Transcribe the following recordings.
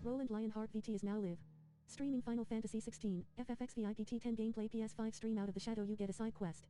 Roland Lionheart VT is now live. Streaming Final Fantasy 16, FFXVI pt.10 gameplay PS5 stream out of the shadow you get a side quest.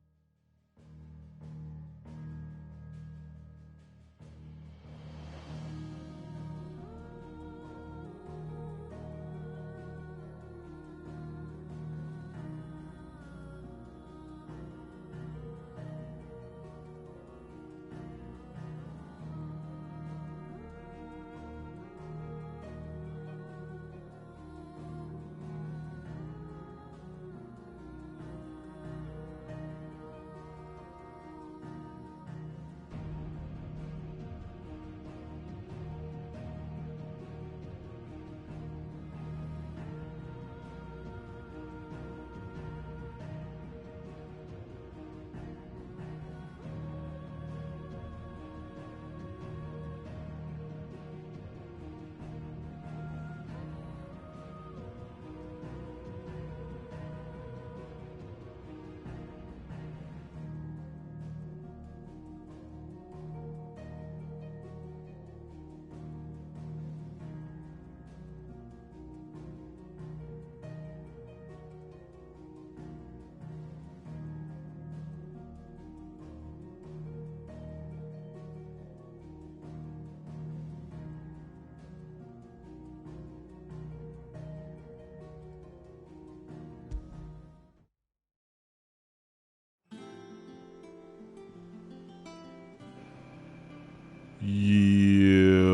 Yo,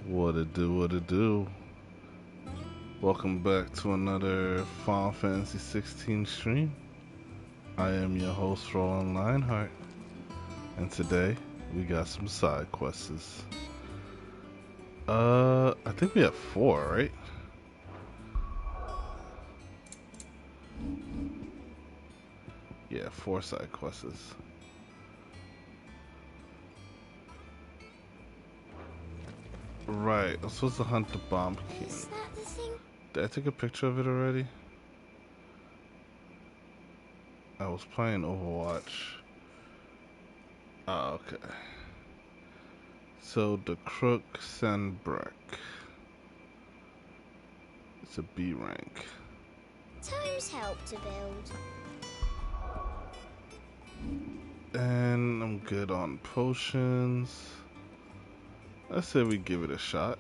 what it do, what it do. Welcome back to another Final Fantasy 16 stream. I am your host, Roland Lionheart, and today we got some side quests. I think we have 4, right? Yeah, 4 side quests. Right, I'm supposed to hunt the Bomb King. Is that the thing? Did I take a picture of it already? I was playing Overwatch. Oh, okay. So the Crook Sandbreck. It's a B rank. Times help to build. And I'm good on potions. Let's say we give it a shot.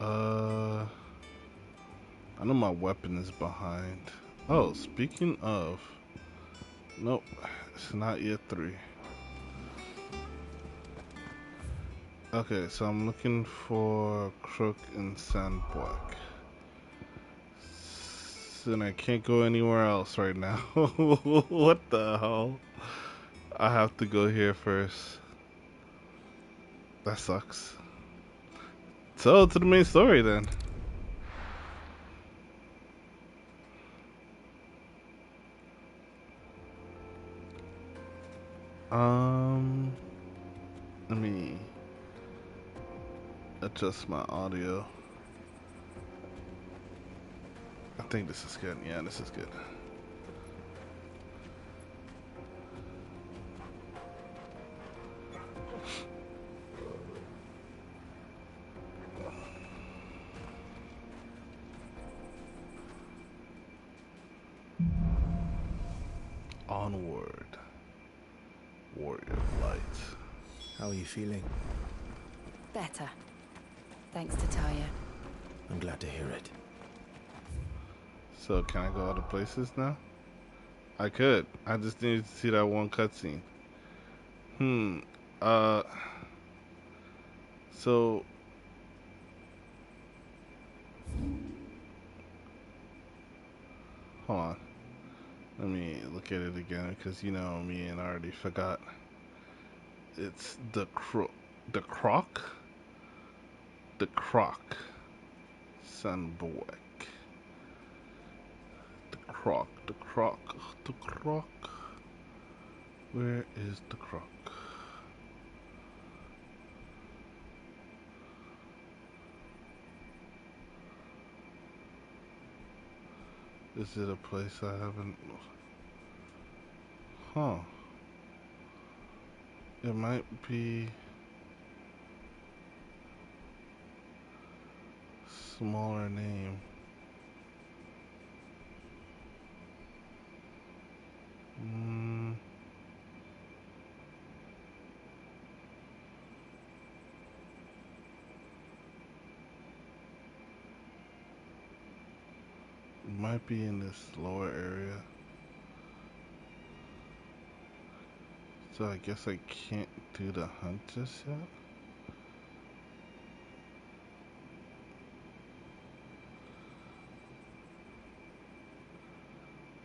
I know my weapon is behind. Oh, speaking of. Nope, it's not yet 3. Okay, so I'm looking for Crook and Sandbreck. And I can't go anywhere else right now. What the hell? I have to go here first. That sucks. So, to the main story then. Let me adjust my audio. I think this is good. Yeah, this is good. Onward, warrior of light. How are you feeling? Better. Thanks to Taya. I'm glad to hear it. So can I go other places now? I could. I just needed to see that one cutscene. So hold on. Let me look at it again because you know me and I already forgot. It's the croc, the croc, Sunbreck. The croc. Where is the croc? Is it a place I haven't? Huh. It might be smaller name. Might be in this lower area. So I guess I can't do the hunt just yet.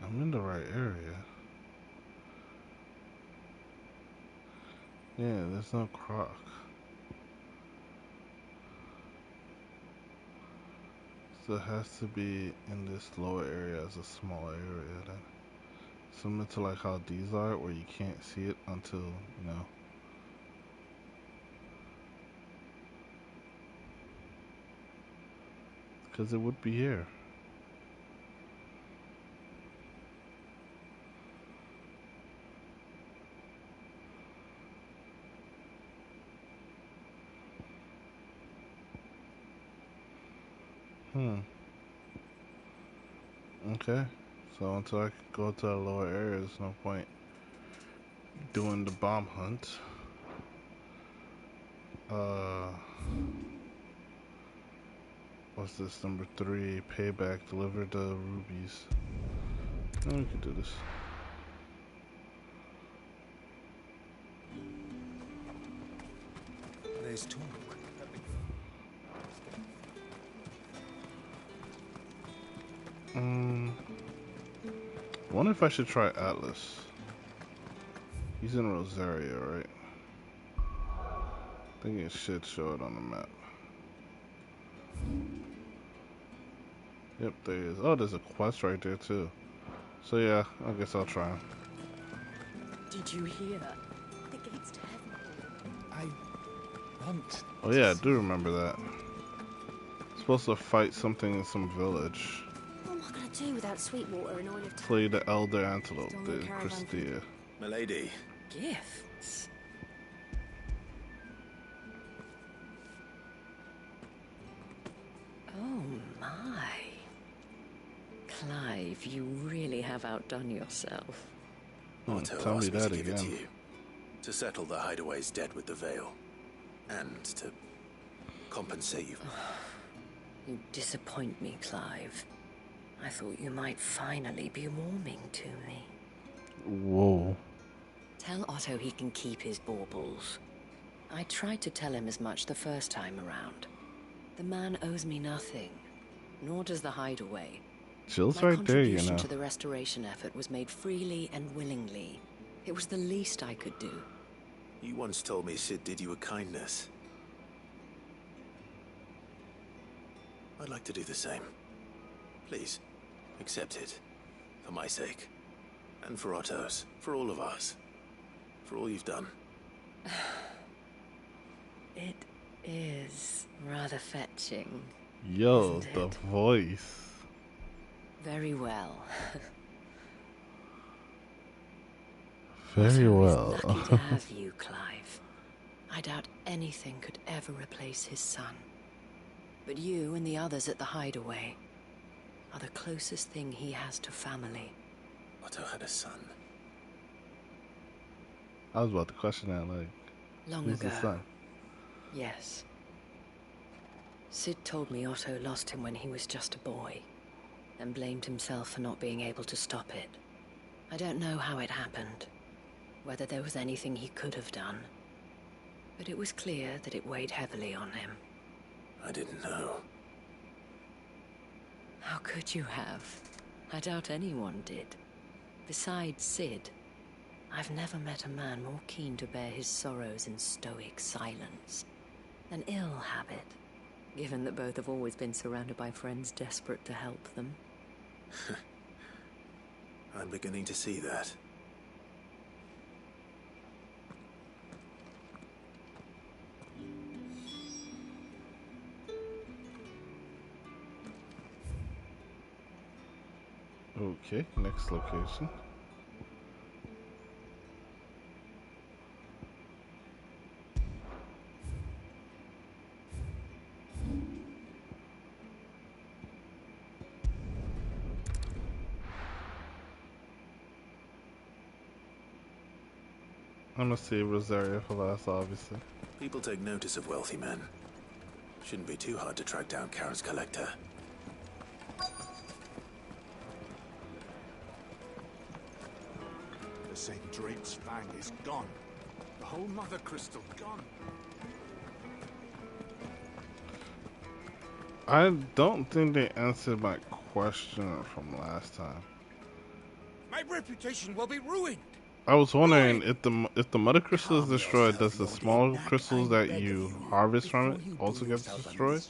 I'm in the right area. Yeah, there's no croc. So it has to be in this lower area as a small area then. Similar to like how these are, where you can't see it until, you know. Because it would be here. Okay. So until I can go to the lower area, there's no point doing the bomb hunt. What's this? Number 3, payback, deliver the rubies. Oh, we can do this. There's talk. Wonder if I should try Atlas. He's in Rosario, right? I think it should show it on the map. Yep, there is. Oh, there's a quest right there too. So yeah, I guess I'll try him. Did you hear? The gates to heaven. I want. Oh yeah, I do remember that. Supposed to fight something in some village. What am I going to do without Sweetwater and Oil of Time? Play the Elder Antelope, Don't the look caravan Christia. Milady. Gifts? Oh my. Clive, you really have outdone yourself. Otto Tell me asked me that to give it again. to you. To settle the hideaway's debt with the Veil. And to compensate you. You disappoint me, Clive. I thought you might finally be warming to me. Whoa. Tell Otto he can keep his baubles. I tried to tell him as much the first time around. The man owes me nothing, nor does the hideaway. Jill's My right there, you contribution know. to the restoration effort was made freely and willingly. It was the least I could do. You once told me Sid did you a kindness. I'd like to do the same. Please, accept it. For my sake. And for Otto's. For all of us. For all you've done. It is rather fetching. Yo, Isn't the it? voice. Very well. Very Otto well. is lucky to have you, Clive. I doubt anything could ever replace his son. But you and the others at the hideaway are the closest thing he has to family. Otto had a son. I was about to question that, like, Long who's ago. the son? Yes. Sid told me Otto lost him when he was just a boy, and blamed himself for not being able to stop it. I don't know how it happened, whether there was anything he could have done, but it was clear that it weighed heavily on him. I didn't know. How could you have? I doubt anyone did. Besides Sid, I've never met a man more keen to bear his sorrows in stoic silence. An ill habit, given that both have always been surrounded by friends desperate to help them. I'm beginning to see that. Okay, next location. I'm gonna save Rosario for last, obviously. People take notice of wealthy men. Shouldn't be too hard to track down Karen's collector. The St. Drake's Fang is gone. The whole Mother Crystal gone. I don't think they answered my question from last time. My reputation will be ruined. I was wondering if the mother crystal is destroyed, does the small crystals that you harvest from it also get destroyed?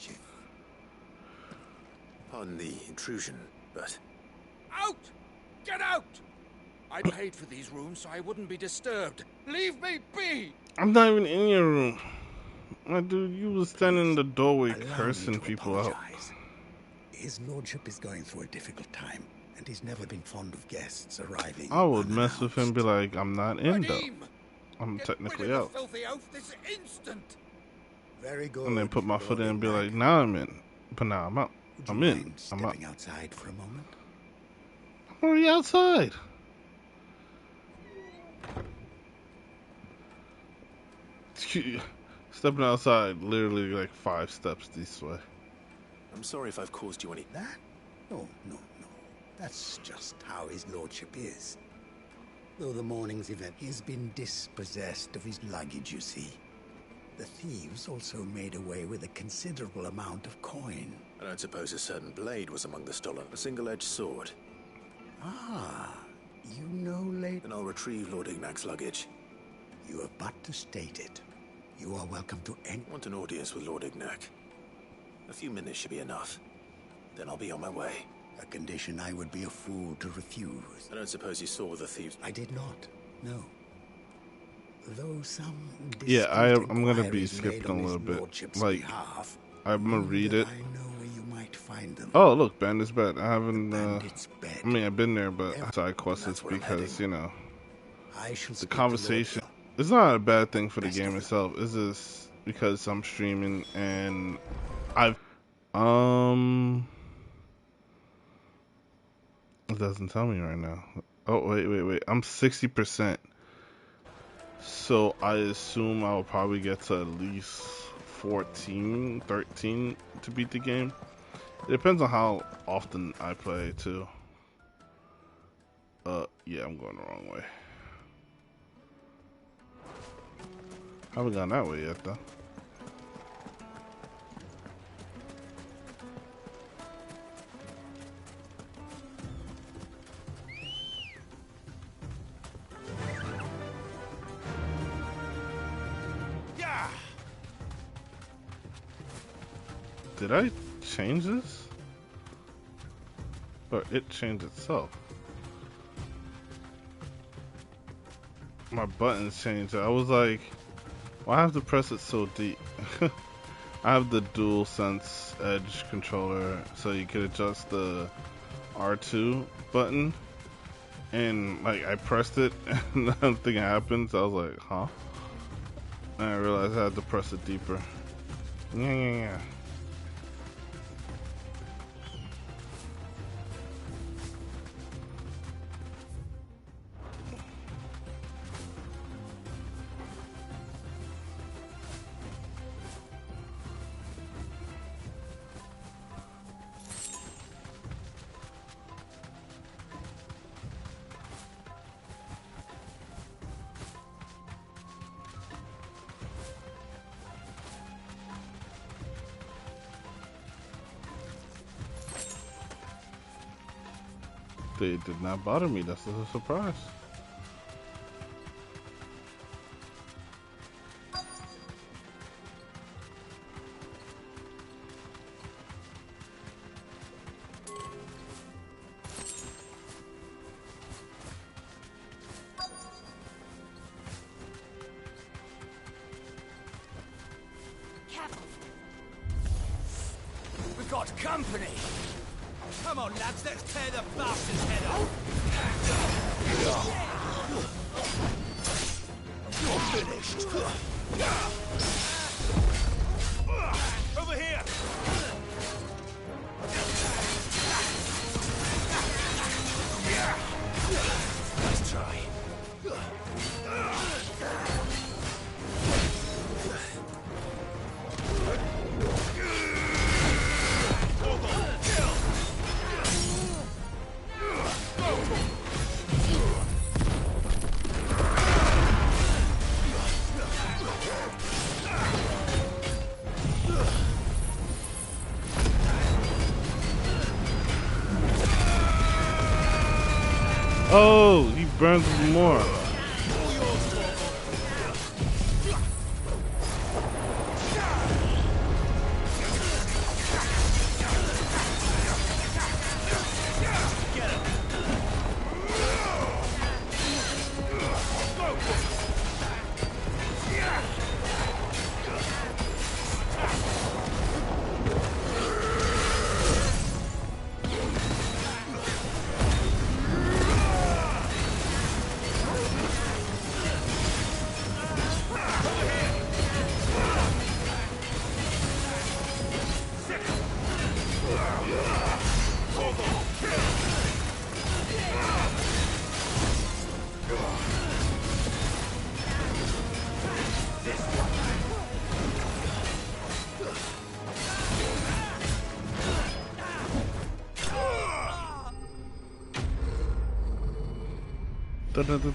Pardon the intrusion, but... Out! Get out! I paid for these rooms so I wouldn't be disturbed. Leave me be! I'm not even in your room. My dude, you was standing in the doorway cursing people out. His lordship is going through a difficult time, and he's never been fond of guests arriving. I would mess with him and be like, I'm not in though. I'm Get technically rid of out. the filthy oath this instant. Very good. And then put my foot in and be like, now I'm in. But now I'm out. I'm in. I'm out. Stepping outside for a moment. I'm already outside. Stepping outside, literally like 5 steps this way. I'm sorry if I've caused you any... That? No. That's just how his lordship is. Though the morning's event, he's been dispossessed of his luggage, you see. The thieves also made away with a considerable amount of coin. I don't suppose a certain blade was among the stolen. A single-edged sword. Ah, you know, late... Then I'll retrieve Lord Ignac's luggage. You have but to state it. You are welcome to any... I want an audience with Lord Ignac. A few minutes should be enough. Then I'll be on my way. A condition I would be a fool to refuse. I don't suppose you saw the thieves... I did not, no. Though some... Yeah, I'm gonna be skipping a little bit. Like, behalf, I'm gonna read it. I know where you might find them. Oh, look, Bandit's bed. I haven't, Bandit's bed. I mean, I've been there, but side quests That's where I'm because, you know, I shall the speak to conversation... Lord- It's not a bad thing for the Best game of itself. It's just because I'm streaming and I've it doesn't tell me right now. Oh wait. I'm 60%. So I assume I'll probably get to at least 14, 13 to beat the game. It depends on how often I play too. Yeah, I'm going the wrong way. Haven't gone that way yet, though. Yeah. Did I change this? Or it changed itself? My buttons changed. I was like, why have to press it so deep? I have the dual sense edge controller, so you could adjust the R2 button. And like I pressed it and nothing happens. I was like, huh? And I realized I had to press it deeper. Yeah. They did not bother me. That's a surprise. We've got company. Come on, lads, let's tear the bastard's head off. You're finished. Over here. Nice try. Oh, he burns more. Da, da, da,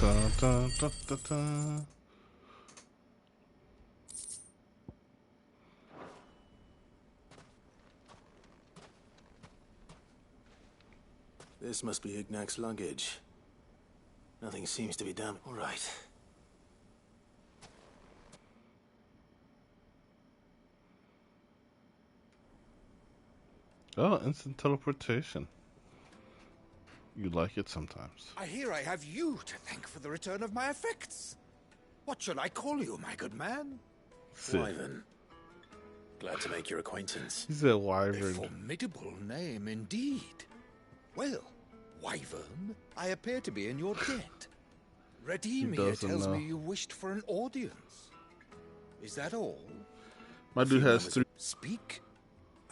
da, da, da, da, da. This must be Ignac's luggage. Nothing seems to be done. All right. Oh, instant teleportation. You like it sometimes. I hear I have you to thank for the return of my effects. What shall I call you, my good man? Wyvern. Glad to make your acquaintance. He said A Wyvern. formidable name indeed. Well, Wyvern, I appear to be in your debt. Redeem He here doesn't tells know. me you wished for an audience. Is that all? My dude has three. Speak.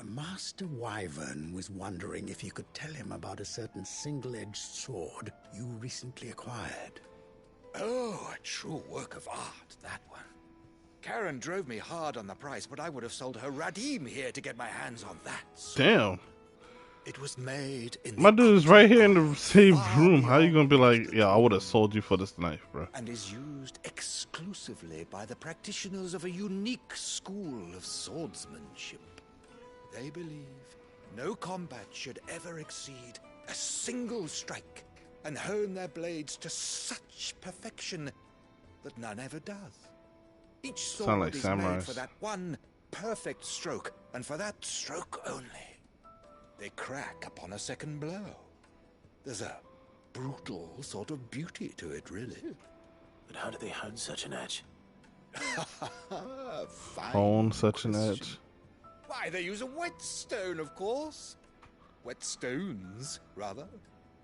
Master Wyvern was wondering if you could tell him about a certain single-edged sword you recently acquired. Oh, a true work of art, that one. Karen drove me hard on the price, but I would have sold her Radim here to get my hands on that sword. Damn. It was made in My the dude is right here in the Arctic same far room. How you gonna be beyond like, yeah, I would have sold you for this knife, bro? and is used exclusively by the practitioners of a unique school of swordsmanship. They believe no combat should ever exceed a single strike and hone their blades to such perfection that none ever does. Each sword Sound like is samurais. made for that one perfect stroke, and for that stroke only. They crack upon a second blow. There's a brutal sort of beauty to it, really. But how do they hone such an edge? Fine Hone such an question. edge. Why, they use a whetstone, of course. Whetstones, rather.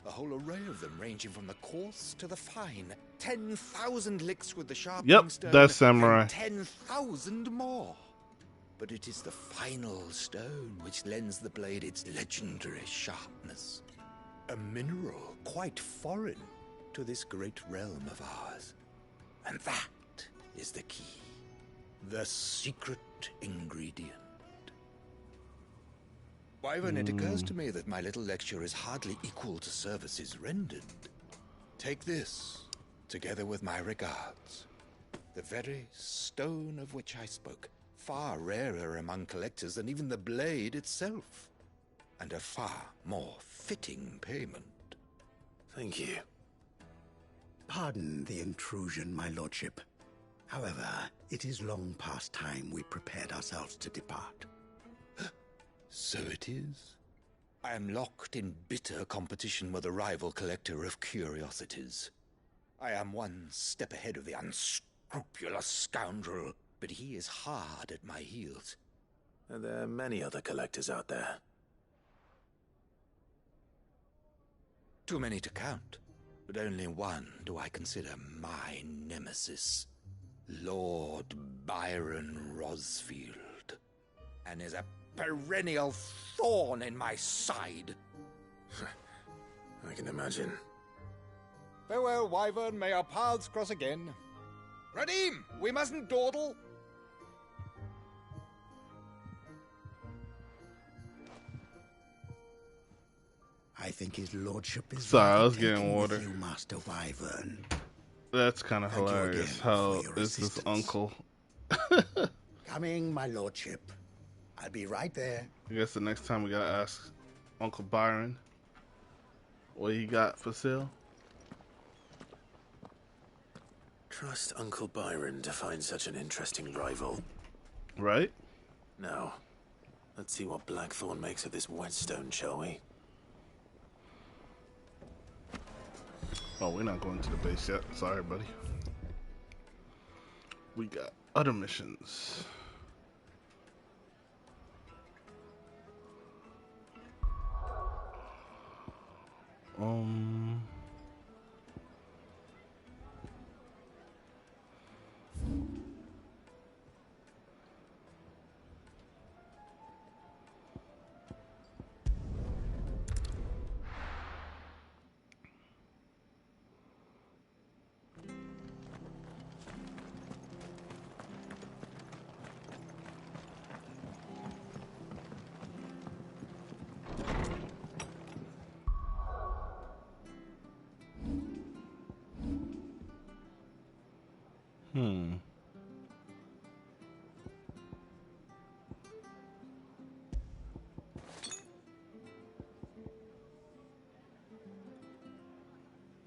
A whole array of them, ranging from the coarse to the fine. 10,000 licks with the sharpening Yep, stone. that's samurai. And 10,000 more. But it is the final stone which lends the blade its legendary sharpness. A mineral quite foreign to this great realm of ours. And that is the key. The secret ingredient. Wyvern, it occurs to me that my little lecture is hardly equal to services rendered. Take this, together with my regards. The very stone of which I spoke, far rarer among collectors than even the blade itself, and a far more fitting payment. Thank you. Pardon the intrusion, my lordship. However, it is long past time we prepared ourselves to depart. So it is. I am locked in bitter competition with a rival collector of curiosities. I am one step ahead of the unscrupulous scoundrel, but he is hard at my heels. And there are many other collectors out there. Too many to count, but only one do I consider my nemesis. Lord Byron Rosfield. And is a perennial thorn in my side. I can imagine. Farewell, Wyvern. May our paths cross again. Radim, we mustn't dawdle. I think his lordship is Sorry, I rather was getting taken with water. you, Master Wyvern. That's kind of Thank you hilarious. again How for your is this assistance. uncle? Coming, my lordship. I'll be right there. I guess the next time we gotta ask Uncle Byron what he got for sale. trust Uncle Byron to find such an interesting rival. Right? Now, let's see what Blackthorn makes of this whetstone, shall we? Oh, we're not going to the base yet. Sorry, buddy. We got other missions.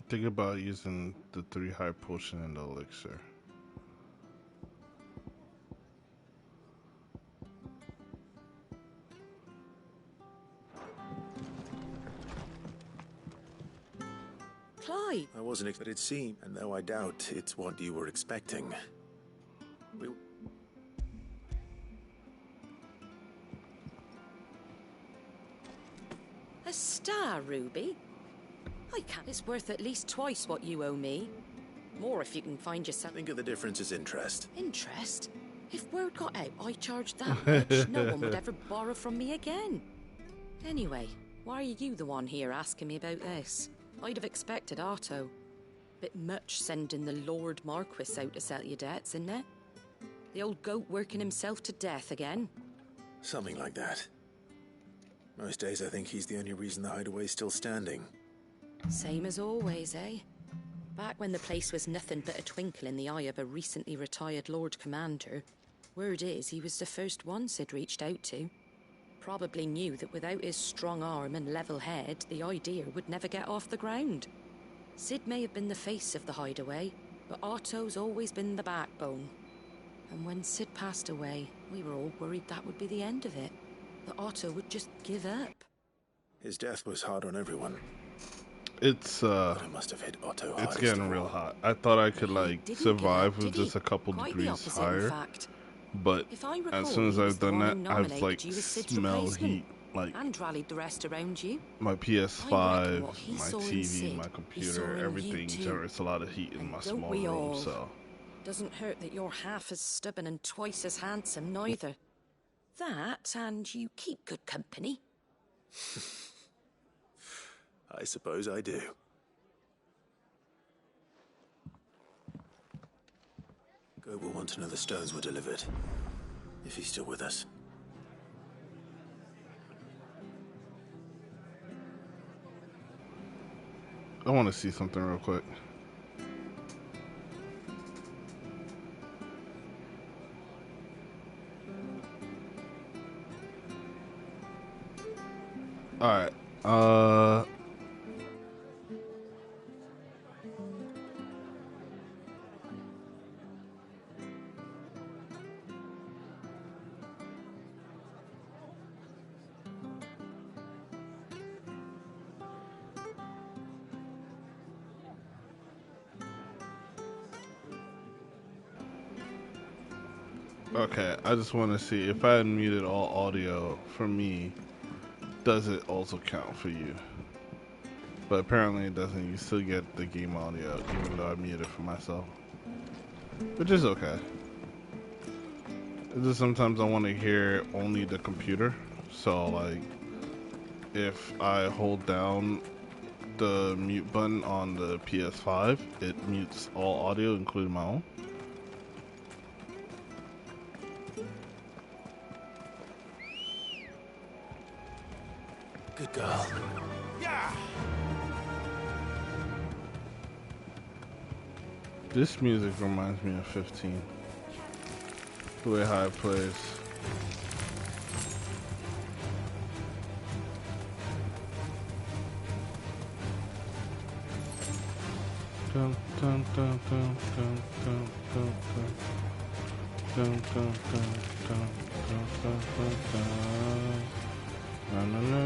Think about using the 3 high potion and the elixir. Clyde! I wasn't expected to see, and though I doubt it's what you were expecting. A star, Ruby? I can't. It's worth at least twice what you owe me. More if you can find yourself. Think of the difference as interest. Interest? If word got out I charged that much, no one would ever borrow from me again. Anyway, why are you the one here asking me about this? I'd have expected Otto. Bit much sending the Lord Marquis out to settle your debts, isn't it? The old goat working himself to death again. Something like that. Most days I think he's the only reason the hideaway's still standing. Same as always, eh? Back when the place was nothing but a twinkle in the eye of a recently retired Lord Commander, word is he was the first one Sid reached out to. Probably knew that without his strong arm and level head, the idea would never get off the ground. Sid may have been the face of the hideaway, but Otto's always been the backbone. And when Sid passed away, we were all worried that would be the end of it. That Otto would just give up. His death was hard on everyone. It's But it must have hit Otto it's hardest getting of real all. hot. I thought I could like Didn't survive give up, with did just he? a couple Quite the degrees opposite, in higher, fact. but If I recall, as soon as he was I've the done one that, who I've nominated like you as Sid's smelled replacement, heat, like and rallied the rest around you. my I PS5, reckon what he my saw in TV, Sid, my he saw computer, in you everything too. generates a lot of heat in And my don't small we room. all? So Doesn't hurt that you're half as stubborn and twice as handsome, neither. That, and you keep good company. I suppose I do. Go will want to know the stones were delivered. If he's still with us. I want to see something real quick. All right. Okay, I just want to see if I muted all audio for me, does it also count for you? But apparently it doesn't. You still get the game audio even though I muted for myself, which is okay. It's just sometimes I want to hear only the computer. So like, if I hold down the mute button on the PS5, it mutes all audio, including my own. Good girl. Yeah! This music reminds me of 15. The way how it plays. Dun, dun, dun, dun, dun, dun, dun, dun. Dun, dun, dun, dun, dun, dun, dun, dun. Na, na, na.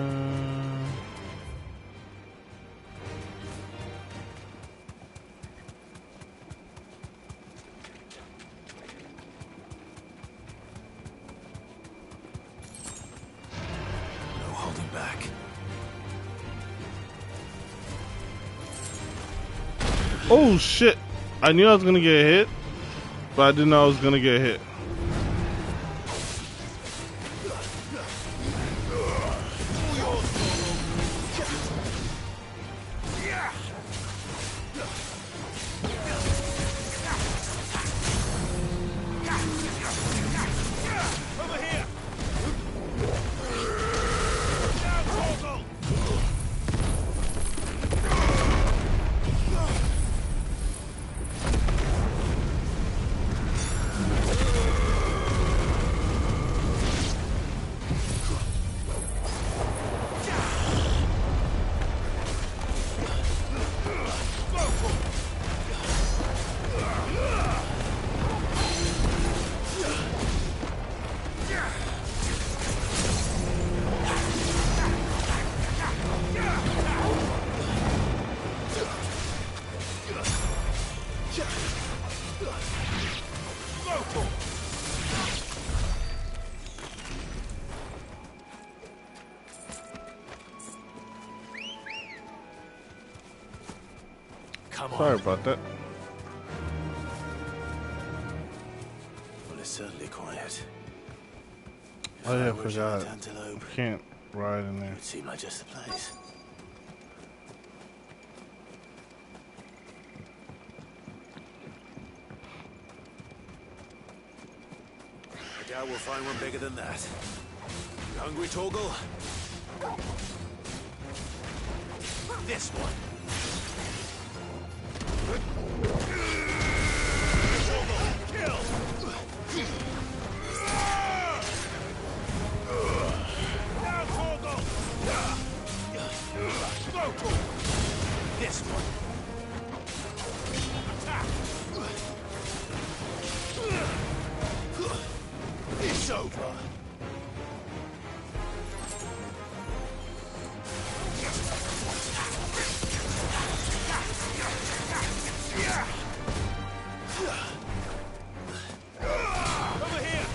No holding back. Oh shit! I knew I was gonna get hit, but I didn't know I was gonna get hit. Come on. Sorry about that. Well, it's certainly quiet. If Oh yeah, I were forgot. giant antelope, You can't ride in there. it seemed like just the place. I doubt we'll find one bigger than that. You hungry, Torgal? This one. Kill! Now, Torgal! Go! This one. Attack! It's over. Over here.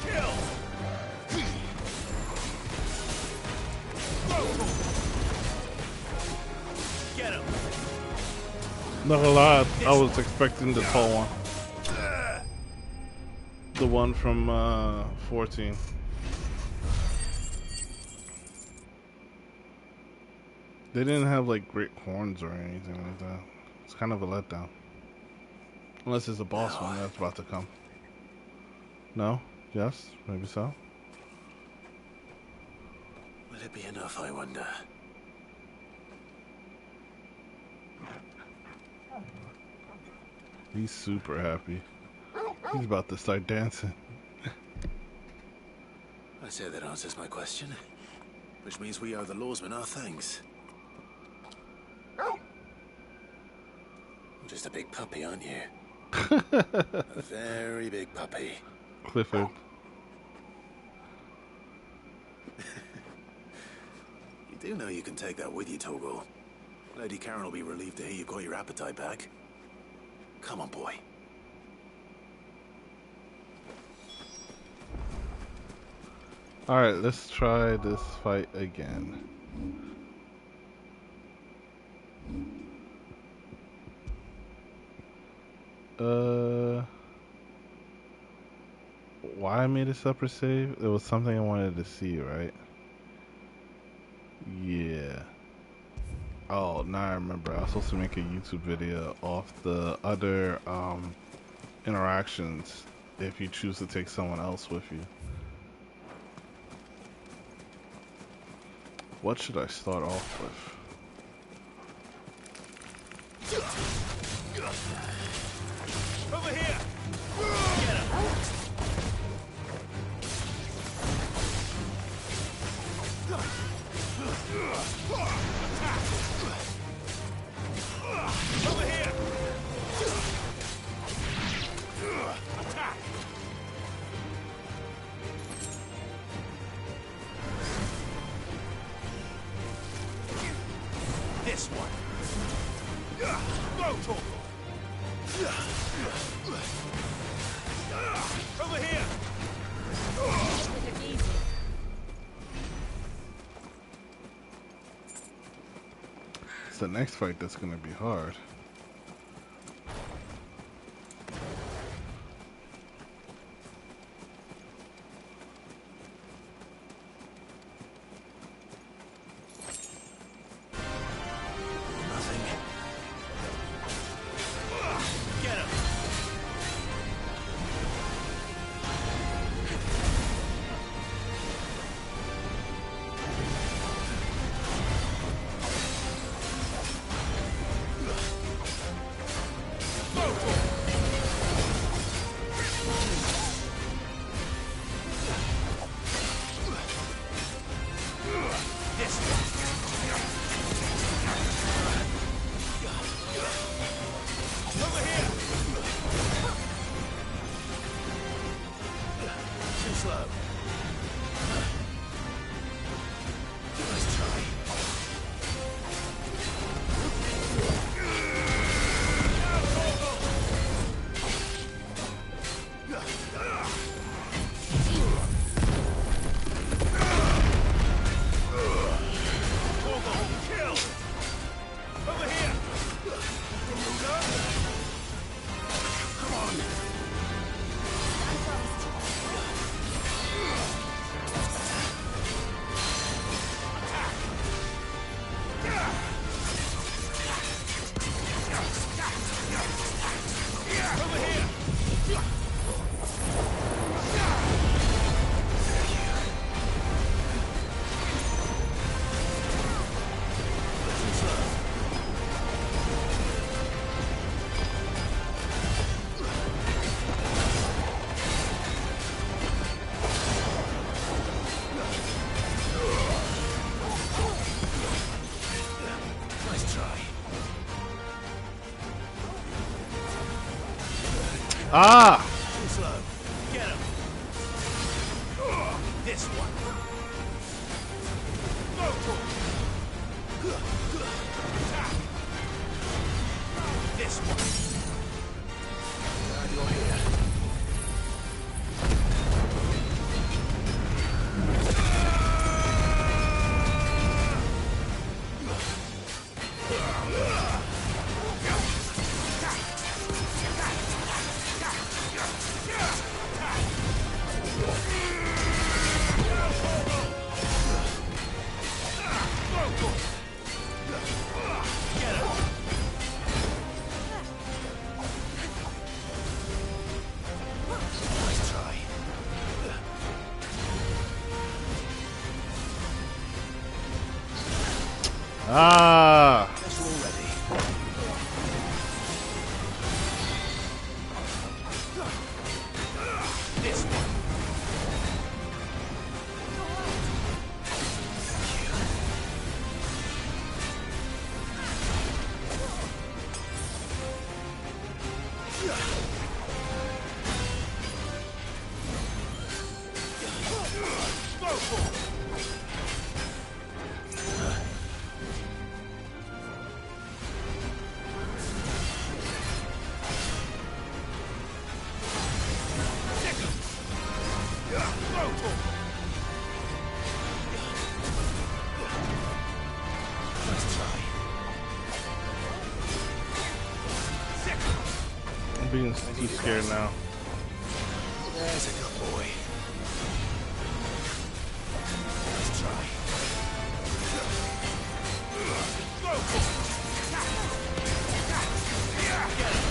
Kill. Get him. Not a lot. I was expecting the tall one. The one from 14. They didn't have like great horns or anything like that. It's kind of a letdown. Unless it's a boss one that's about to come. No? Yes? Maybe so? Will it be enough, I wonder? He's super happy. He's about to start dancing. I say that answers my question. Which means we owe the lawsmen our thanks. You're just a big puppy, aren't you? A very big puppy. Clifford. You do know you can take that with you, Torgal. Lady Karen will be relieved to hear you've got your appetite back. Come on, boy. Alright, let's try this fight again. Why I made a separate save? It was something I wanted to see, right? Yeah. Oh, now I remember. I was supposed to make a YouTube video off the other interactions if you choose to take someone else with you. What should I start off with? Over here! Get him! Over here! Attack! This one. Go, Torgal! Over here! It's the next fight that's gonna be hard. Ah! Too slow. Get him. This one. Go for it. Attack. This one. Glad you're here. Ah! This one. Go for it. I'm being too scared now. There's a good boy. Let's try. Go for it. Get him.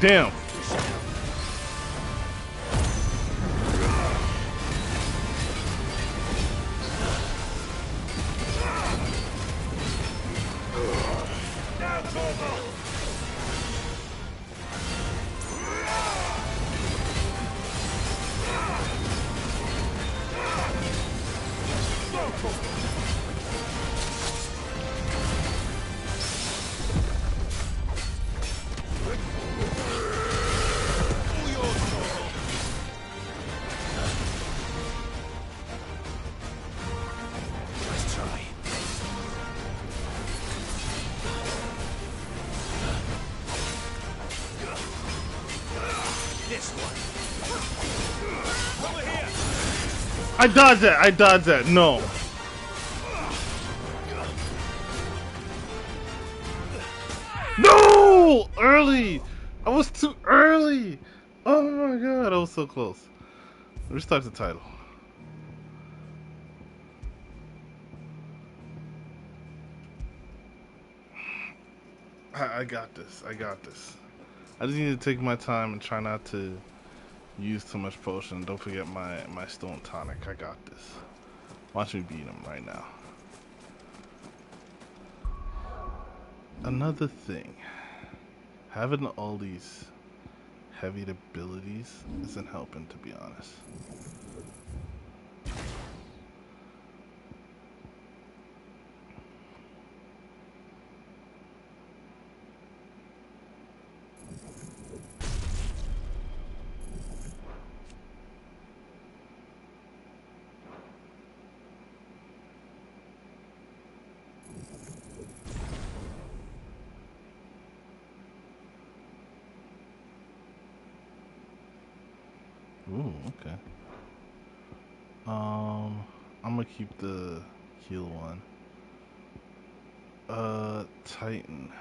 Damn. I dodged that. I dodged that. No. No! Early. I was too early. Oh my god, I was so close. Restart the title. I got this. I got this. I just need to take my time and try not to use too much potion. Don't forget my stone tonic. I got this. Watch me beat him right now. Another thing, having all these heavy abilities isn't helping, to be honest. Ooh, okay. I'm gonna keep the heal one. Titan.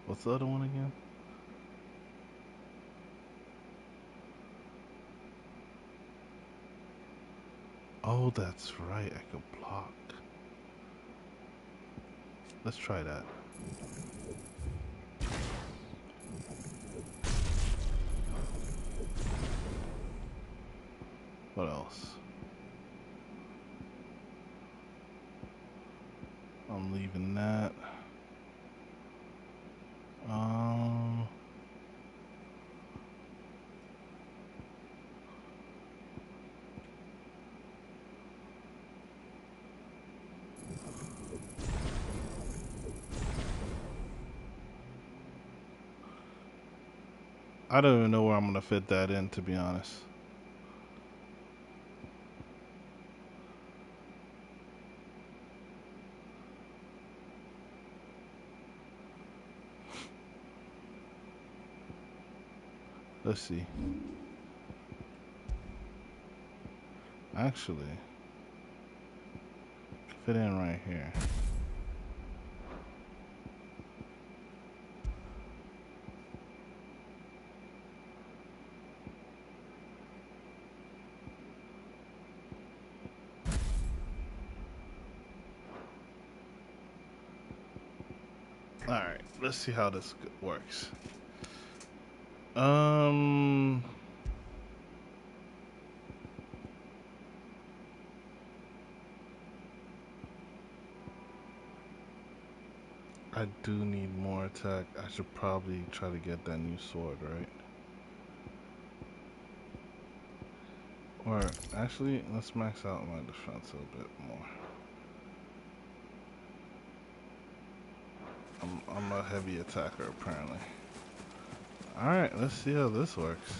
What's the other one again? Oh, that's right. I could block. Let's try that. What else? I'm leaving that. I don't even know where I'm gonna fit that in, to be honest. Let's see. Actually, fit in right here. Alright, let's see how this works. I do need more attack. I should probably try to get that new sword, right? Or actually, let's max out my defense a bit more. I'm a heavy attacker apparently. Alright, let's see how this works.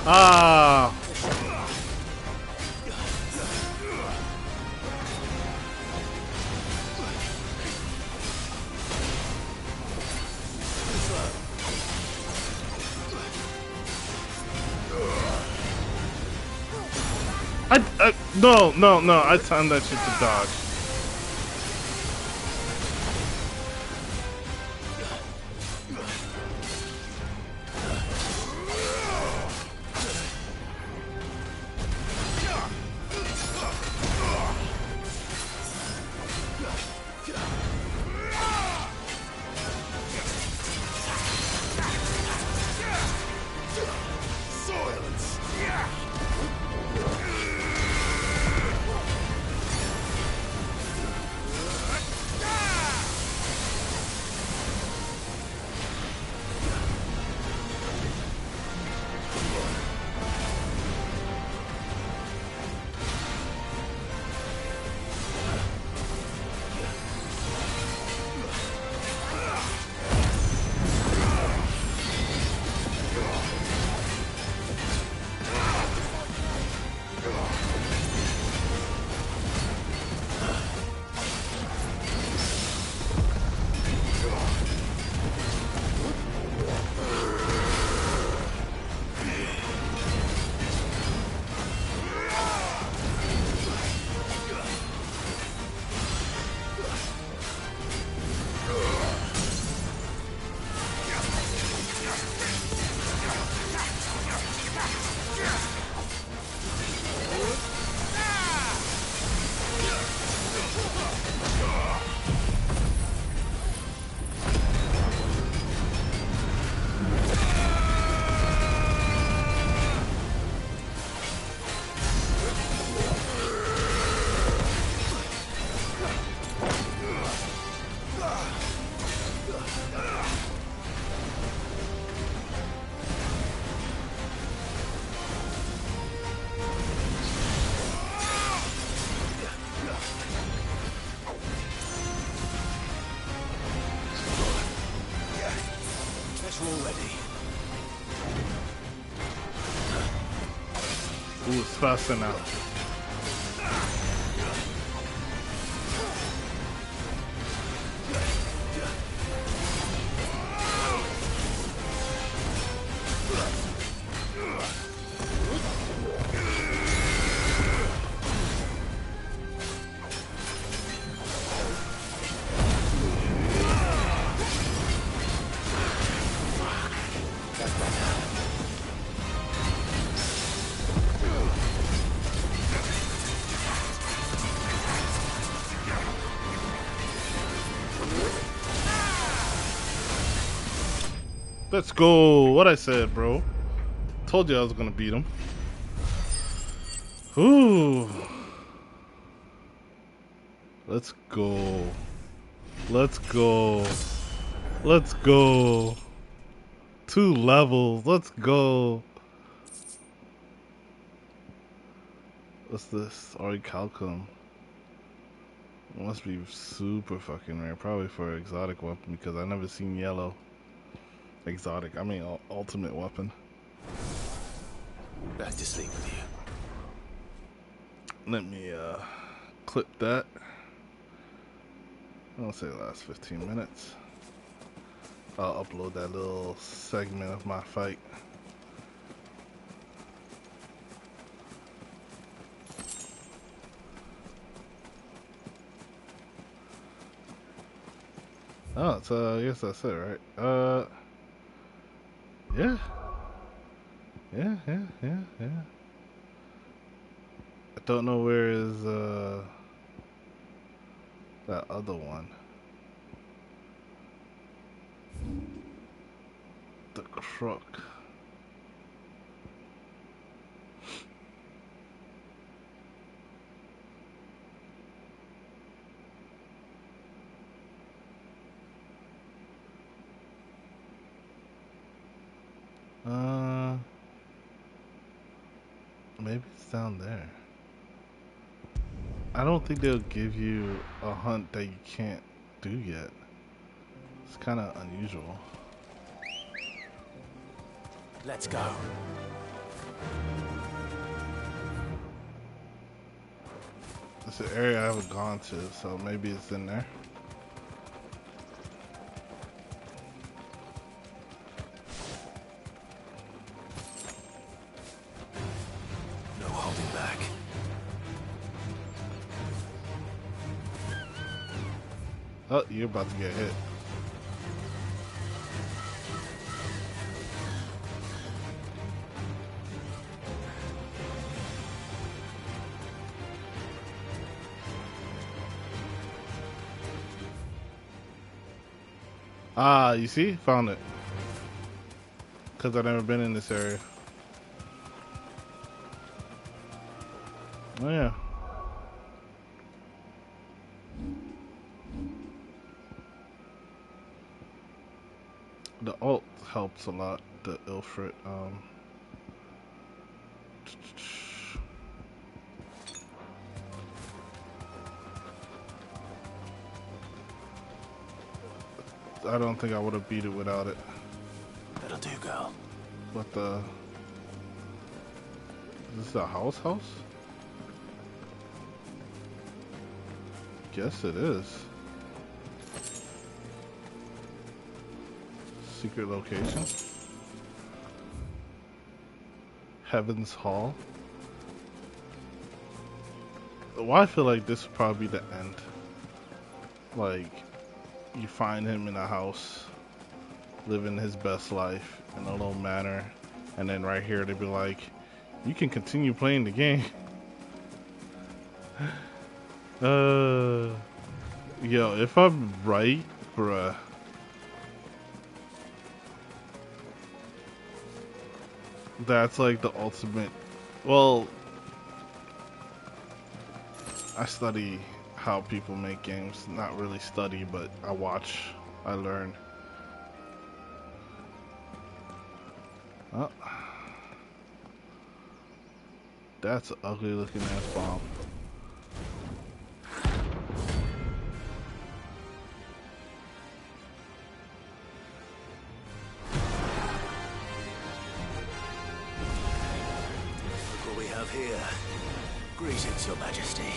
Ah. No, I timed that shit to dodge. Ooh, it's faster now. Let's go. What I said, bro. Told you I was gonna beat him. Ooh. Let's go. Let's go. Let's go. 2 levels. Let's go. What's this? Orichalcum. Must be super fucking rare. Probably for an exotic weapon because I never seen yellow. Exotic. I mean, ultimate weapon. Back to sleep with you. Let me clip that. I'll say the last 15 minutes. I'll upload that little segment of my fight. Oh, it's I guess that's it, right? Yeah. Yeah. I don't know where is that other one. The crook. Maybe it's down there. I don't think they'll give you a hunt that you can't do yet. It's kind of unusual. Let's go. It's an area I haven't gone to, so maybe it's in there. No holding back. Oh, you're about to get hit. Ah, you see? Found it. Because I've never been in this area. Oh, yeah. The alt helps a lot, the Ilfrit. I don't think I would have beat it without it. That'll do, girl. But is this a house? Guess it is. Secret location. Heaven's Hall. Well, I feel like this would probably be the end. Like, you find him in a house, living his best life in a little manor, and then right here they'd be like, you can continue playing the game. Yo, if I'm right, bruh. That's like the ultimate. Well, I study how people make games. Not really study, but I watch, I learn. Oh. That's an ugly looking ass bomb. Look what we have here. Greetings, Your Majesty.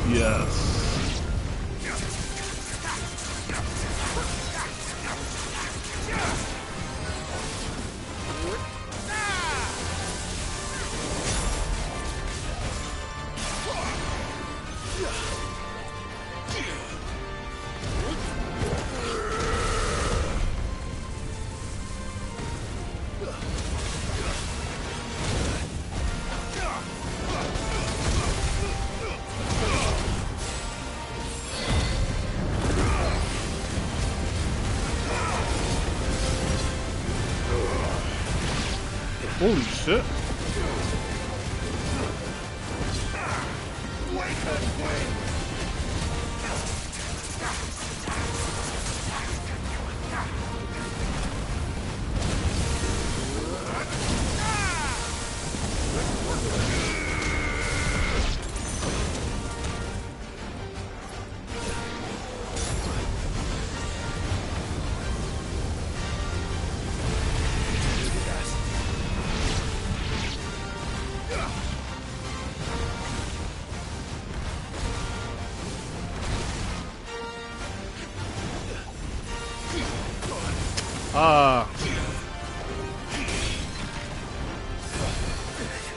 Yes. Holy shit.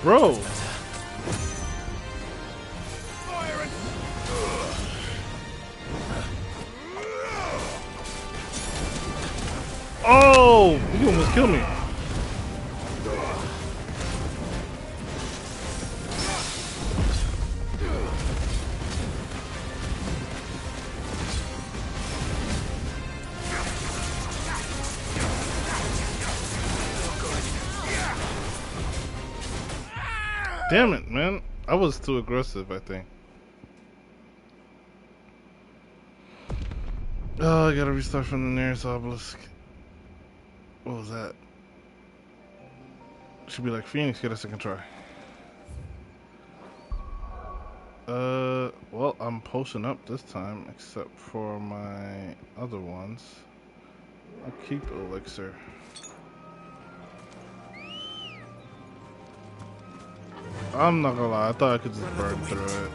Bro. Oh, you almost killed me. Damn it, man. I was too aggressive, I think. Oh, I gotta restart from the nearest obelisk. What was that? Should be like Phoenix, get a second try. Well, I'm posting up this time, except for my other ones. I'll keep elixir. I'm not gonna lie, I thought I could just burn through it.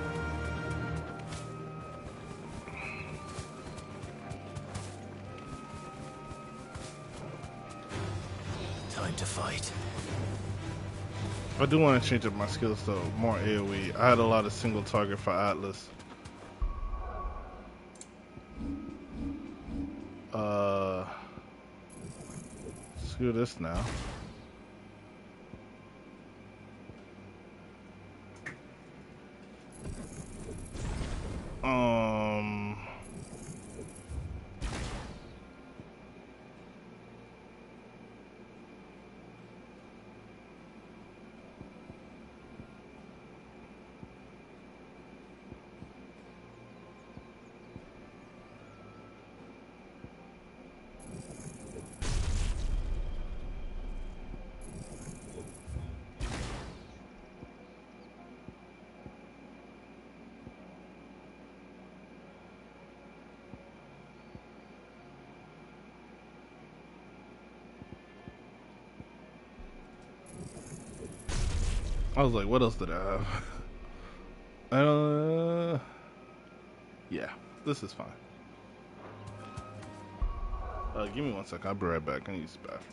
Time to fight. I do want to change up my skills though, more AoE. I had a lot of single target for Atlas. Screw this now. I was like, what else did I have? Yeah, this is fine. Give me 1 second. I'll be right back. I need to use the bathroom.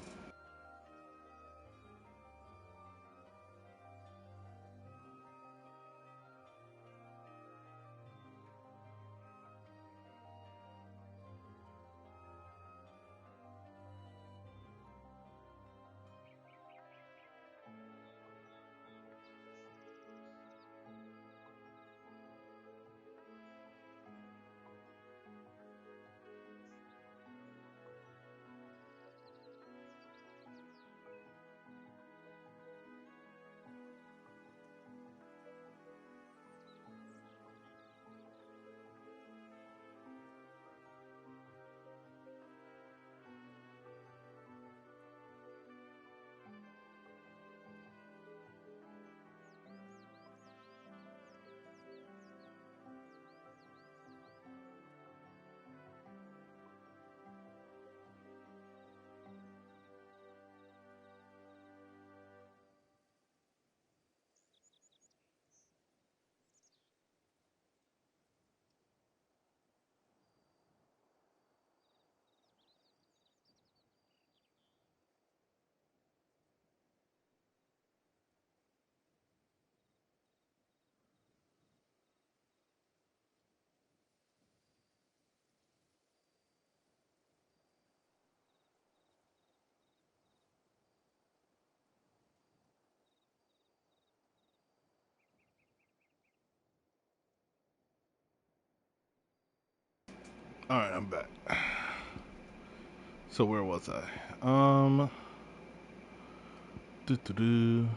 Alright, I'm back. So where was I? Doo-doo-doo.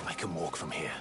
I can walk from here.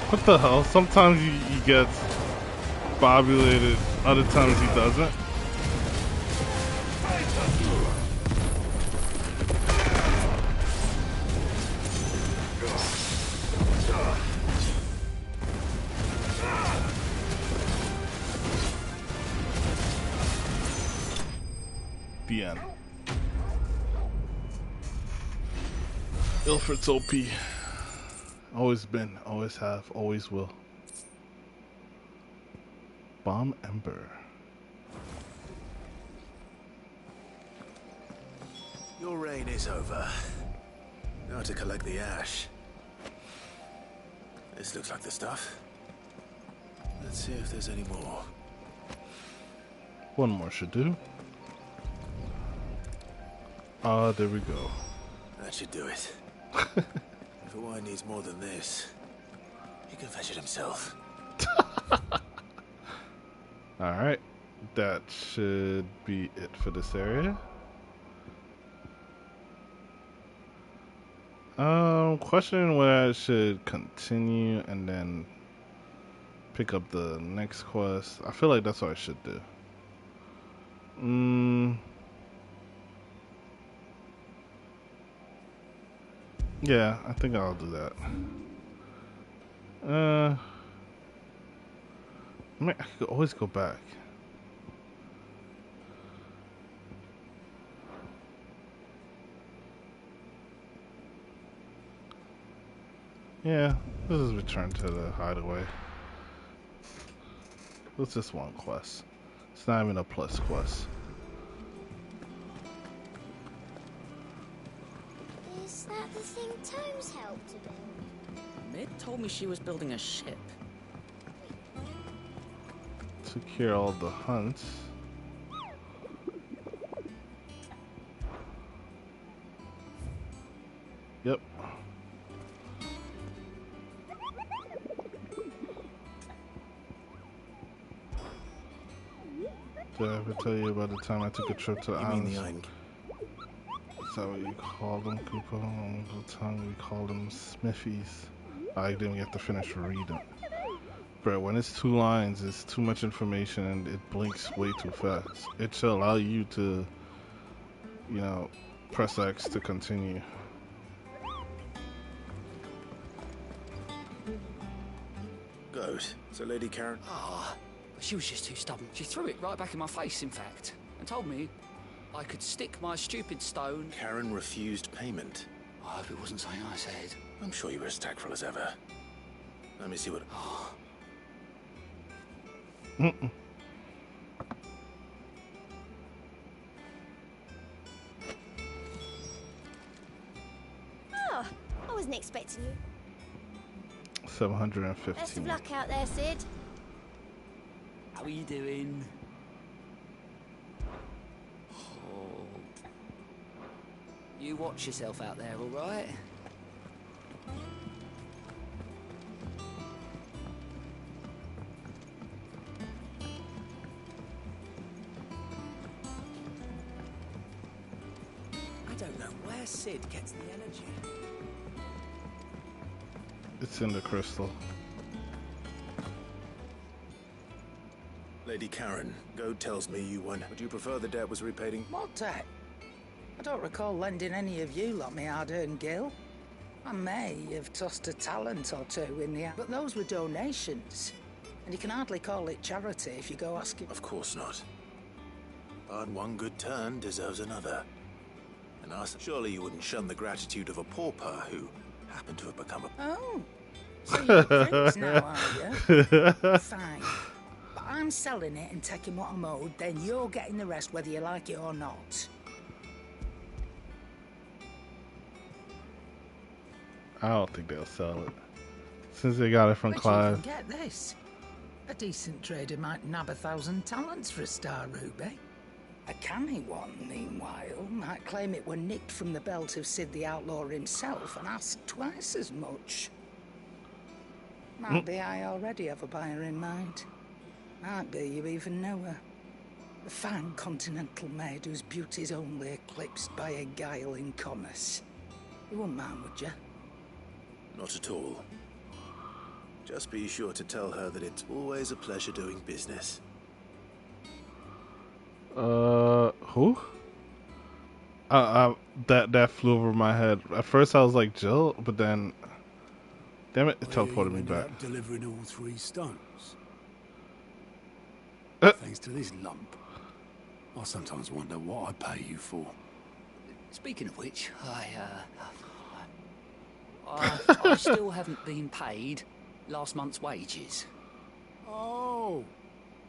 What the hell? Sometimes he gets bobulated, other times he doesn't. The end. Ilford's OP. Always been, always have, always will. Bomb Ember. Your reign is over. Now to collect the ash. This looks like the stuff. Let's see if there's any more. One more should do. Ah, there we go. That should do it. If a wine needs more than this, he can fetch it himself. Alright. That should be it for this area. Questioning whether I should continue and then pick up the next quest. I feel like that's what I should do. Yeah, I think I'll do that. I mean, I could always go back. Yeah, this is return to the hideaway. It's just one quest. It's not even a plus quest. Is that the thing Tomes helped to build? Mid told me she was building a ship. Secure all the hunts. Yep. Did I ever tell you about the time I took a trip to the islands? You mean Is that what you call them, Cooper? On the tongue we call them smithies. I didn't get to finish reading. Bro, when it's 2 lines, it's too much information and it blinks way too fast. It should allow you to, you know, press X to continue. Good. So Lady Karen... But she was just too stubborn. She threw it right back in my face, in fact, and told me I could stick my stupid stone. Karen refused payment. I hope it wasn't something I said. I'm sure you were as tactful as ever. Let me see what... Oh, I wasn't expecting you. 715. Best of luck out there, Sid. How are you doing? Oh. You watch yourself out there, all right? I don't know where Sid gets the energy. It's in the crystal. Lady Karen, Goad tells me you won. Would you prefer the debt was repaid? What debt? I don't recall lending any of you lot me hard-earned gil. I may have tossed a talent or two in the... But those were donations. And you can hardly call it charity if you go asking... Of course not. But one good turn deserves another. And us, surely you wouldn't shun the gratitude of a pauper who happened to have become a... Oh, so you're a prince now, are you? Fine. But I'm selling it and taking what I'm owed, then you're getting the rest whether you like it or not. I don't think they'll sell it. Since they got it from Clive. Get this. A decent trader might nab 1,000 talents for a star ruby. A canny one, meanwhile, might claim it were nicked from the belt of Sid the Outlaw himself and ask twice as much. Might be I already have a buyer in mind. Might be you even know her. A fine continental maid whose beauty's only eclipsed by a guile in commerce. You wouldn't mind, would you? Not at all. Just be sure to tell her that it's always a pleasure doing business. Who? That flew over my head. At first I was like Jill, but then, damn it, it teleported me back. Up delivering all 3 stones. Thanks to this lump. I sometimes wonder what I pay you for. Speaking of which, I still haven't been paid last month's wages. Oh,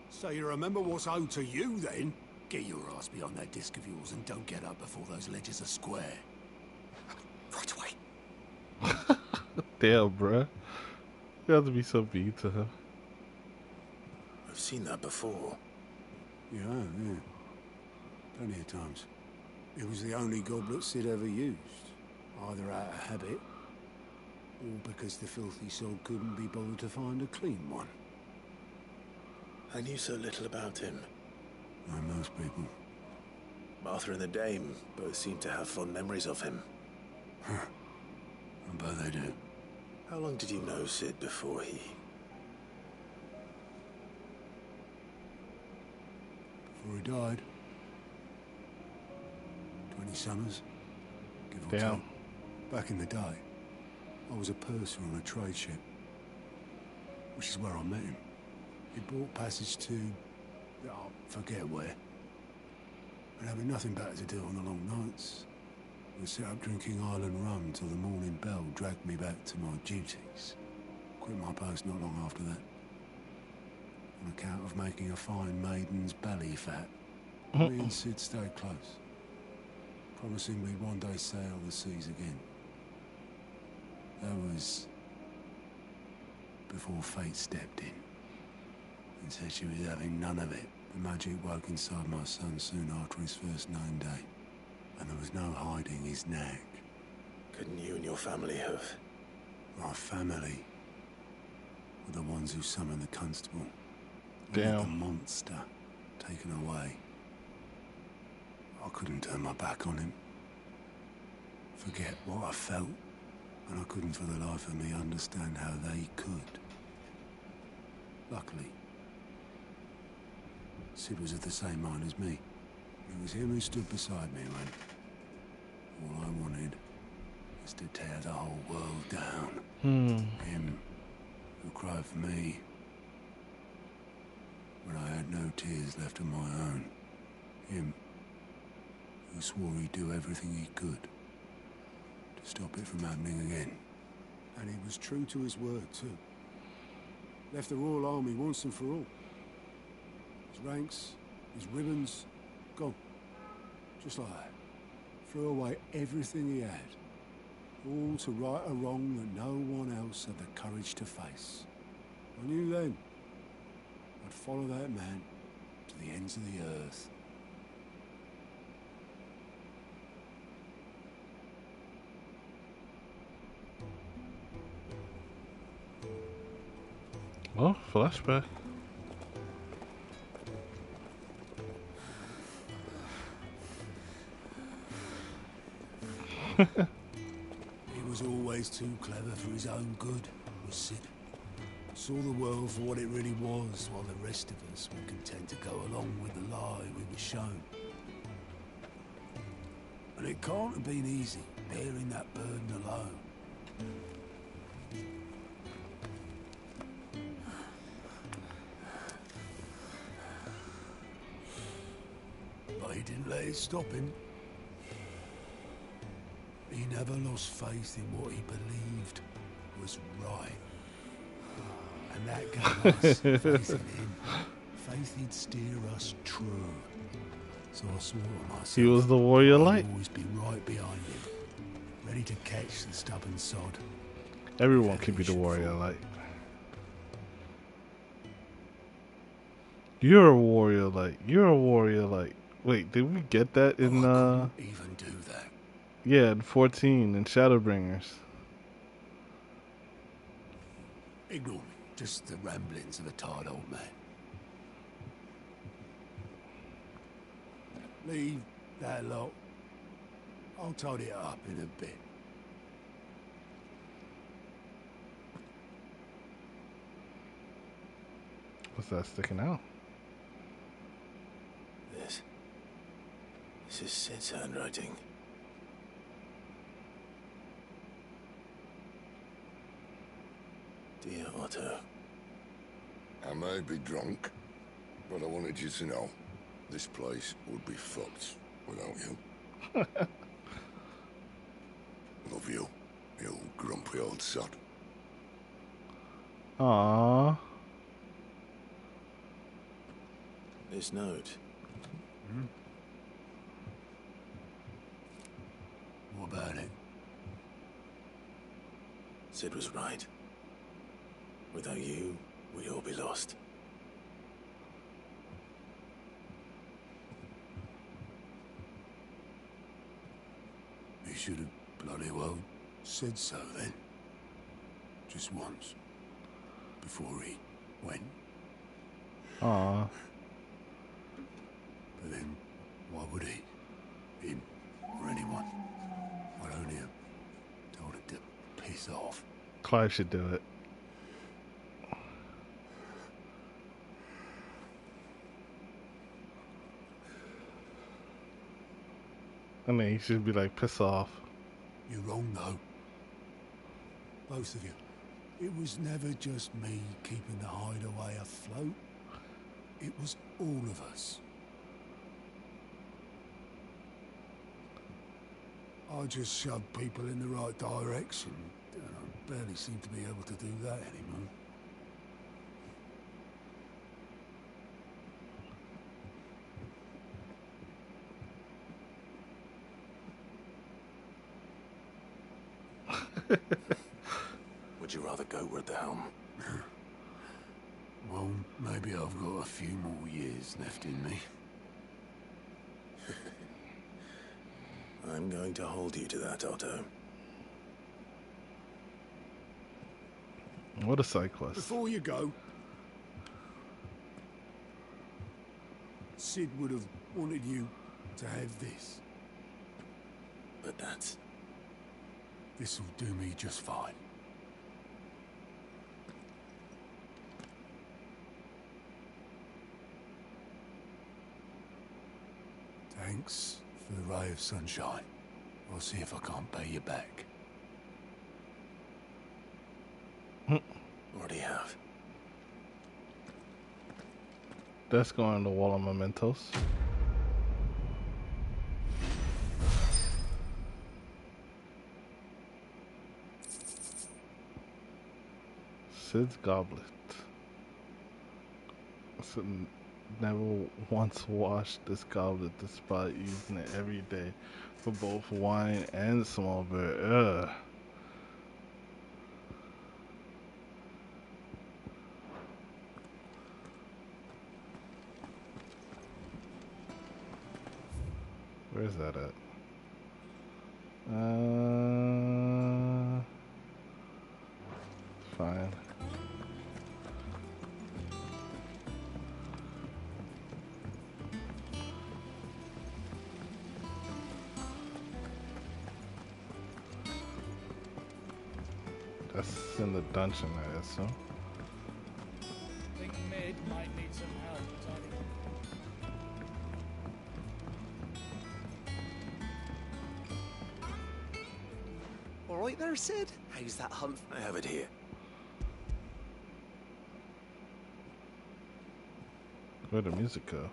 so you remember what's owed to you then? Get your ass behind that disc of yours and don't get up before those ledgers are square. Right away. Damn, bruh. You have to be so mean to him. I've seen that before. Yeah. Plenty of times. It was the only goblet Sid ever used. Either out of habit, or because the filthy soul couldn't be bothered to find a clean one. I knew so little about him. Like most people. Martha and the Dame both seem to have fond memories of him. Huh. I bet they do. How long did you know Sid before he... Before he died? 20 summers, give or Damn. take. Back in the day, I was a purser on a trade ship, which is where I met him. He bought passage to... I forget where. And having nothing better to do on the long nights, we sit up drinking island rum till the morning bell dragged me back to my duties. Quit my post not long after that. On account of making a fine maiden's belly fat, me and Sid stayed close, promising we'd one day sail the seas again. That was before fate stepped in and said she was having none of it. The magic woke inside my son soon after his first name day, and there was no hiding his knack. Couldn't you and your family have... My family were the ones who summoned the constable. Damn. The monster taken away. I couldn't turn my back on him. Forget what I felt, and I couldn't for the life of me understand how they could. Luckily, Sid was of the same mind as me. It was him who stood beside me when all I wanted was to tear the whole world down. Him who cried for me when I had no tears left of my own. Him who swore he'd do everything he could to stop it from happening again. And he was true to his word too. Left the Royal Army once and for all. His ranks, his ribbons, gone. Just like that. Threw away everything he had. All to right a wrong that no one else had the courage to face. I knew then I'd follow that man to the ends of the earth. Oh, flashback. He was always too clever for his own good, was Sid. Saw the world for what it really was, while the rest of us were content to go along with the lie we were shown. And it can't have been easy, bearing that burden alone. But he didn't let it stop him. He never lost faith in what he believed was right. And that gave us faith in him. Faith he'd steer us true. So I swore to myself. He was the warrior light. I'd always be right behind him, ready to catch the stubborn sod. Everyone can be the warrior light. You're a warrior light. You're a warrior light. Wait, did we get that in even do that? Yeah, in 14 in Shadowbringers. Ignore me. Just the ramblings of a tired old man. Leave that lot. I'll tidy it up in a bit. What's that sticking out? This is Sid's handwriting. Dear Otto. I may be drunk, but I wanted you to know this place would be fucked without you. Love you, you grumpy old sod. Aww. This note. What about it? Sid was right. Without you, we'd all be lost. He should have bloody well said so then. Just once. Before he went. Aww. But then, why would he? Him or anyone? I'd only have told him to piss off. Clive should do it. I mean, he should be like, piss off. You're wrong, though. Both of you. It was never just me keeping the hideaway afloat. It was all of us. I just shoved people in the right direction, and I barely seem to be able to do that anymore. Would you rather go with the helm? Well, maybe I've got a few more years left in me. I'm going to hold you to that, Otto. What a side quest. Before you go, Sid would have wanted you to have this. But that's... This'll do me just fine. Thanks for the ray of sunshine. I'll see if I can't pay you back. Already have. That's going on the wall of mementos. Sid's goblet. Sid never once washed this goblet despite using it every day for both wine and small beer. Ugh. Where's that at? Fine. That's in the dungeon, I assume. Think Mid might need some help tidying up. All right there, Sid? How's that hunt? I have it here. Where'd the music go?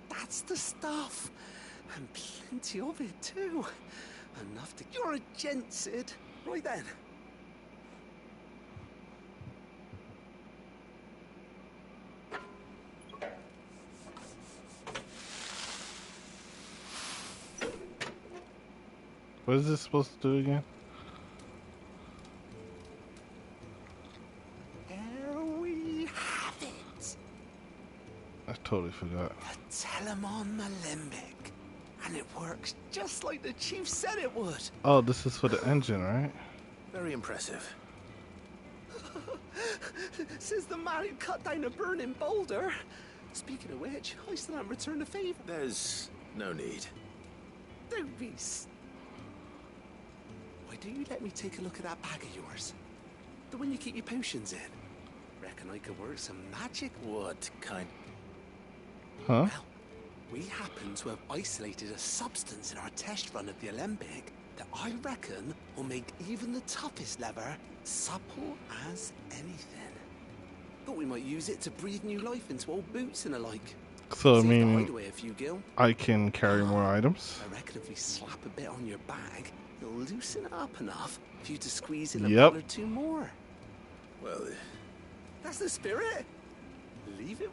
That's the stuff. And plenty of it, too. Enough to... You're a gent, Sid. Right then. What is this supposed to do again? There we have it. I totally forgot. The Telemon Malembic. And it works just like the chief said it would. Oh, this is for the engine, right? Very impressive. Says the man who cut down a burning boulder. Speaking of which, I still haven't returned the favor. There's no need. Don't be... Why don't you let me take a look at that bag of yours? The one you keep your potions in. Reckon I could work some magic. What kind? Huh? Well, we happen to have isolated a substance in our test run of the Alembic that I reckon will make even the toughest lever supple as anything. Thought we might use it to breathe new life into old boots and the like. So I Save the mean, hideaway a few, Gil. I can carry more items. I reckon if we slap a bit on your bag, it'll loosen it up enough for you to squeeze in a Yep. bottle or two more. Well, That's the spirit. Leave it.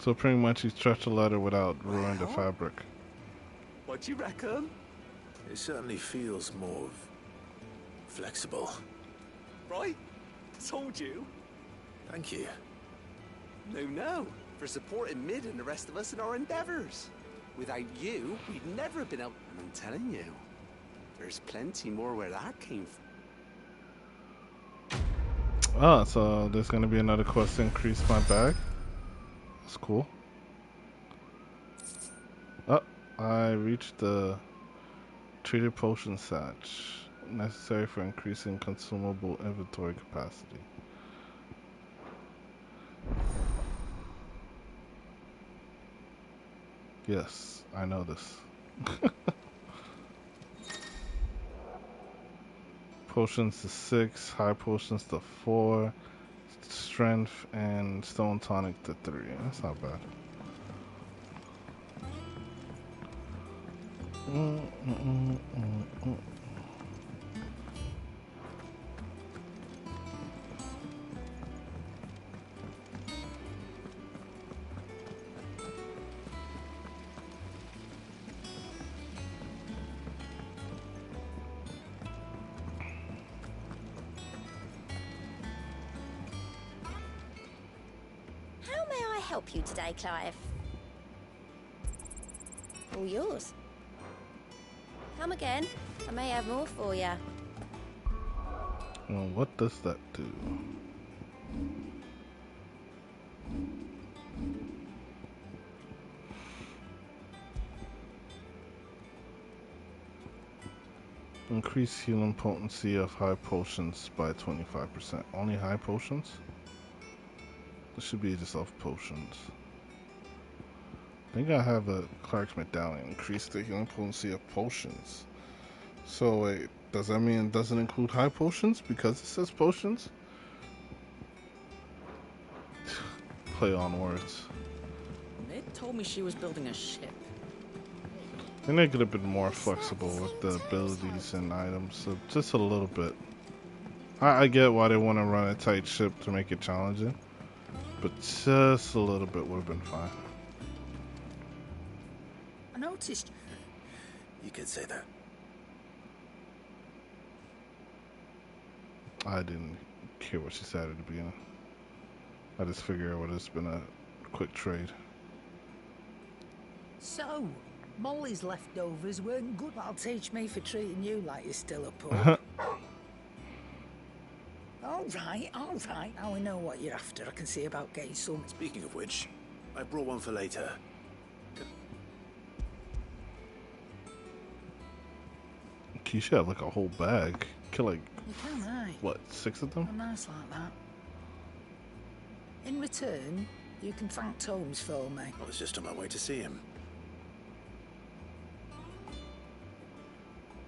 So pretty much you stretch the leather without ruining the Well? fabric. What do you reckon? it certainly feels more flexible. Right? Told you. Thank you. No. For supporting Mid and the rest of us in our endeavors. Without you, we'd never have been able. And I'm telling you, there's plenty more where that came from. Oh, so there's gonna be another quest to increase my bag. That's cool. Oh, I reached the treated potion satch necessary for increasing consumable inventory capacity. Yes, I know this. Potions to 6, high potions to 4, strength and stone tonic to 3. That's not bad. How may I help you today, Clive? All yours. Come again. I may have more for you. Well, what does that do? Increase healing potency of high potions by 25%. Only high potions? This should be just off potions. I think I have a Clark's medallion. Increase the healing potency of potions. So wait, does that mean it doesn't include high potions because it says potions? Play on words. Mid told me she was building a ship. I think they could have been more flexible with the abilities and items, so just a little bit. I get why they want to run a tight ship to make it challenging, but just a little bit would have been fine. I noticed. You could say that. I didn't care what she said at the beginning. I just figured it would have been a quick trade. So, Molly's leftovers weren't good. That'll teach me for treating you like you're still a pup. All right. Now we know what you're after. I can see about getting some. Speaking of which, I brought one for later. You should have like a whole bag. Kill like, You can, aye. what, 6 of them? Oh, nice like that. In return, you can thank Tomes for me. I was just on my way to see him.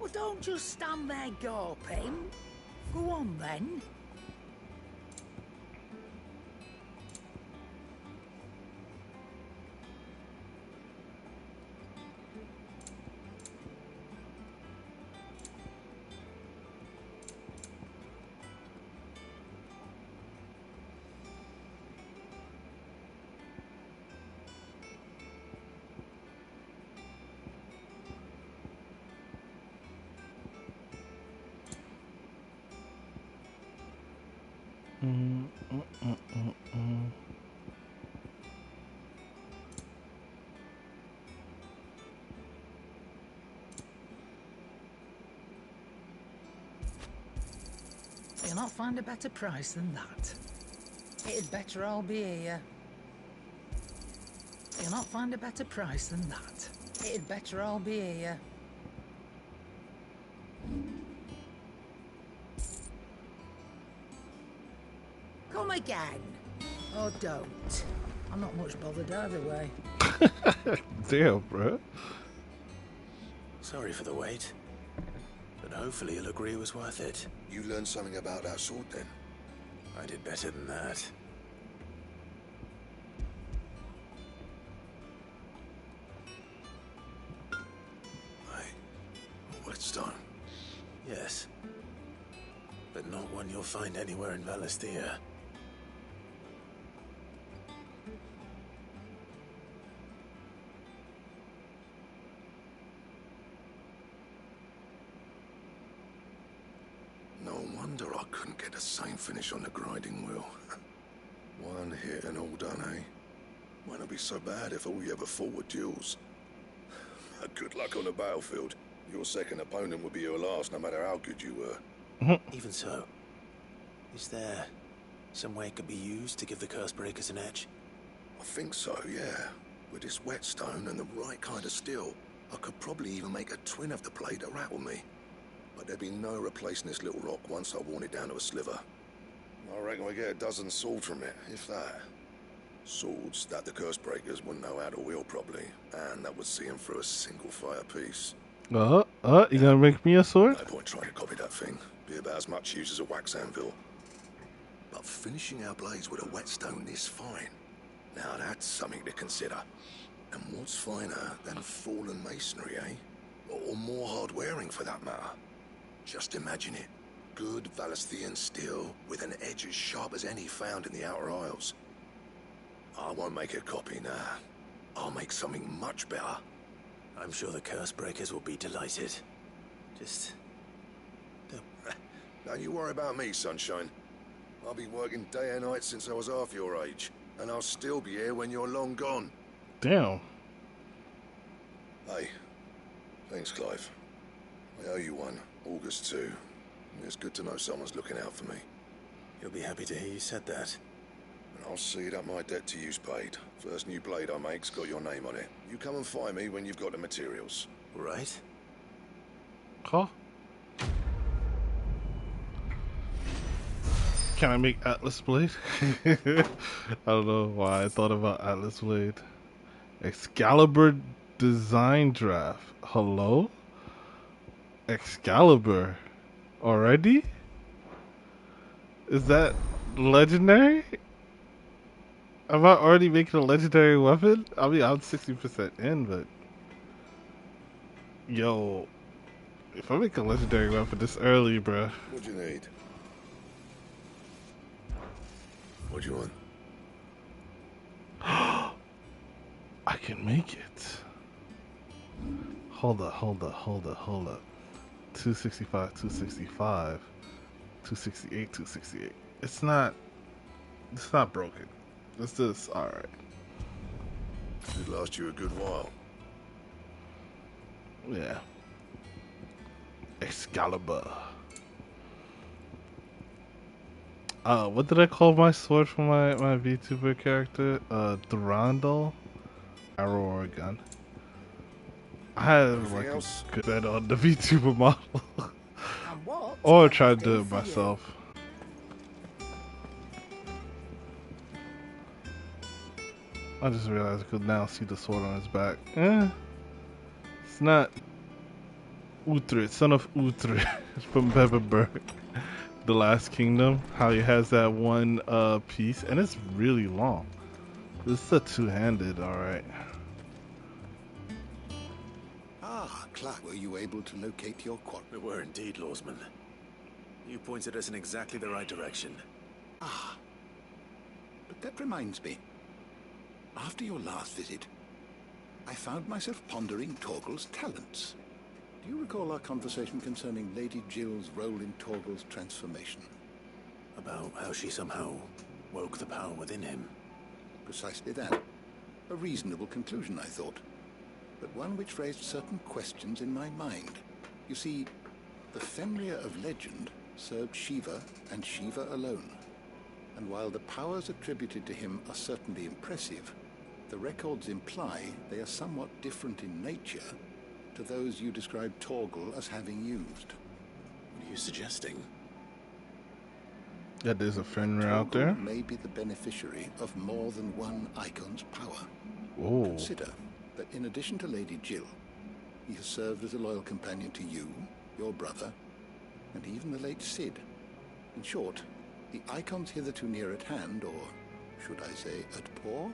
Well, don't just stand there gawping. Go on then. You'll not find a better price than that. It'd better all be here. You'll not find a better price than that. It'd better all be here. Come again. Or don't. I'm not much bothered either way. Damn, bro. Sorry for the wait. But hopefully you'll agree it was worth it. You learned something about that sword then? I did better than that. A whetstone? Yes. But not one you'll find anywhere in Valisthea. No wonder I couldn't get the same finish on the grinding wheel. One hit and all done, eh? Might not be so bad if all we ever fought were duels. Good luck on the battlefield. Your second opponent would be your last, no matter how good you were. Even so, is there some way it could be used to give the curse breakers an edge? I think so, yeah. With this whetstone and the right kind of steel, I could probably even make a twin of the blade to rattle me. But there'd be no replacing this little rock once I worn it down to a sliver. I reckon we get a dozen swords from it, if that. Swords that the curse breakers wouldn't know how to wield properly, and that would see them through a single fire piece. You gonna make me a sword? No point trying to copy that thing. Be about as much use as a wax anvil. But finishing our blades with a whetstone this fine, now that's something to consider. And what's finer than fallen masonry, eh? Or more hard-wearing, for that matter. Just imagine it. Good Valisthean steel with an edge as sharp as any found in the Outer Isles. I won't make a copy now. I'll make something much better. I'm sure the curse breakers will be delighted. Just... Don't you worry about me, sunshine. I'll be working day and night since I was half your age, and I'll still be here when you're long gone. Damn. Hey, thanks, Clive. I owe you one. August 2. It's good to know someone's looking out for me. You'll be happy to hear you said that. And I'll see that my debt to you's paid. First new blade I make's got your name on it. You come and find me when you've got the materials. Right? Huh? Can I make Atlas Blade? I don't know why I thought about Atlas Blade. Excalibur design draft. Hello? Excalibur. Already? Is that legendary? Am I already making a legendary weapon? I mean, I'm 60% in, but... Yo. If I make a legendary weapon this early, bruh. What do you need? What do you want? I can make it. Hold up. 265, 265, 268, 268. It's not broken. It's just alright. Should last you a good while. Yeah. Excalibur. What did I call my sword for my VTuber character? Durandal? Arrow or a gun. I had like a good bet on the VTuber model. Or try to do it myself. I just realized I could now see the sword on his back. It's not Uhtred, son of Uhtred from Pepperberg. The Last Kingdom, how he has that one piece, and it's really long. This is a two-handed, alright. Ah, Clark, were you able to locate your quarry? We were indeed, Lawsman. You pointed us in exactly the right direction. Ah, but that reminds me. After your last visit, I found myself pondering Torgal's talents. Do you recall our conversation concerning Lady Jill's role in Torgal's transformation? About how she somehow woke the power within him. Precisely that. A reasonable conclusion, I thought. But one which raised certain questions in my mind. You see, the Fenrir of legend served Shiva and Shiva alone. And while the powers attributed to him are certainly impressive, The records imply they are somewhat different in nature to those you described Torgal as having used. What are you suggesting? Yeah, there's a Fenrir out there. Torgal may be the beneficiary of more than one icon's power. Oh. Consider that in addition to Lady Jill, he has served as a loyal companion to you, your brother, and even the late Cid. In short, the icons hitherto near at hand, or should I say at paw,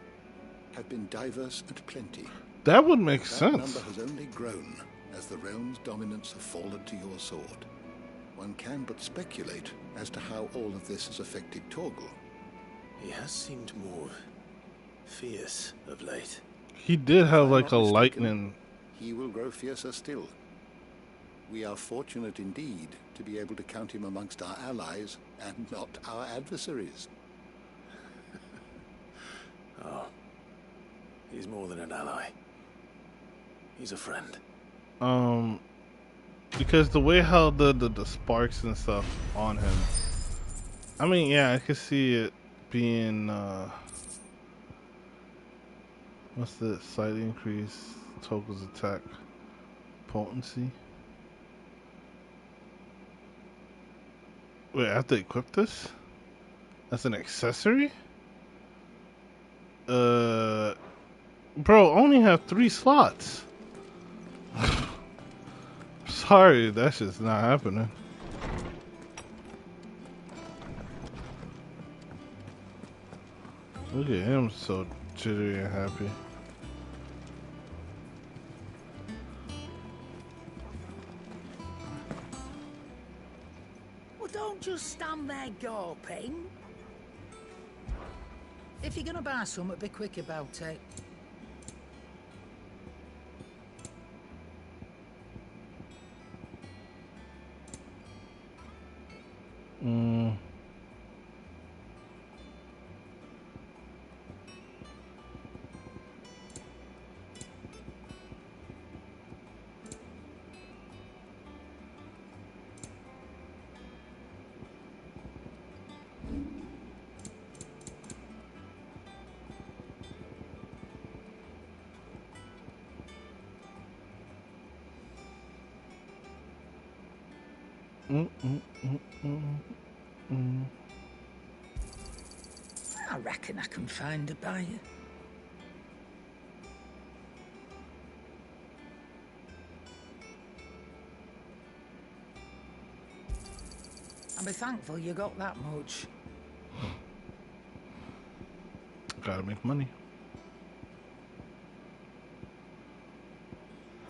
have been diverse and plenty. That would make That sense. number has only grown as the realm's dominance have fallen to your sword. One can but speculate as to how all of this has affected Torgal. He has seemed more fierce of late. He did have If I'm like a not mistaken, lightning. He will grow fiercer still. We are fortunate indeed to be able to count him amongst our allies and not our adversaries. Oh, he's more than an ally. He's a friend. Because the way how the sparks and stuff on him, I mean, yeah, I could see it being what's the slightly increase Torgal's attack potency. Wait, I have to equip this? That's an accessory? Bro, only have 3 slots. Sorry, that's just not happening. Look at him, so jittery and happy. Well, don't just stand there gawping. If you're gonna buy something, be quick about it. I reckon I can find a buyer. I'll be thankful you got that much. Gotta make money.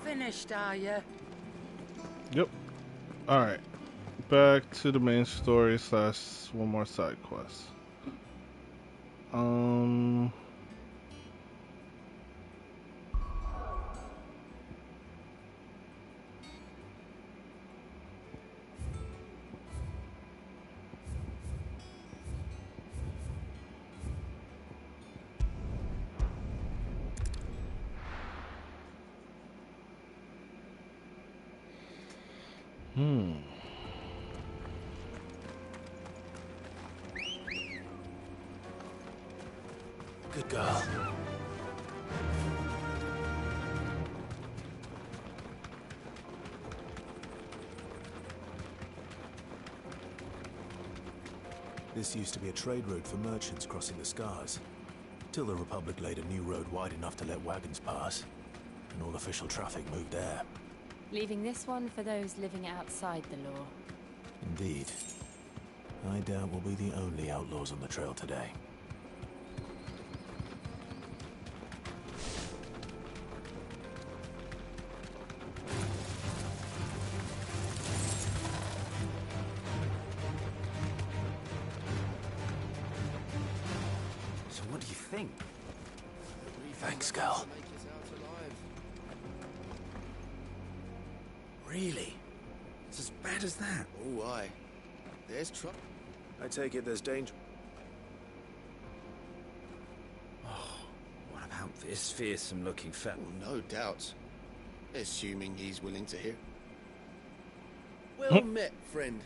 Finished, are you? Yep. Alright. Back to the main story / one more side quest. Good girl. This used to be a trade route for merchants crossing the Scars, till the Republic laid a new road wide enough to let wagons pass, and all official traffic moved there. Leaving this one for those living outside the law. Indeed. I doubt we'll be the only outlaws on the trail today. So what do you think? Thanks, girl. Really? It's as bad as that? Oh, aye. There's trouble. I take it there's danger. What about this fearsome-looking fellow? Well, no doubt. Assuming he's willing to hear. Well met, friend.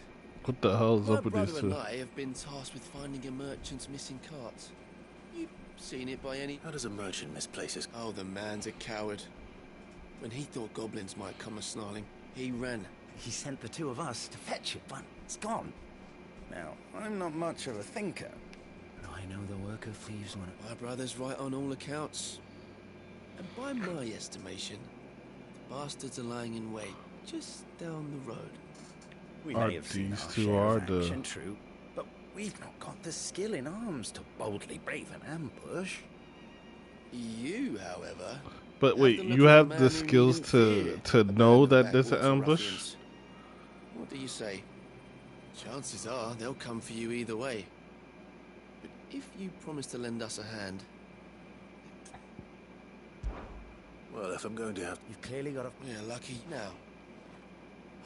What the hell is My up with brother these and two? I have been tasked with finding a merchant's missing carts. You seen it by any... How does a merchant misplace his... Oh, the man's a coward. When he thought goblins might come a-snarling, he ran. He sent the two of us to fetch it, but it's gone. Now, I'm not much of a thinker, but I know the work of thieves when My brother's right on all accounts. And by my estimation, the bastards are lying in wait just down the road. We may have seen our share of action, true, but we've not got the skill in arms to boldly brave an ambush. You, however... But wait, you have the skills to know that there's an ambush? What do you say? Chances are they'll come for you either way. But if you promise to lend us a hand... Well, if I'm going to have... You've clearly got a... Yeah, lucky. Now,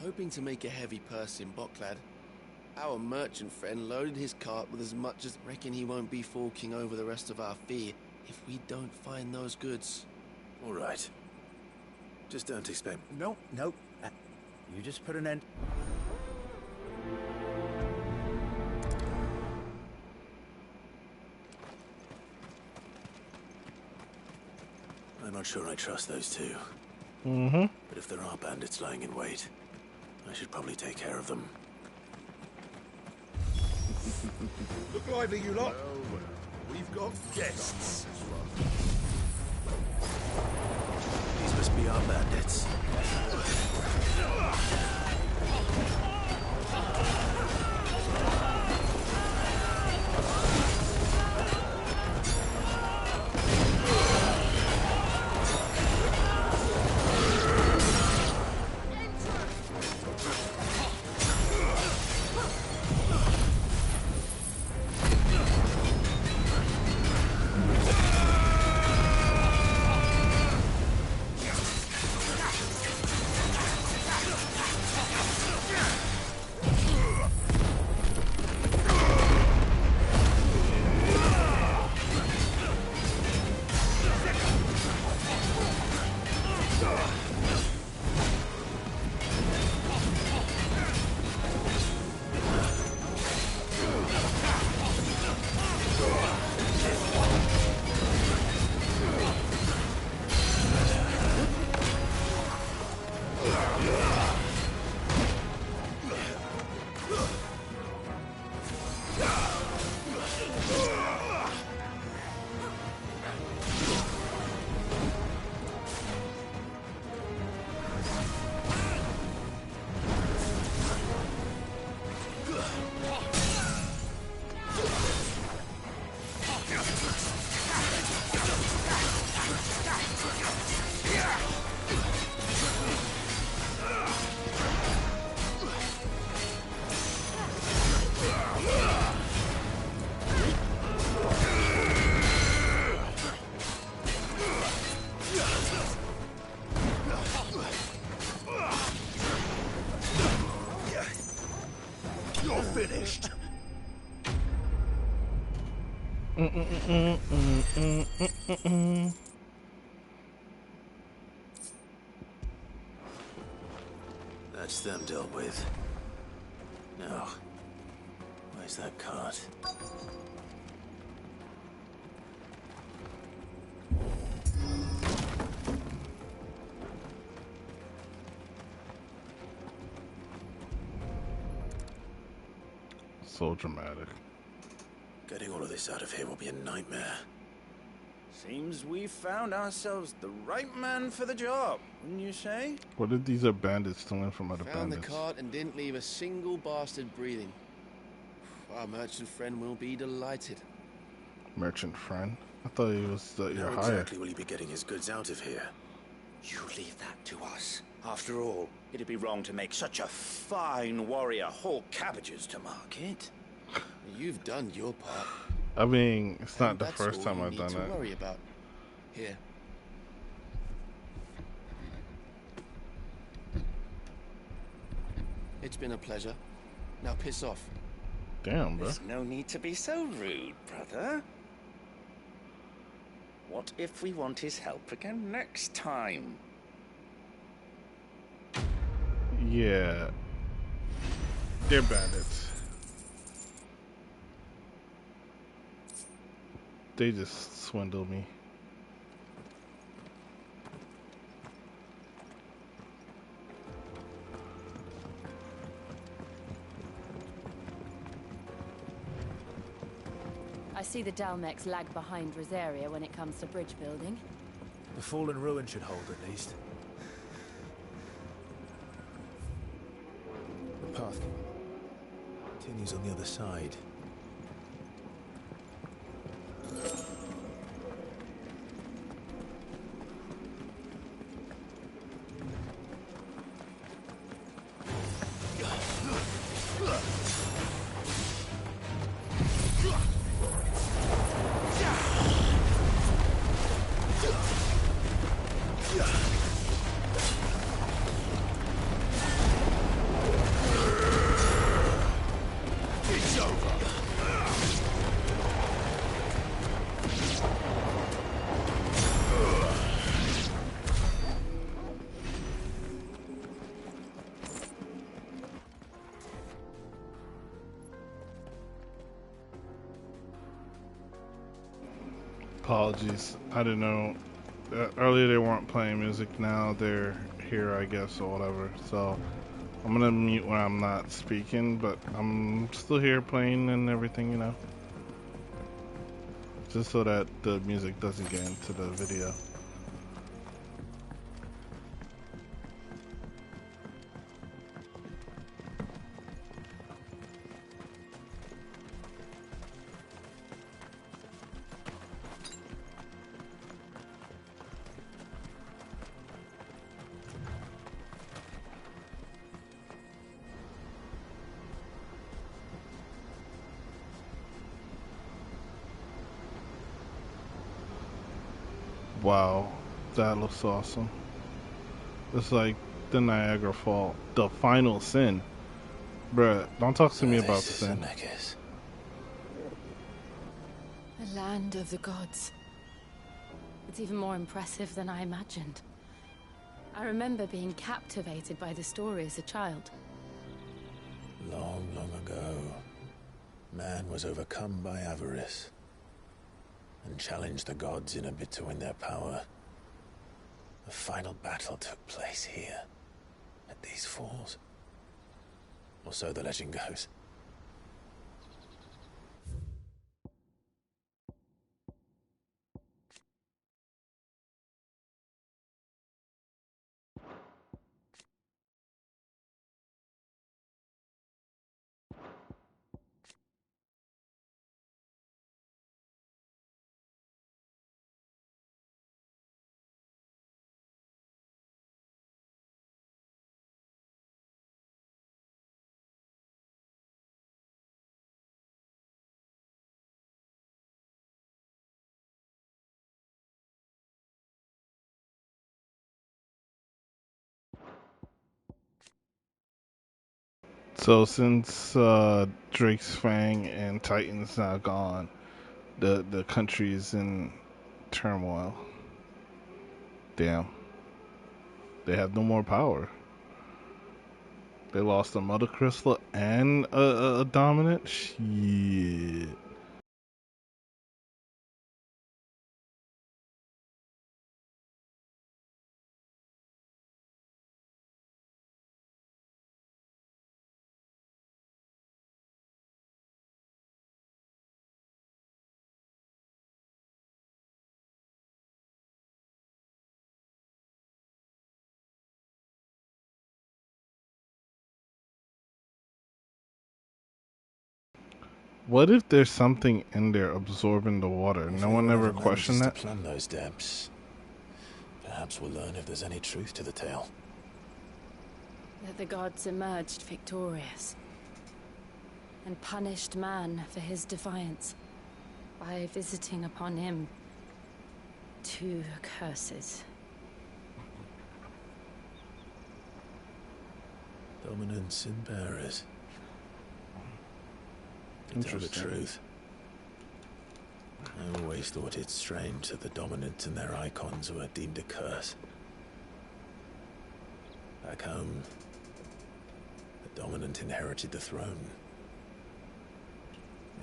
hoping to make a heavy purse in Bocklad, our merchant friend loaded his cart with as much as... Reckon he won't be forking over the rest of our fee if we don't find those goods. All right. Just don't expect... No. You just put an end... I'm not sure I trust those two. Mm-hmm. But if there are bandits lying in wait, I should probably take care of them. Look lively, you lot. Well, we've got guests. These must be our bandits. Finished. That's them dealt with. Now, where's that cart? So dramatic. Getting all of this out of here will be a nightmare. Seems we found ourselves the right man for the job, wouldn't you say? What if these are bandits stealing from other Found bandits? the cart and didn't leave a single bastard breathing. Our merchant friend will be delighted. Merchant friend? I thought he was your How hire. exactly will he be getting his goods out of here? You leave that to us. After all, it'd be wrong to make such a fine warrior haul cabbages to market. You've done your part. I mean, it's not And the that's first all time you I've need done to it. worry about. Here. It's been a pleasure. Now piss off. Damn, bro. There's no need to be so rude, brother. What if we want his help again next time? Yeah. They're bandits. they just swindled me. I see the Dalmex lag behind Rosaria when it comes to bridge building. The fallen ruin should hold at least. The path continues on the other side. Apologies, I didn't know. Earlier they weren't playing music, now they're here, I guess, or whatever. So I'm gonna mute when I'm not speaking, but I'm still here playing and everything, you know. Just so that the music doesn't get into the video. Wow, that looks awesome. It's like the Niagara Fall, the final sin. Bruh, don't talk to me about sin. The land of the gods. It's even more impressive than I imagined. I remember being captivated by the story as a child. Long, long ago, man was overcome by avarice and challenged the gods in a bid to win their power. The final battle took place here, at these falls. Or so the legend goes. So since Drake's Fang and Titan's now gone, the country's in turmoil. Damn. They have no more power. They lost a Mother Crystal and a Dominant? Shit. What if there's something in there absorbing the water? No one ever questioned that? To plumb those depths. Perhaps we'll learn if there's any truth to the tale. That the gods emerged victorious and punished man for his defiance by visiting upon him 2 curses. Dominance and bearers. To tell the truth, I always thought it strange that the Dominant and their icons were deemed a curse. Back home, the Dominant inherited the throne.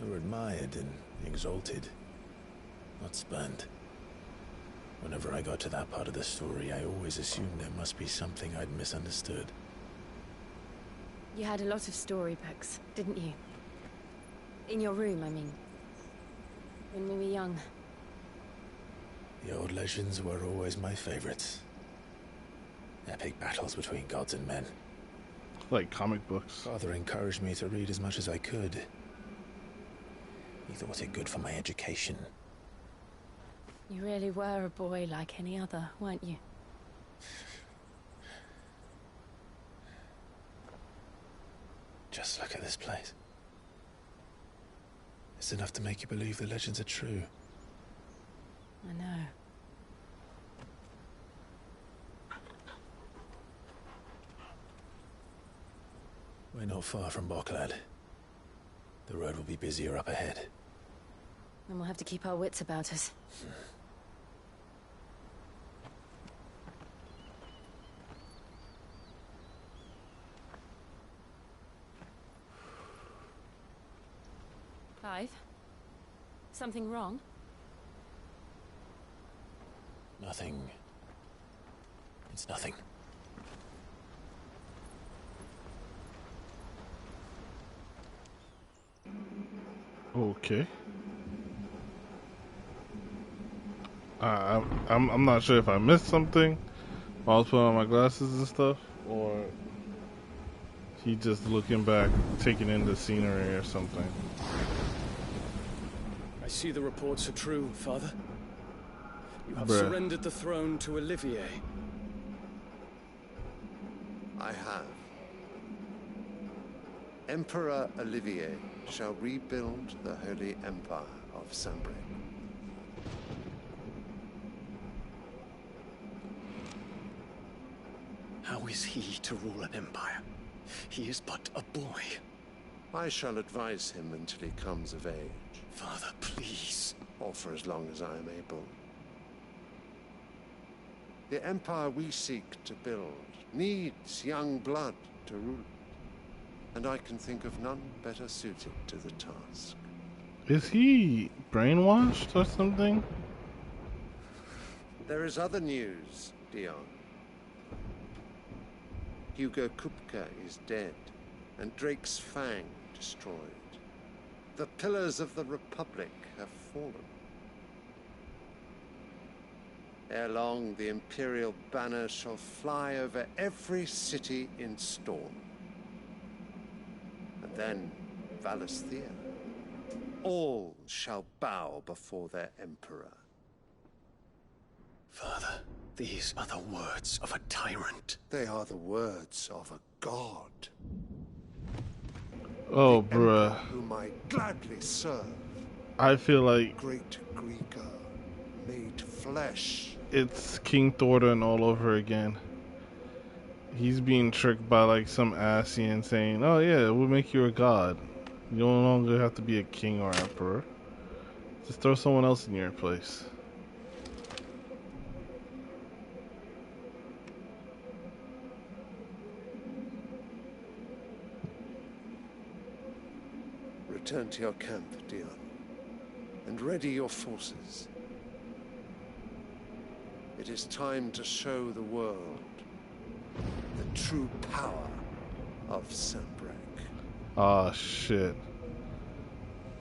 They were admired and exalted. not spurned. Whenever I got to that part of the story, I always assumed there must be something I'd misunderstood. You had a lot of storybooks, didn't you? In your room, I mean. When we were young. The old legends were always my favorites. Epic battles between gods and men. Like comic books. Father encouraged me to read as much as I could. He thought it good for my education. You really were a boy like any other, weren't you? Just look at this place. It's enough to make you believe the legends are true. I know. We're not far from Boklad. The road will be busier up ahead. Then we'll have to keep our wits about us. Clive? Something wrong? Nothing. It's nothing. Okay. I'm not sure if I missed something while I was putting on my glasses and stuff, or he just looking back, taking in the scenery or something. I see the reports are true, Father. You have Bruh. surrendered the throne to Olivier. I have. Emperor Olivier shall rebuild the Holy Empire of Sambre. How is he to rule an empire? He is but a boy. I shall advise him until he comes of age. Father, please. Or for as long as I am able. The empire we seek to build needs young blood to rule it, and I can think of none better suited to the task. Is he brainwashed or something? There is other news, Dion. Hugo Kupka is dead, and Drake's Fang destroyed. The pillars of the Republic have fallen. Ere long, the Imperial banner shall fly over every city in Storm. And then, Valisthea. All shall bow before their Emperor. Father, these are the words of a tyrant. They are the words of a god. Oh, the bruh. Emperor whom I gladly serve. I feel like Great Greeker, made flesh. it's King Thornton all over again. He's being tricked by like some Asian saying, "Oh yeah, we'll make you a god. You no longer have to be a king or emperor. Just throw someone else in your place." Return to your camp, Dion, and ready your forces. It is time to show the world the true power of Sambrek. Ah, shit.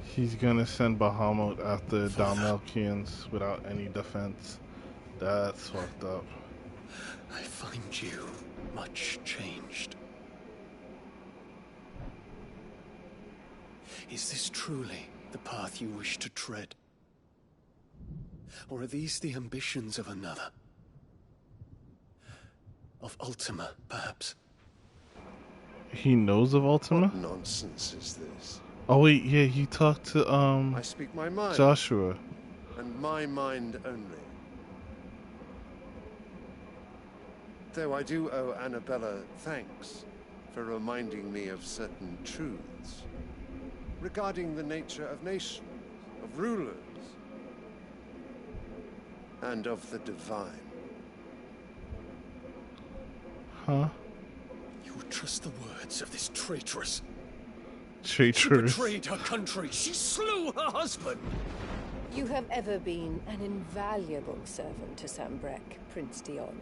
He's gonna send Bahamut after Dalmalkians without any defense. That's fucked up. I find you much changed. Is this truly the path you wish to tread? Or are these the ambitions of another? Of Ultima, perhaps? He knows of Ultima? What nonsense is this? Oh wait, yeah, he talked to I speak my mind. Joshua. And my mind only. Though I do owe Annabella thanks for reminding me of certain truths regarding the nature of nations, of rulers, and of the divine. Huh? You would trust the words of this traitress? Traitress. She betrayed her country. She slew her husband. You have ever been an invaluable servant to Sambrek, Prince Dion.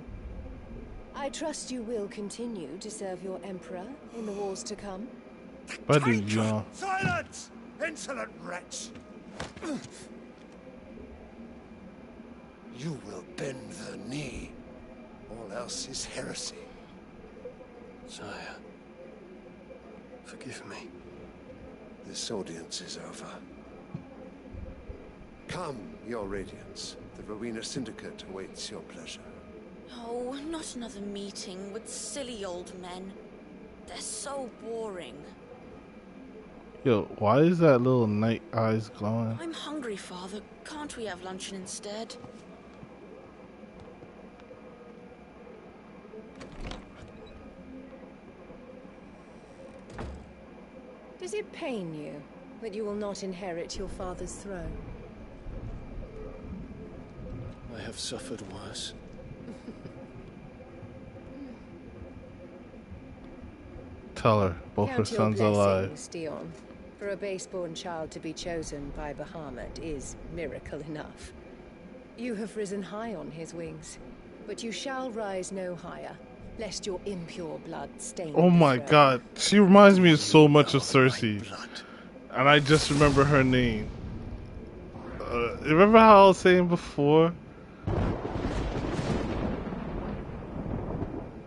I trust you will continue to serve your Emperor in the wars to come. Buddy, John. Silence! Insolent wretch! You will bend the knee. All else is heresy. Sire, forgive me. This audience is over. Come, your Radiance. The Rowena Syndicate awaits your pleasure. Oh, not another meeting with silly old men. They're so boring. Yo, why is that little night eyes glowing? I'm hungry, Father. Can't we have luncheon instead? Does it pain you that you will not inherit your father's throne? I have suffered worse. Tell her, both her Count your sons are alive. blessings, Dion. For a base-born child to be chosen by Bahamut is miracle enough. You have risen high on his wings, but you shall rise no higher, lest your impure blood stain Oh my god, she reminds me so much of Cersei. And I just remember her name. Remember how I was saying before?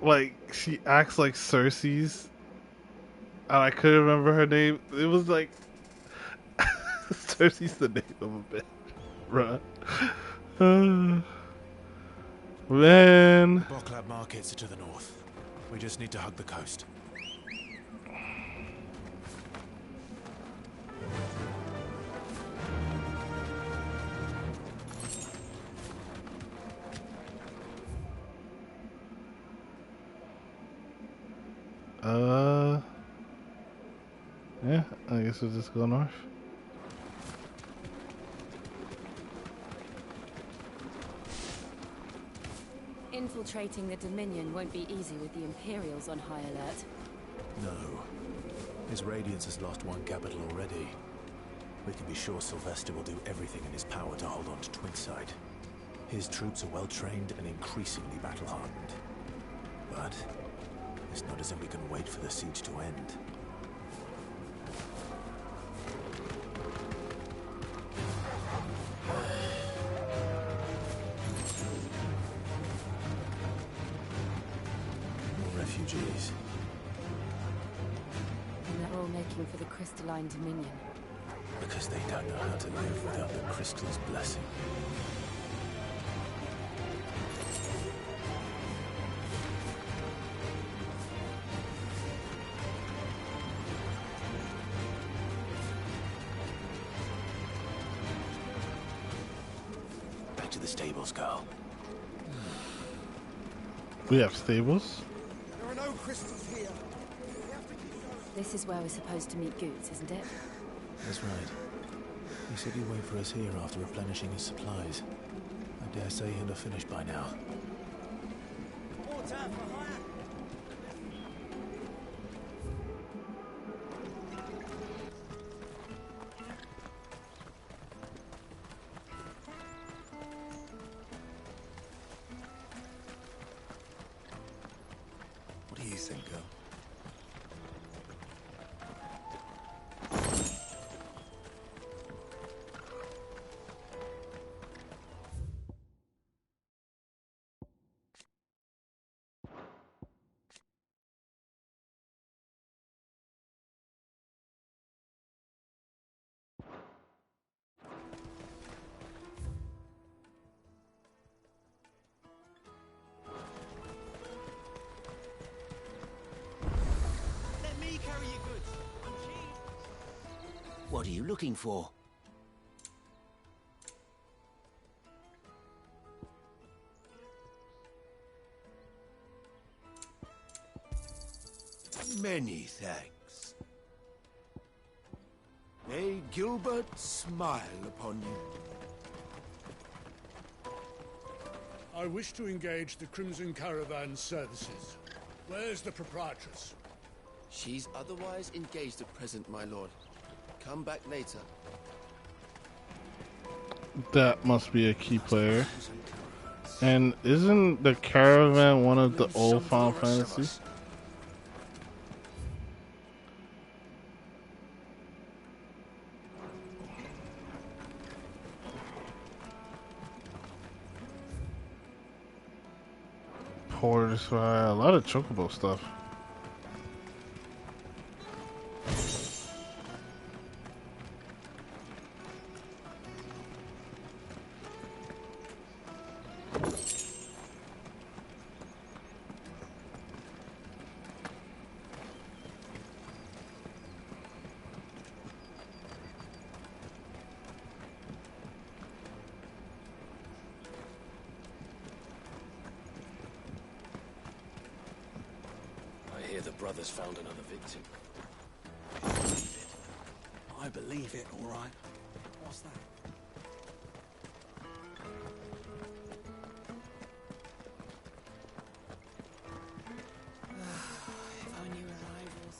Like, she acts like Cersei's. And I couldn't remember her name. It was like... Cersei's the name of a bitch. Bruh. Man. Boklab markets are to the north. We just need to hug the coast. Yeah, I guess we'll just go north. Infiltrating the Dominion won't be easy with the Imperials on high alert. No. His Radiance has lost one capital already. We can be sure Sylvester will do everything in his power to hold on to Twinside. His troops are well trained and increasingly battle-hardened. But it's not as if we can wait for the siege to end. Refugees. And they're all making for the Crystalline Dominion. Because they don't know how to live without the crystal's blessing. Back to the stables, girl. We have stables? There are no crystals here. This is where we're supposed to meet Goots, isn't it? That's right. He said he'd wait for us here after replenishing his supplies. I dare say he'll have finished by now. What do you think, girl? What are you looking for? Many thanks. May Gilbert smile upon you. I wish to engage the Crimson Caravan services. Where's the proprietress? She's otherwise engaged at present, my lord. Come back later. That must be a key player. And isn't the caravan one of the old Final Fantasy? Porter's Fire, a lot of Chocobo stuff. Brothers found another victim. I believe it, all right. What's that? If only rivals.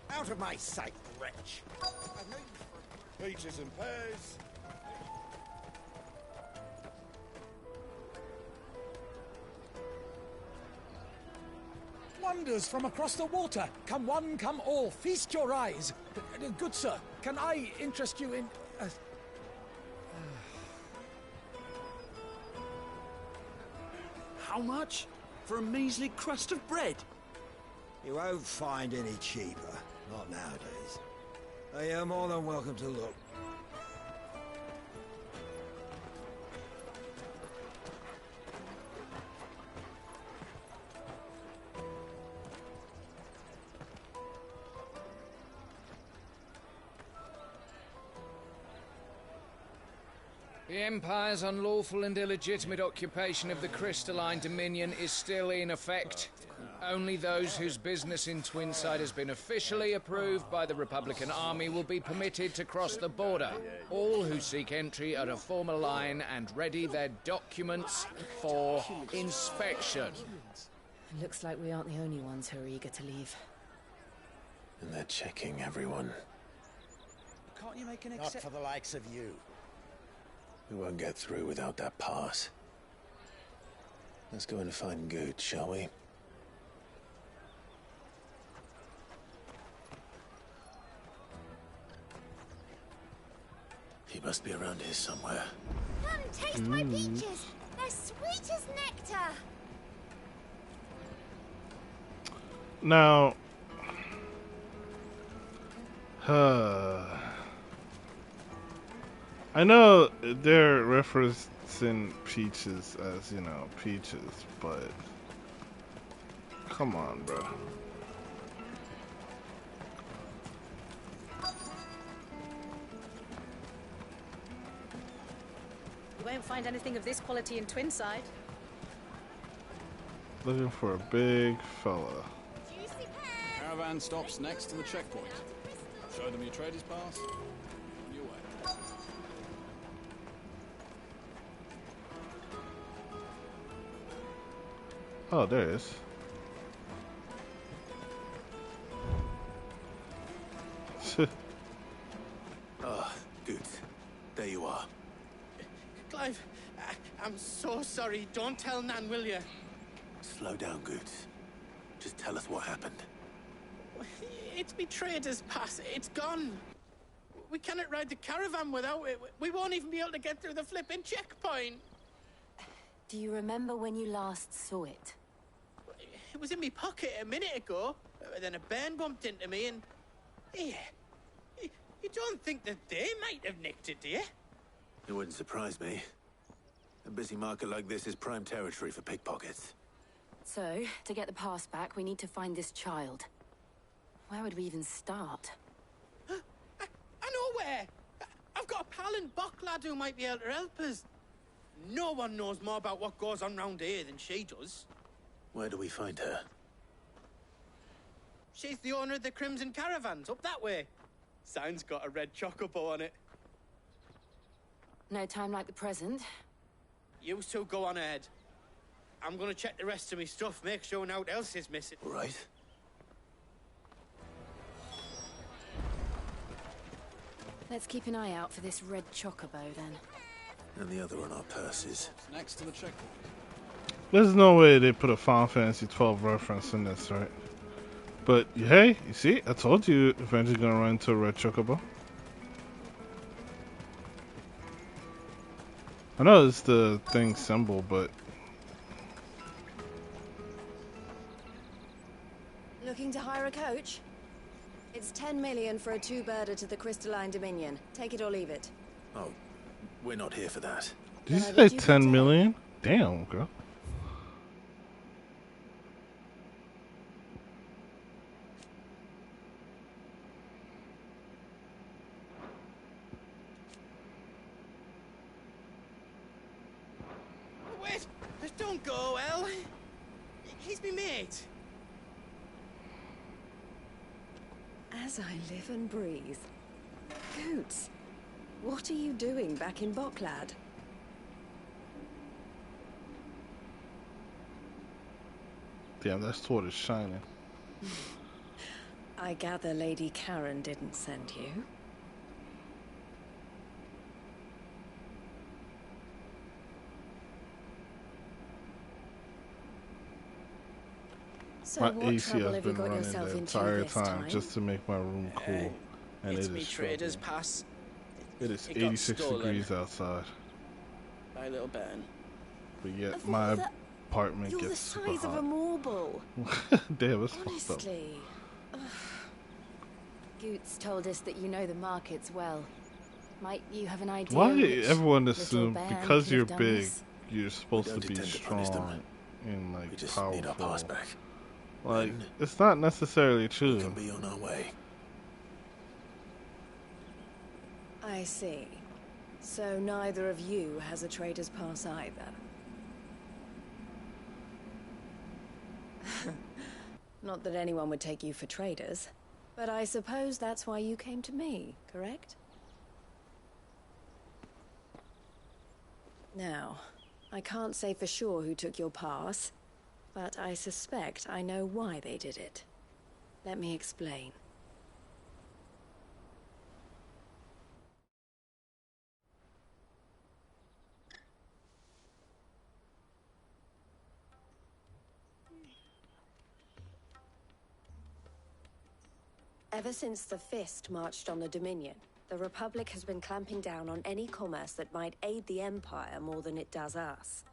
Out of my sight, wretch! Peaches and pears. Wonders from across the water. Come one, come all. Feast your eyes. Good sir, can I interest you in... How much? For a measly crust of bread? You won't find any cheaper. Not nowadays. You're more than welcome to look. The Empire's unlawful and illegitimate occupation of the crystalline dominion is still in effect. Only those whose business in Twinside has been officially approved by the Republican Army will be permitted to cross the border. All who seek entry are to form a line and ready their documents for inspection. Looks like we aren't the only ones who are eager to leave. And they're checking everyone. Can't you make an Not exception? for the likes of you. We won't get through without that pass. Let's go and find Good, shall we? He must be around here somewhere. Come taste my peaches. They're sweet as nectar. Now, I know they're referencing peaches as, you know, peaches, but come on, bro. You won't find anything of this quality in Twinside. Looking for a big fella. Caravan stops next to the checkpoint. Show them your trader's pass. On your way. Oh, there it is. Ah, good. There you are. Clive, I'm so sorry. Don't tell Nan, will you? Slow down, Goods. Just tell us what happened. It's me trader's pass. It's gone. We cannot ride the caravan without it. We won't even be able to get through the flipping checkpoint. Do you remember when you last saw it? It was in my pocket a minute ago. Then a bairn bumped into me and... Yeah. You don't think that they might have nicked it, do you? It wouldn't surprise me. A busy market like this is prime territory for pickpockets. So, to get the pass back, we need to find this child. Where would we even start? I know where! I've got a pal in Buck lad who might be able to help us. No one knows more about what goes on round here than she does. Where do we find her? She's the owner of the Crimson Caravans, up that way. Sign's got a red chocobo on it. No time like the present. You two go on ahead. I'm gonna check the rest of my stuff, make sure nothing else is missing. Right. Let's keep an eye out for this red chocobo, then. And the other on our purses. Next to the checkpoint. There's no way they put a Final Fantasy 12 reference in this, right? But hey, you see, I told you eventually gonna run into a red chocobo. I know it's the thing symbol, but Looking to hire a coach? It's 10 million for a two-birder to the Crystalline Dominion. Take it or leave it. Oh, we're not here for that. did you say 10 million? Damn, girl. Wait! Don't go, El. He's me mate. As I live and breathe. Goots, what are you doing back in Boklad? Damn, that sword is shining. I gather Lady Karen didn't send you. So My what AC trouble has have you been got running yourself the into entire this time just to make my room cool, and It's it me is trader's struggling. pass. It is It got 86 stolen. degrees outside, By little Ben. but yet my apartment You're the gets super size of a hot. marble. Damn, it's fucked up. Honestly. Ugh. Goots told us that you know the markets well. Might you have an idea? Why which everyone little assume band because could you're have done big, this? you're supposed to don't be intend to punish them. strong and like We just powerful? need our pass back. Like Then it's not necessarily we true. can be on our way. I see. So neither of you has a trader's pass either. Not that anyone would take you for traders, but I suppose that's why you came to me, correct? Now, I can't say for sure who took your pass, but I suspect I know why they did it. Let me explain. Ever since the Fist marched on the Dominion, the Republic has been clamping down on any commerce that might aid the Empire more than it does us.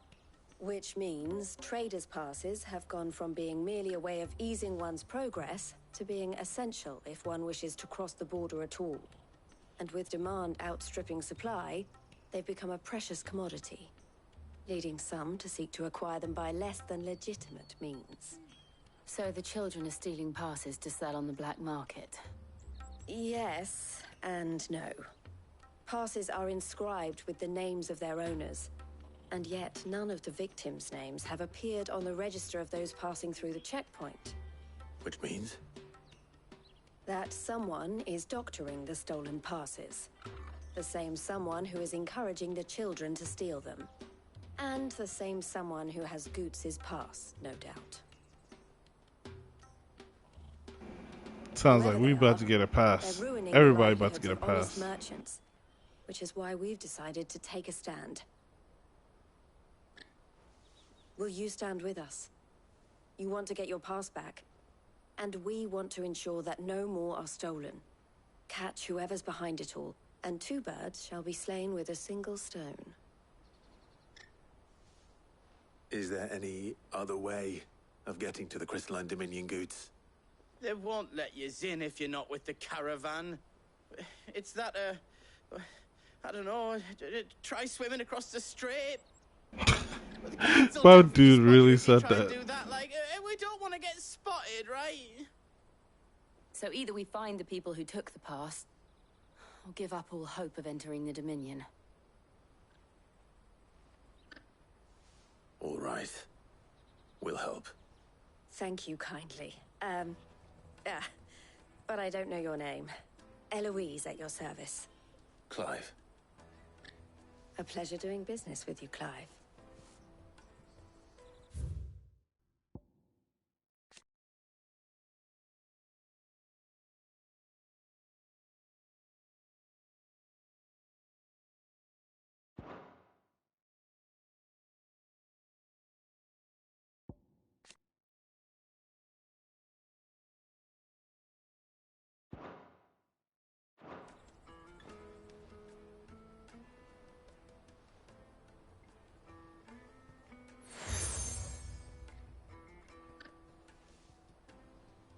Which means traders' passes have gone from being merely a way of easing one's progress to being essential if one wishes to cross the border at all. And with demand outstripping supply, they've become a precious commodity, leading some to seek to acquire them by less than legitimate means. So the children are stealing passes to sell on the black market. Yes and no. Passes are inscribed with the names of their owners, and yet none of the victims' names have appeared on the register of those passing through the checkpoint. Which means? That someone is doctoring the stolen passes. The same someone who is encouraging the children to steal them. And the same someone who has Goots' pass, no doubt. Sounds like we about to get a pass. They're ruining the Everybody about to get a livelihoods of pass. honest merchants, which is why we've decided to take a stand. Will you stand with us? You want to get your pass back, and we want to ensure that no more are stolen. Catch whoever's behind it all, and two birds shall be slain with a single stone. Is there any other way of getting to the Crystalline Dominion, Goots? They won't let you in if you're not with the caravan. It's that, I don't know, try swimming across the strait. My dude really said Try and that. do that, like, we don't want to get spotted, right? So either we find the people who took the pass, or give up all hope of entering the Dominion. All right. We'll help. Thank you kindly. But I don't know your name. Eloise at your service. Clive. A pleasure doing business with you, Clive.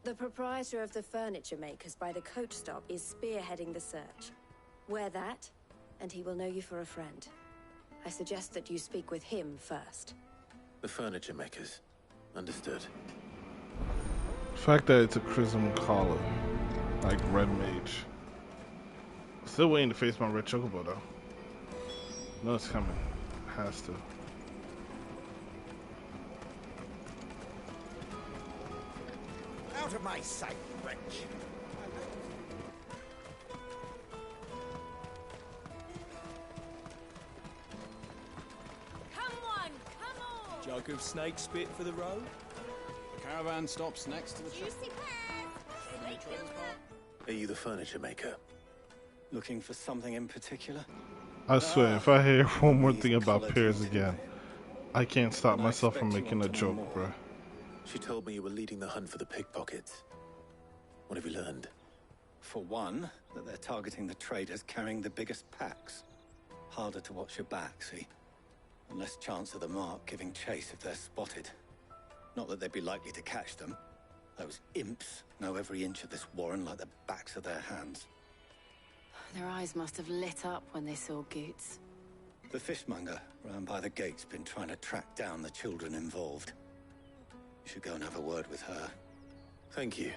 The proprietor of the furniture makers by the coach stop is spearheading the search. Wear that, and he will know you for a friend. I suggest that you speak with him first. The furniture makers. Understood. The fact that it's a Chrism collar, like Red Mage. Still waiting to face my Red Chocobo though. No, it's coming. Has to. Out of my sight, wretch! Come on, come on! Jug of snake spit for the road. The caravan stops next to the checkpoint. Show them your trader's path. Are you the furniture maker? Looking for something in particular? I swear, if I hear one more thing about Piers again, I can't stop myself from making a joke, bruh. She told me you were leading the hunt for the pickpockets. What have you learned? For one, that they're targeting the traders carrying the biggest packs. Harder to watch your back, see? And less chance of the mark giving chase if they're spotted. Not that they'd be likely to catch them. Those imps know every inch of this warren like the backs of their hands. Their eyes must have lit up when they saw Goots. The fishmonger round by the gate's been trying to track down the children involved. You should go and have a word with her. Thank you.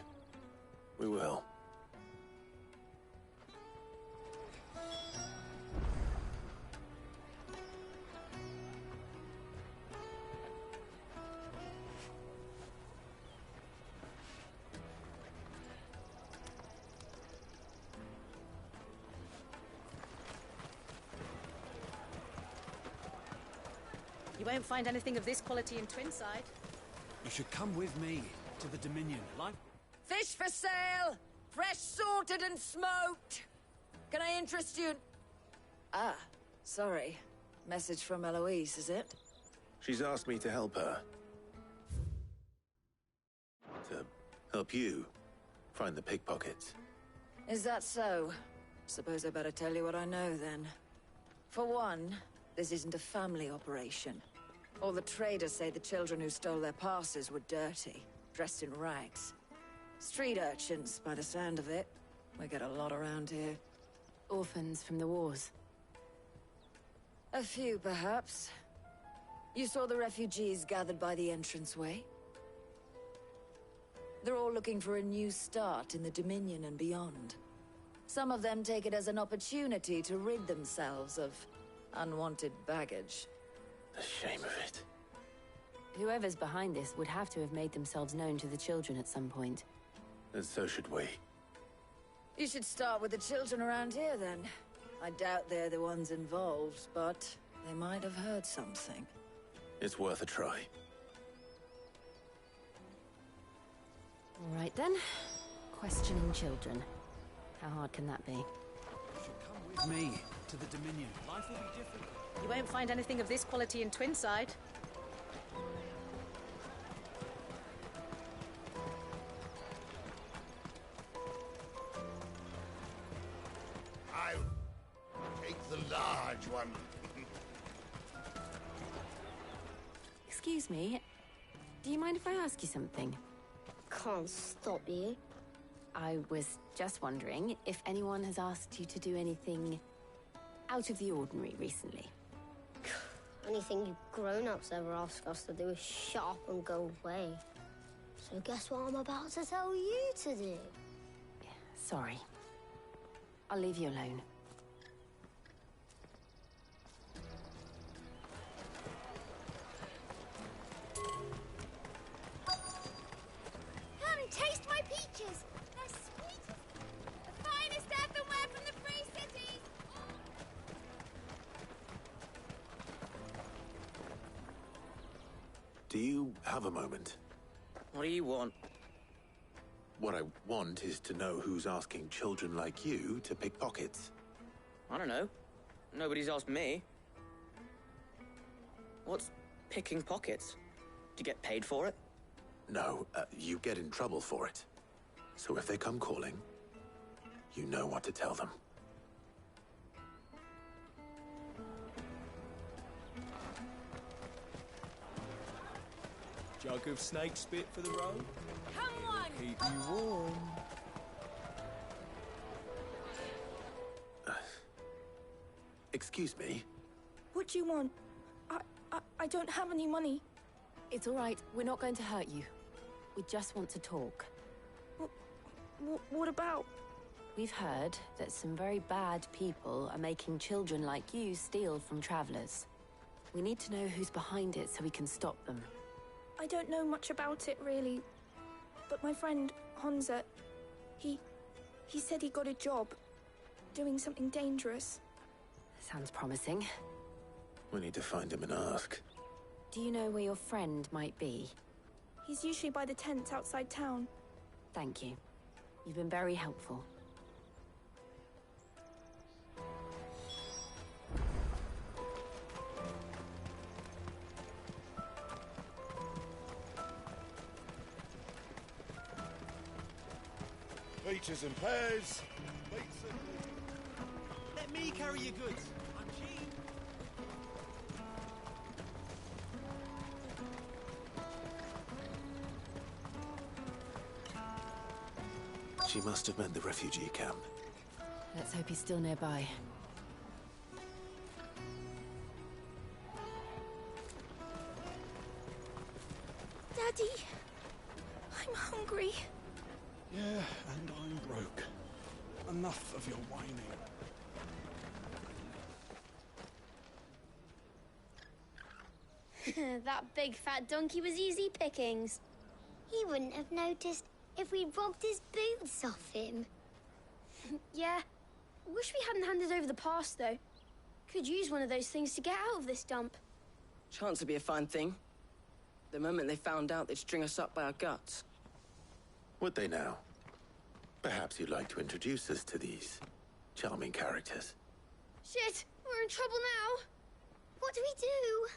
We will. You won't find anything of this quality in Twinside. You should come with me to the Dominion. Fish for sale! Fresh sorted and smoked! Can I interest you? Ah, sorry. Message from Eloise, is it? She's asked me to help her. To help you find the pickpockets. Is that so? Suppose I better tell you what I know, then. For one, this isn't a family operation. All the traders say the children who stole their passes were dirty, dressed in rags. Street urchins, by the sound of it. We get a lot around here. Orphans from the wars. A few, perhaps. You saw the refugees gathered by the entranceway? They're all looking for a new start in the Dominion and beyond. Some of them take it as an opportunity to rid themselves of unwanted baggage. The shame of it. Whoever's behind this would have to have made themselves known to the children at some point. And so should we. You should start with the children around here, then. I doubt they're the ones involved, but they might have heard something. It's worth a try. All right, then. Questioning children. How hard can that be? You should come with me to the Dominion. Life will be different. You won't find anything of this quality in Twinside. I'll take the large one. Excuse me. Do you mind if I ask you something? Can't stop you. I was just wondering if anyone has asked you to do anything out of the ordinary recently. Anything you grown-ups ever ask us to do is shut up and go away. So guess what I'm about to tell you to do? Sorry. I'll leave you alone. Come taste my peaches. They're sweet. The finest earthenware from the Free Cities. Do you have a moment? What do you want? What I want is to know who's asking children like you to pick pockets. I don't know. Nobody's asked me. What's picking pockets? Do you get paid for it? No, you get in trouble for it. So if they come calling, you know what to tell them. Jug of snake spit for the road. Come on! Keep keep you warm. Excuse me? What do you want? I don't have any money. It's all right. We're not going to hurt you. We just want to talk. What about? We've heard that some very bad people are making children like you steal from travelers. We need to know who's behind it so we can stop them. I don't know much about it, really. But my friend, Hansa, he said he got a job. Doing something dangerous. Sounds promising. We need to find him and ask. Do you know where your friend might be? He's usually by the tents outside town. Thank you. You've been very helpful. Peaches and pears. Let me carry your goods. I'm cheap. She must have meant the refugee camp. Let's hope he's still nearby. Daddy, I'm hungry. Yeah, and I'm broke. Enough of your whining. That big fat donkey was easy pickings. He wouldn't have noticed if we'd robbed his boots off him. Yeah. Wish we hadn't handed over the pass, though. Could use one of those things to get out of this dump. Chance would be a fine thing. The moment they found out, they'd string us up by our guts. Would they now? Perhaps you'd like to introduce us to these charming characters. Shit, we're in trouble now. What do we do?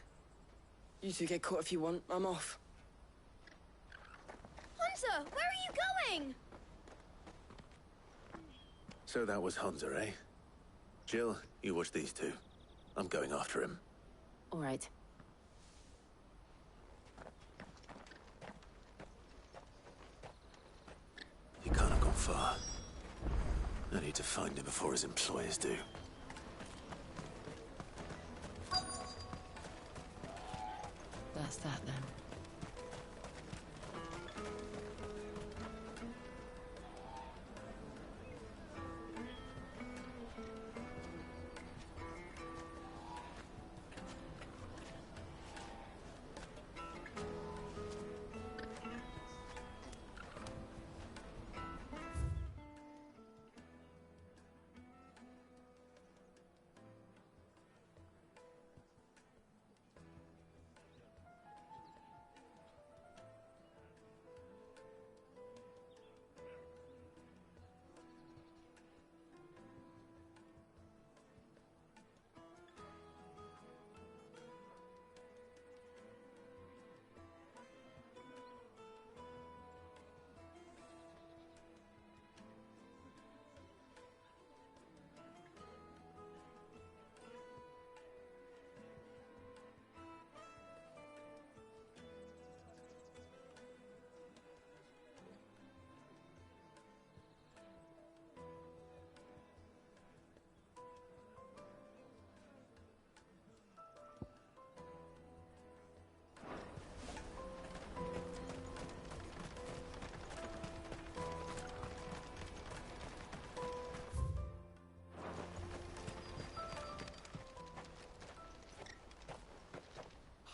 You two get caught if you want. I'm off. Hunter, where are you going? So that was Hansa, eh? Jill, you watch these two. I'm going after him. All right. He can't have gone far. I need to find him before his employers do. That's that then.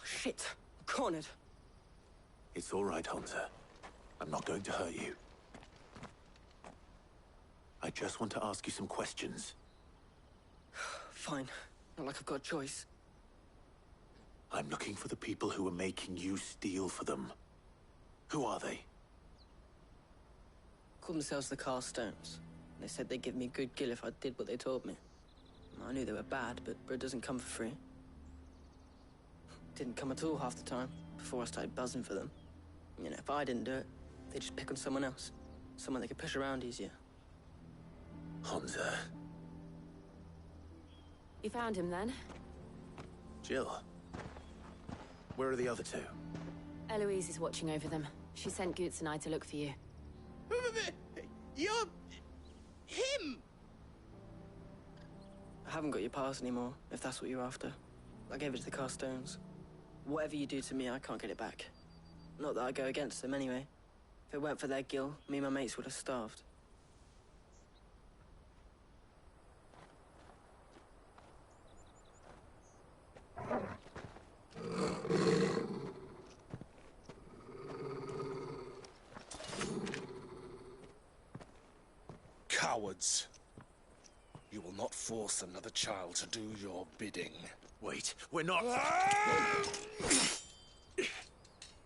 Shit, I'm cornered. It's all right, Hansa. I'm not going to hurt you. I just want to ask you some questions. Fine. Not like I've got a choice. I'm looking for the people who are making you steal for them. Who are they? Called themselves the Carstones. They said they'd give me a good gill if I did what they told me. I knew they were bad, but bread doesn't come for free. Didn't come at all half the time, before I started buzzing for them. You know, if I didn't do it, they'd just pick on someone else. Someone they could push around easier. Hansa. You found him then? Jill. Where are the other two? Eloise is watching over them. She sent Goots and I to look for you. You're... him! I haven't got your pass anymore, if that's what you're after. I gave it to the Carstones. Whatever you do to me, I can't get it back. Not that I go against them anyway. If it weren't for their guild, me and my mates would have starved. Cowards. You will not force another child to do your bidding. Wait, we're not...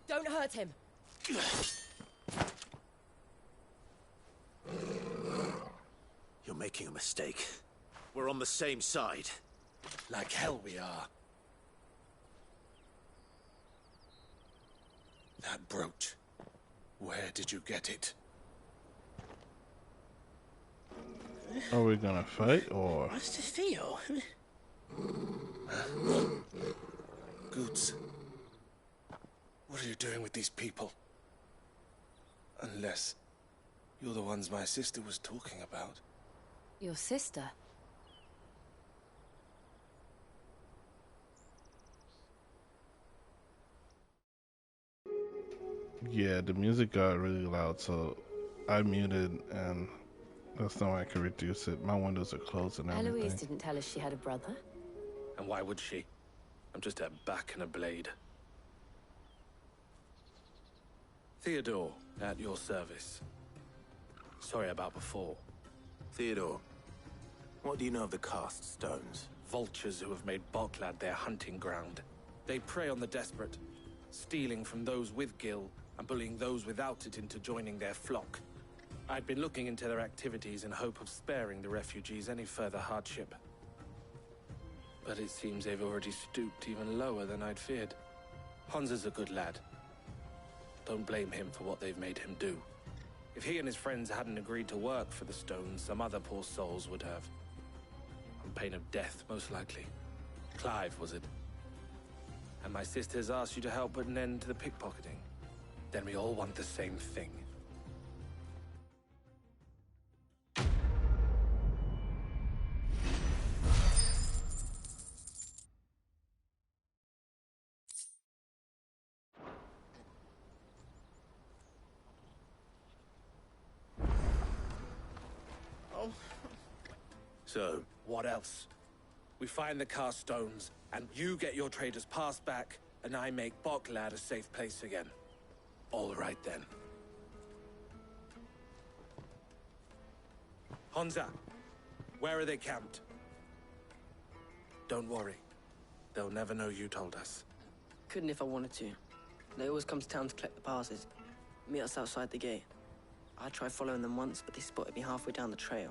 Don't hurt him. You're making a mistake. We're on the same side. Like hell we are. That brooch. Where did you get it? Are we gonna fight, or...? What's the feel? Goods. What are you doing with these people? Unless you're the ones my sister was talking about. Your sister? Yeah, the music got really loud, so I muted, and that's no way I can reduce it. My windows are closed and everything. Eloise didn't tell us she had a brother. And why would she? I'm just a back and a blade. Theodore, at your service. Sorry about before. Theodore, what do you know of the Cast Stones? Vultures who have made Boklad their hunting ground. They prey on the desperate, stealing from those with Gil and bullying those without it into joining their flock. I'd been looking into their activities in hope of sparing the refugees any further hardship. But it seems they've already stooped even lower than I'd feared. Hansa's a good lad. Don't blame him for what they've made him do. If he and his friends hadn't agreed to work for the Stones, some other poor souls would have. On pain of death, most likely. Clive, was it? And my sisters asked you to help put an end to the pickpocketing. Then we all want the same thing. So? What else? We find the Cast Stones, and you get your trader's pass back, and I make Boklad a safe place again. All right, then. Hansa, where are they camped? Don't worry. They'll never know you told us. Couldn't if I wanted to. They always come to town to collect the passes. Meet us outside the gate. I tried following them once, but they spotted me halfway down the trail.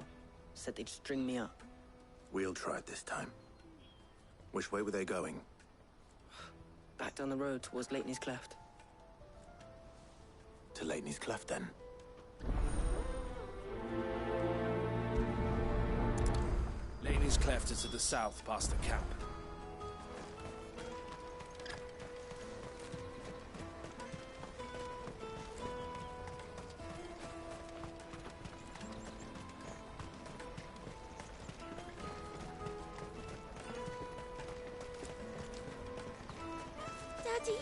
Said they'd string me up. We'll try it this time. Which way were they going? Back down the road towards Lateney's Cleft. To Lateney's Cleft, then? Lateney's Cleft is to the south, past the camp. Daddy.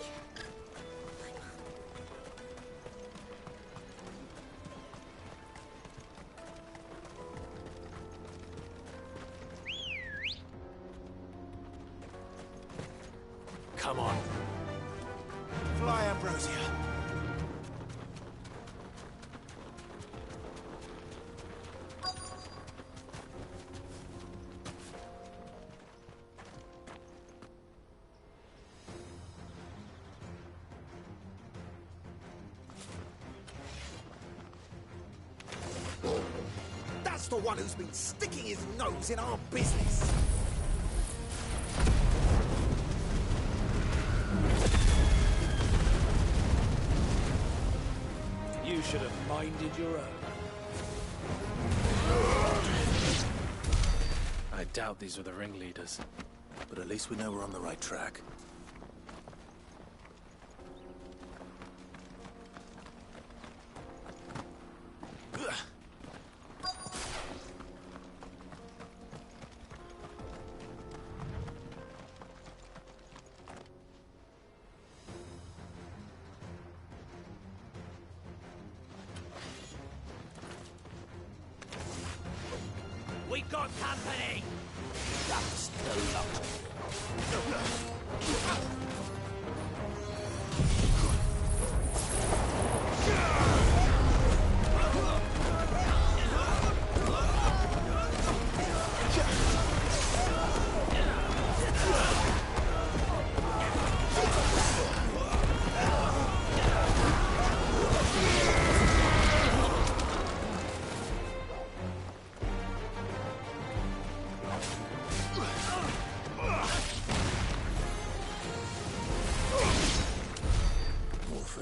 Come on. Fly, Ambrosia. That's the one who's been sticking his nose in our business. You should have minded your own. I doubt these were the ringleaders. But at least we know we're on the right track. We got company! That's the lot.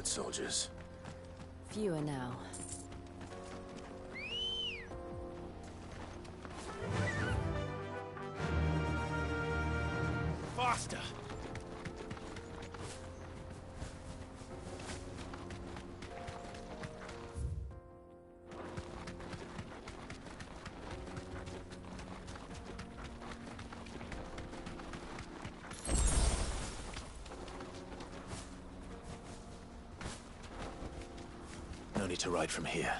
Soldiers. Fewer now. Faster! No need to ride from here.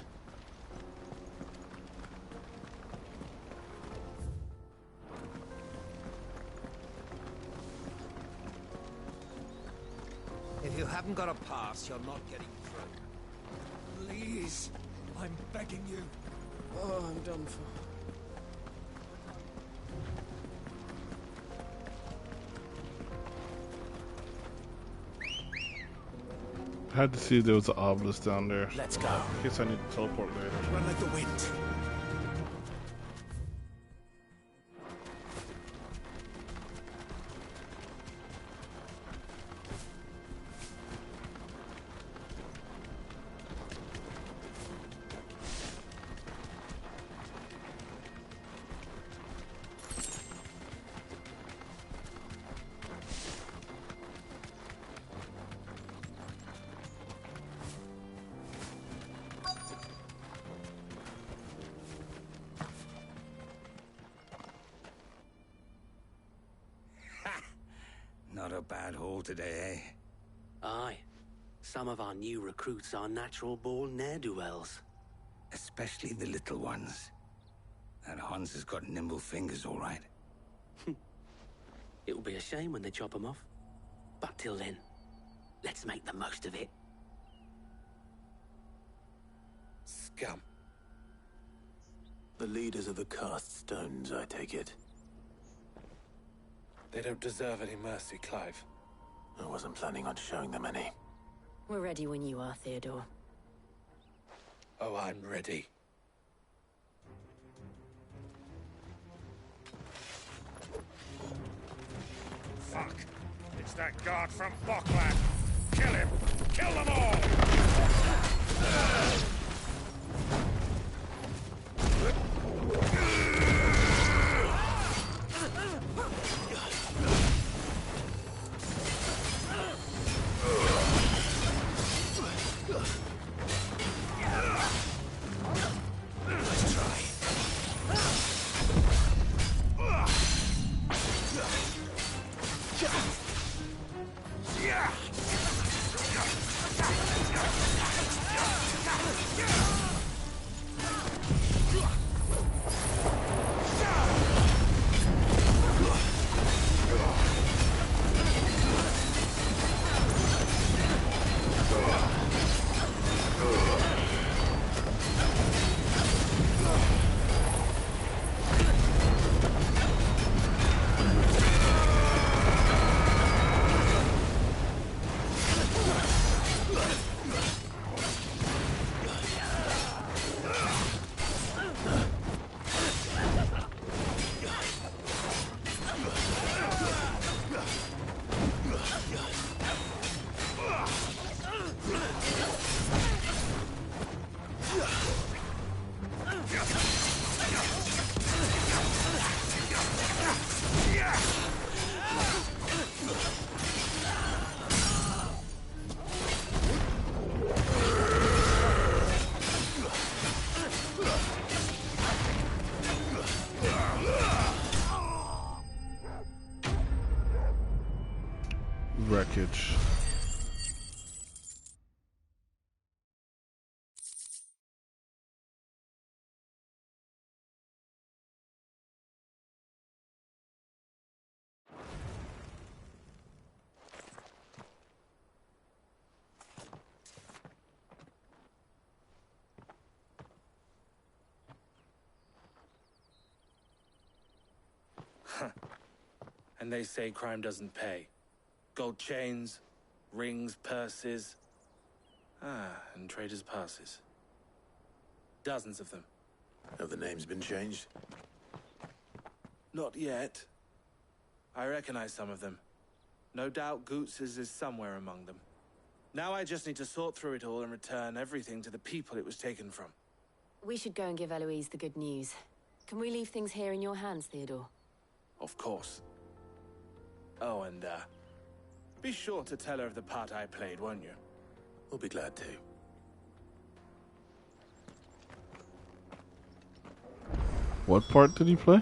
If you haven't got a pass, you're not getting through. Please, I'm begging you. Oh, I'm done for. I had to see if there was an obelisk down there. Let's go. In case I need to teleport later. Run like the wind. Not a bad haul today, eh? Aye. Some of our new recruits are natural-born ne'er-do-wells. Especially the little ones. That Hans has got nimble fingers, all right. It will be a shame when they chop them off. But till then, let's make the most of it. Scum. The leaders of the cast stones, I take it. They don't deserve any mercy, Clive. I wasn't planning on showing them any. We're ready when you are, Theodore. Oh, I'm ready. Fuck! It's that guard from Bockland! Kill him! Kill them all! Wreckage. And they say crime doesn't pay. Gold chains, rings, purses. And traders' passes. Dozens of them. Have the names been changed? Not yet. I recognize some of them. No doubt Goots's is somewhere among them. Now I just need to sort through it all and return everything to the people it was taken from. We should go and give Eloise the good news. Can we leave things here in your hands, Theodore? Of course. Oh, and, be sure to tell her of the part I played, won't you? We'll be glad to. What part did he play?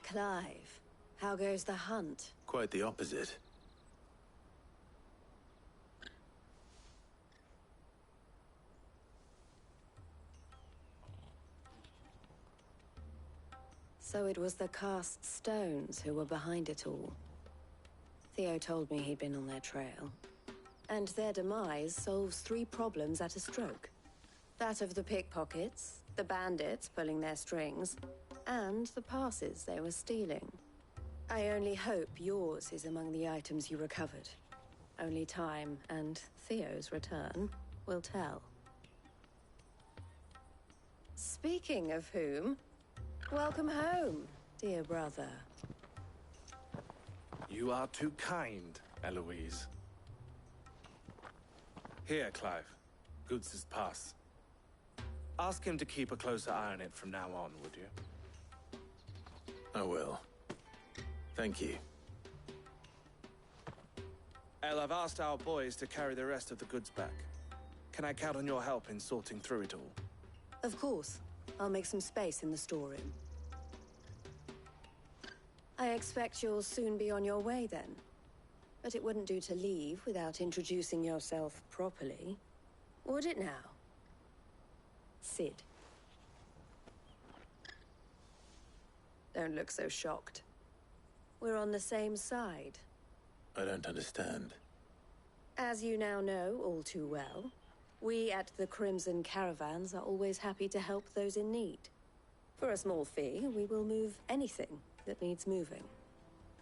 Clive. How goes the hunt? Quite the opposite. So it was the cast stones who were behind it all. Theo told me he'd been on their trail. And their demise solves 3 problems at a stroke. That of the pickpockets, the bandits pulling their strings, and the passes they were stealing. I only hope yours is among the items you recovered. Only time and Theo's return will tell. Speaking of whom, welcome home, dear brother. You are too kind, Eloise. Here, Clive. Goots's pass. Ask him to keep a closer eye on it from now on, would you? I will. Thank you. El, I've asked our boys to carry the rest of the goods back. Can I count on your help in sorting through it all? Of course. I'll make some space in the storeroom. I expect you'll soon be on your way then. But it wouldn't do to leave without introducing yourself properly. Would it now? Sid. Don't look so shocked. We're on the same side. I don't understand. As you now know all too well, we at the Crimson Caravans are always happy to help those in need. For a small fee, we will move anything that needs moving.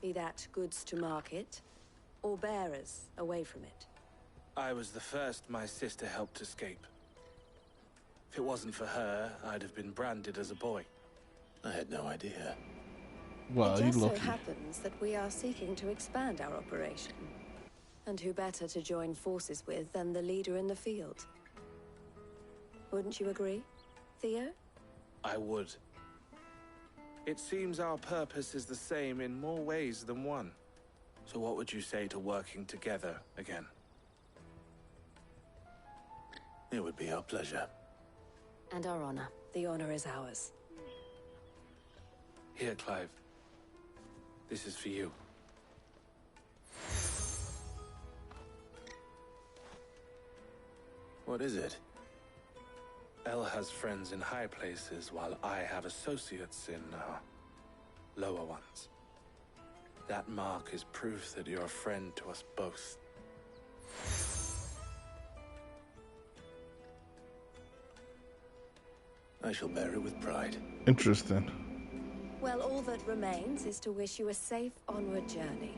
Be that goods to market, or bearers away from it. I was the first my sister helped escape. If it wasn't for her, I'd have been branded as a boy. I had no idea. Well, it just so happens that we are seeking to expand our operation. And who better to join forces with than the leader in the field? Wouldn't you agree, Theo? I would. It seems our purpose is the same in more ways than one. So what would you say to working together again? It would be our pleasure. And our honor. The honor is ours. Here, Clive. This is for you. What is it? El has friends in high places, while I have associates in, lower ones. That mark is proof that you're a friend to us both. I shall bear it with pride. Interesting. Well, all that remains is to wish you a safe onward journey.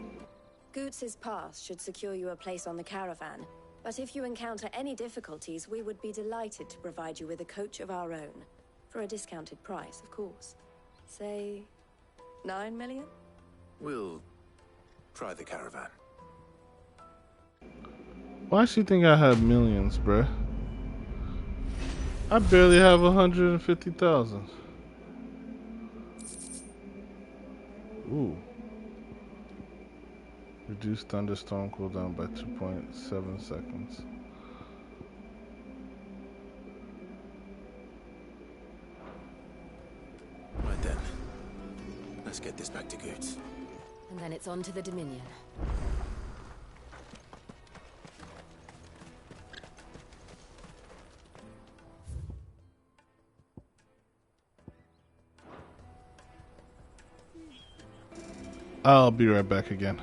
Goots's pass should secure you a place on the caravan, but if you encounter any difficulties, we would be delighted to provide you with a coach of our own. For a discounted price, of course. Say, 9 million? We'll try the caravan. Why she think I had millions, bruh? I barely have 150,000. Ooh. Reduce thunderstorm cooldown by 2.7 seconds. Right then. Let's get this back to Goods. And then it's on to the Dominion. I'll be right back again.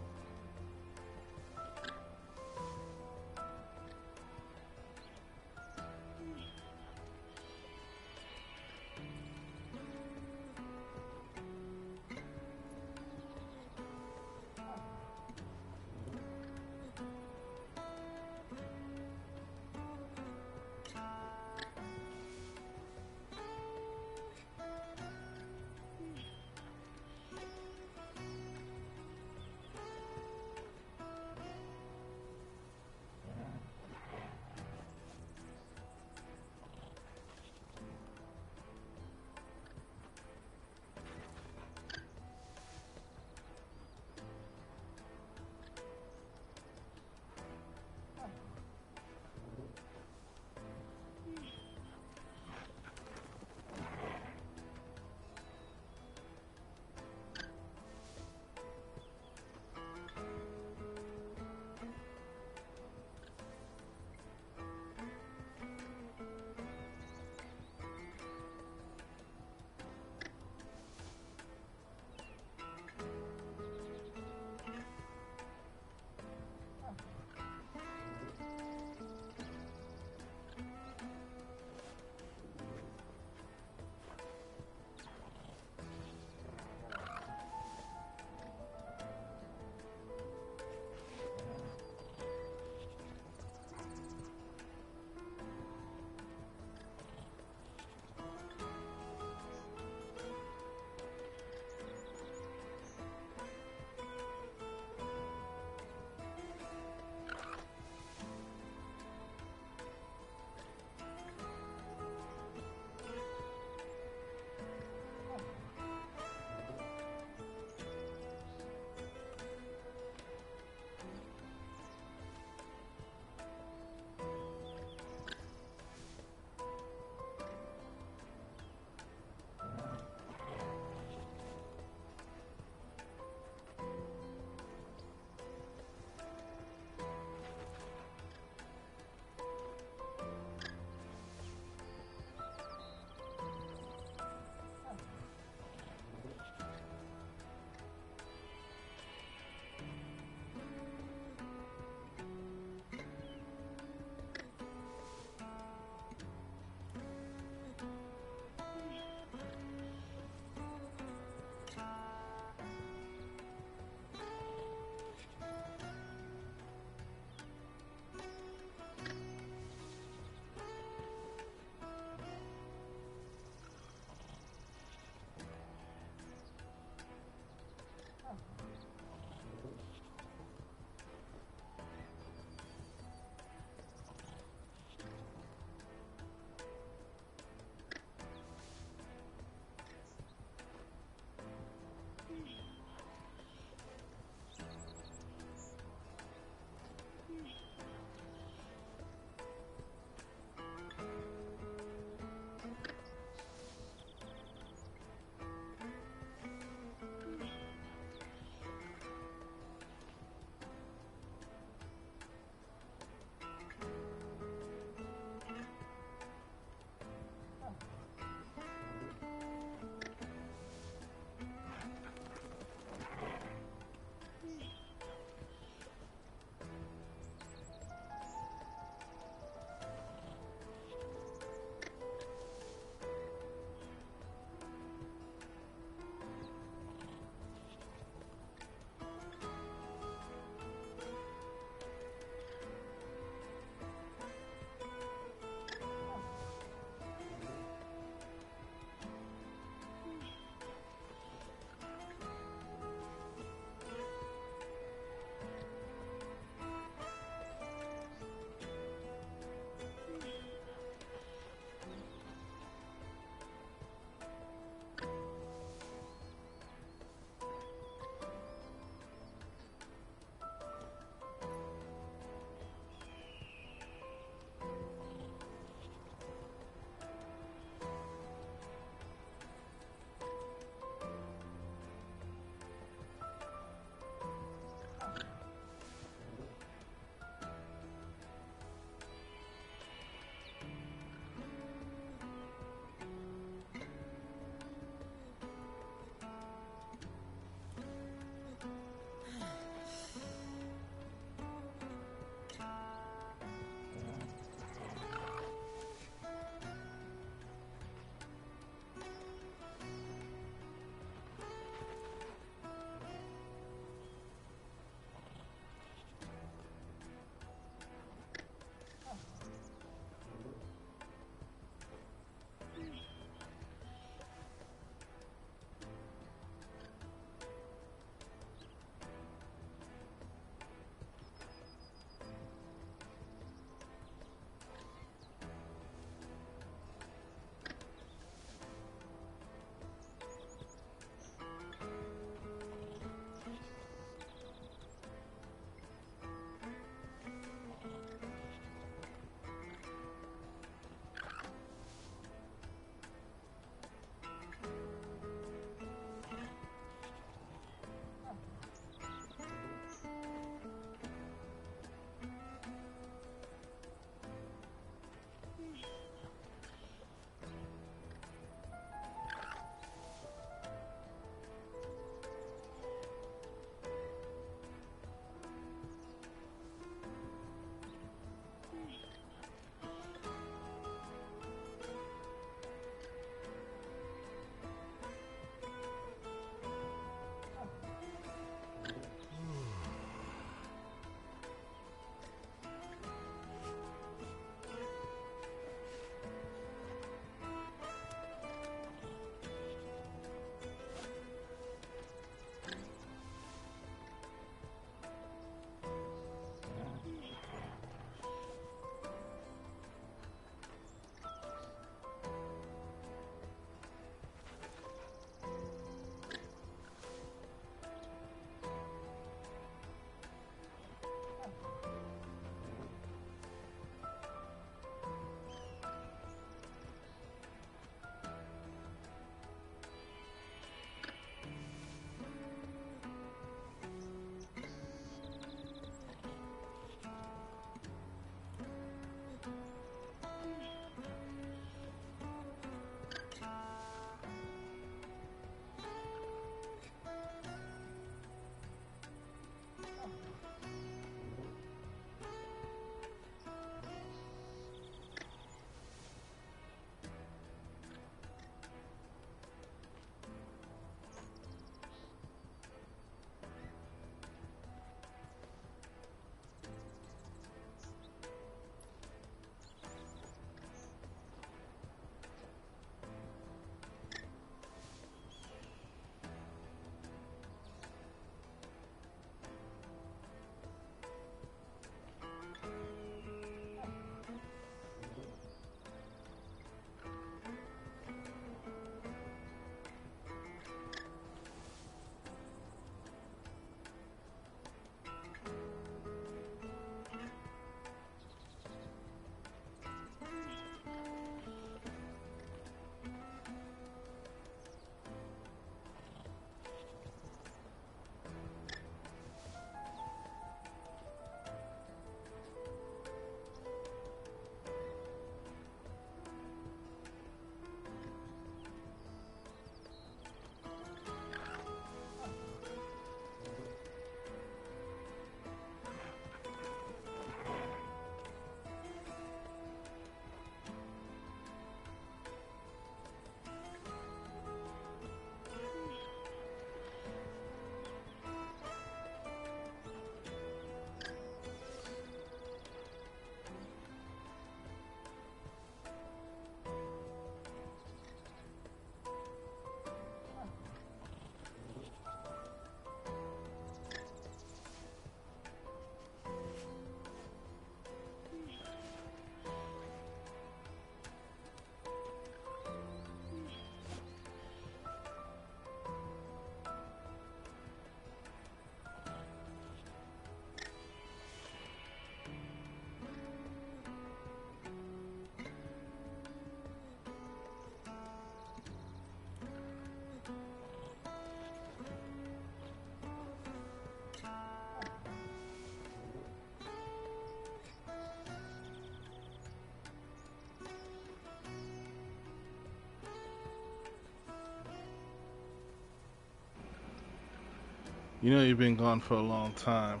You know you've been gone for a long time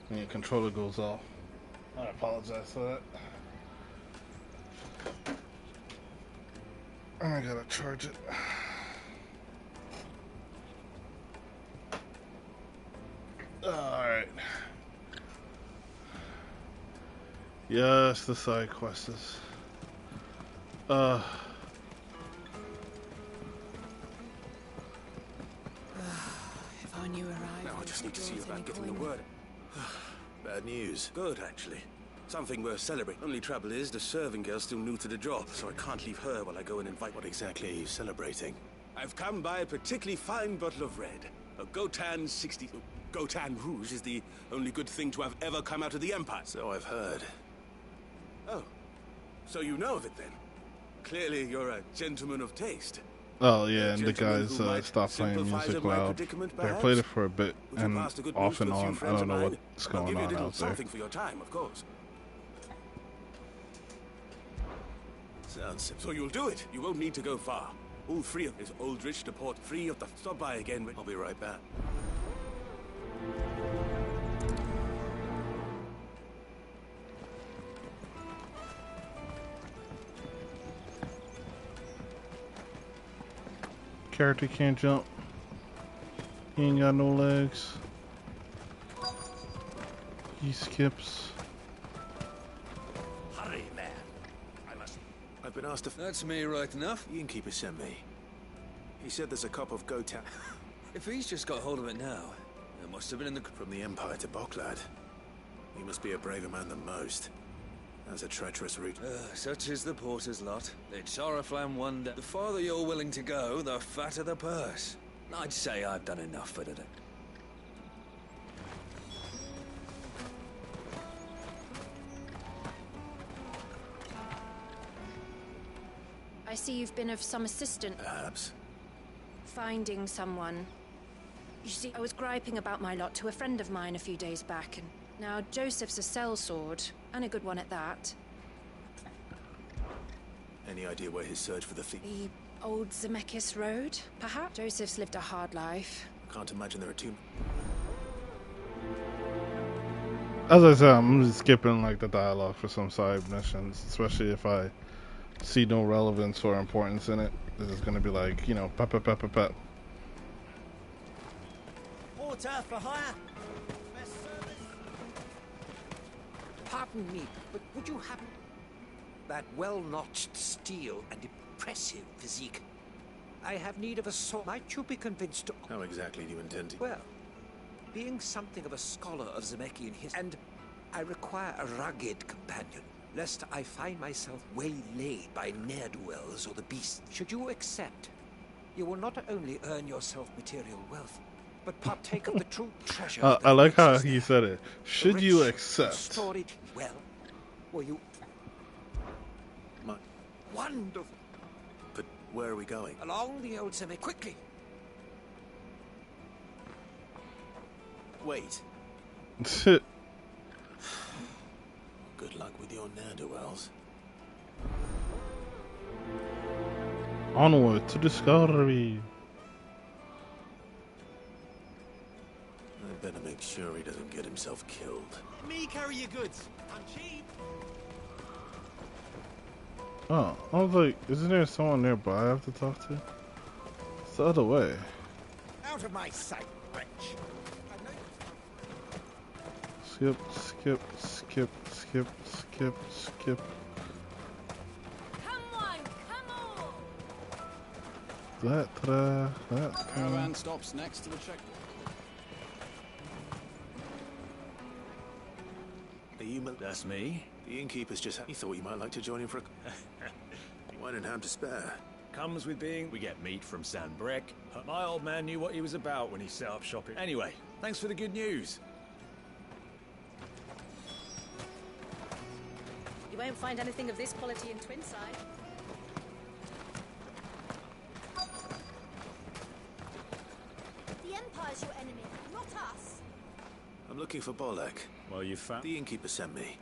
and your controller goes off. I apologize for that. And I gotta charge it. Alright. Yes, the side quests. If I knew where Now I just need to see you about getting the word. Bad news. Good, actually. Something worth celebrating. Only trouble is, the serving girl's still new to the job, so I can't leave her while I go and invite. What exactly are you celebrating? I've come by a particularly fine bottle of red. A Gotan 60... Gotan Rouge is the only good thing to have ever come out of the Empire. So I've heard. Oh. So you know of it, then? Clearly you're a gentleman of taste. Oh yeah, and the guys stopped playing music loud. They played it for a bit, and off and on. I don't know what's going on out there. Something for your time, of course. Sounds simple. So you'll do it. You won't need to go far. All three of his Aldrich to port. Free of the... Stop by again. I'll be right back. Character can't jump. He ain't got no legs. He skips. Hurry, man. I've been asked to... That's me right enough. The innkeeper sent me. He said there's a cup of Gotan. If he's just got hold of it now, it must have been in the... From the Empire to Boklad. He must be a braver man than most. That's a treacherous route. Such is the porter's lot. They'd Soraflam one day. The farther you're willing to go, the fatter the purse. I'd say I've done enough for today. I see you've been of some assistance. Perhaps. Finding someone. You see, I was griping about my lot to a friend of mine a few days back, and now Joseph's a sellsword, and a good one at that. Any idea where his search for the thief? The old Zemeckis Road, perhaps? Joseph's lived a hard life. Can't imagine there are too... As I said, I'm just skipping like the dialogue for some side missions, especially if I see no relevance or importance in it. This is gonna be like, you know, pep. Porter for hire. Best service. Pardon me, but would you happen that well-notched steel and impressive physique? I have need of a sword. Might you be convinced to... How exactly do you intend to... Well, being something of a scholar of Zemeckis history, and I require a rugged companion, lest I find myself waylaid by ne'er-do-wells or the beast. Should you accept, you will not only earn yourself material wealth, but partake of the true treasure. I like how he said it. Should you accept? Stored well. Were you... Wonderful. But where are we going? Along the old Zemeck. Quickly. Wait. Good luck with your ne'er-do-wells. Onward to discovery. I better make sure he doesn't get himself killed. Let me carry your goods. I'm cheap. Oh, I was like, isn't there someone nearby I have to talk to? It's the other way. Out of my sight, wretch. Skip. Come on, come on. That. Caravan stops next to the checkpoint. That's me. The innkeeper's just... He thought you might like to join him for a... Wine and ham to spare. Comes with being... We get meat from San Brec. My old man knew what he was about when he set up shopping. Anyway, thanks for the good news. You won't find anything of this quality in Twinside. The Empire's your enemy, not us. I'm looking for Bolek. Well, you found... The innkeeper sent me.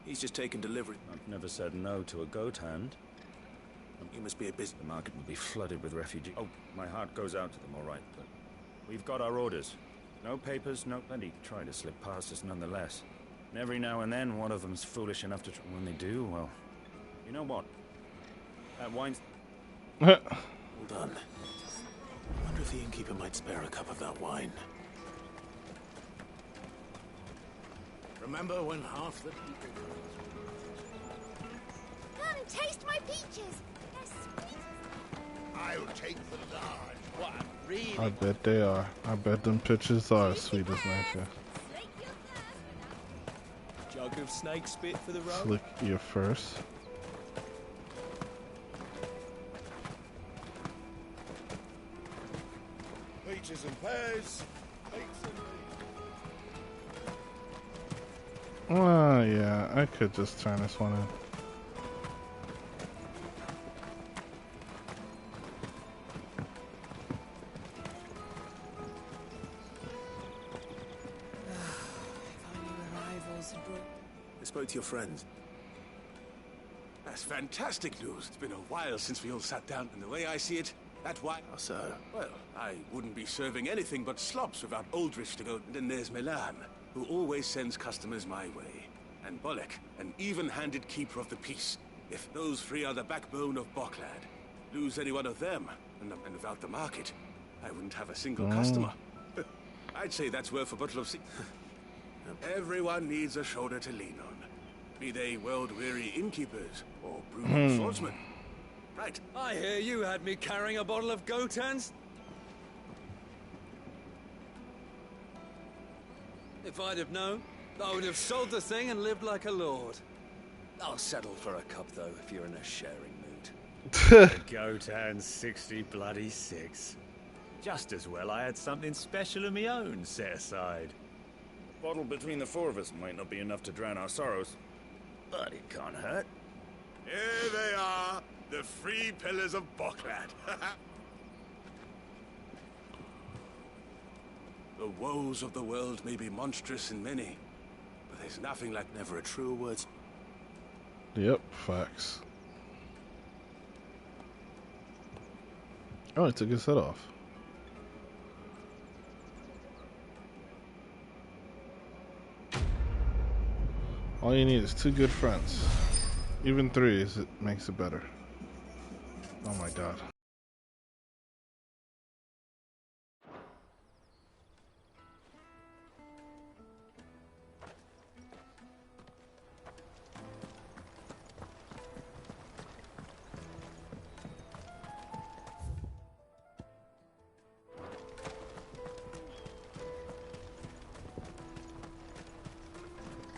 He's just taken delivery. I've never said no to a goat hand. You must be a busy... The market will be flooded with refugees. Oh, my heart goes out to them, all right, but we've got our orders. No papers, no... But he tried to slip past us nonetheless. And every now and then, one of them's foolish enough to... When they do, well... You know what? That wine's... Hold on. I wonder if the innkeeper might spare a cup of that wine. Remember when half the people... Come and taste my peaches. They're sweet. I'll take the large one. Really? I bet they are. I bet them pitches are as sweet as nature. Jug of snake spit for the road. Slick your first. Peaches and pears. Oh, yeah, I could just turn this one in. I spoke to your friends. That's fantastic news. It's been a while since we all sat down, and the way I see it, that wine... How so? Well, I wouldn't be serving anything but slops without Aldrich to go. Then there's Milan, who always sends customers my way. And Bolek, an even-handed keeper of the peace. If those three are the backbone of Boklad, lose any one of them, and without the market, I wouldn't have a single customer. I'd say that's worth a bottle of... Everyone needs a shoulder to lean on. Be they world-weary innkeepers or brutal swordsmen. Right. I hear you had me carrying a bottle of Gotan's. If I'd have known, I would have sold the thing and lived like a lord. I'll settle for a cup, though, if you're in a sharing mood. Gotan's 60 bloody 6. Just as well I had something special of my own set aside. Bottle between the four of us might not be enough to drown our sorrows, but it can't hurt. Here they are, the three pillars of Boklad. The woes of the world may be monstrous in many, but there's nothing like never a truer words. Yep, facts. Oh, I took his head off. All you need is 2 good friends. Even 3 it makes it better. Oh my god.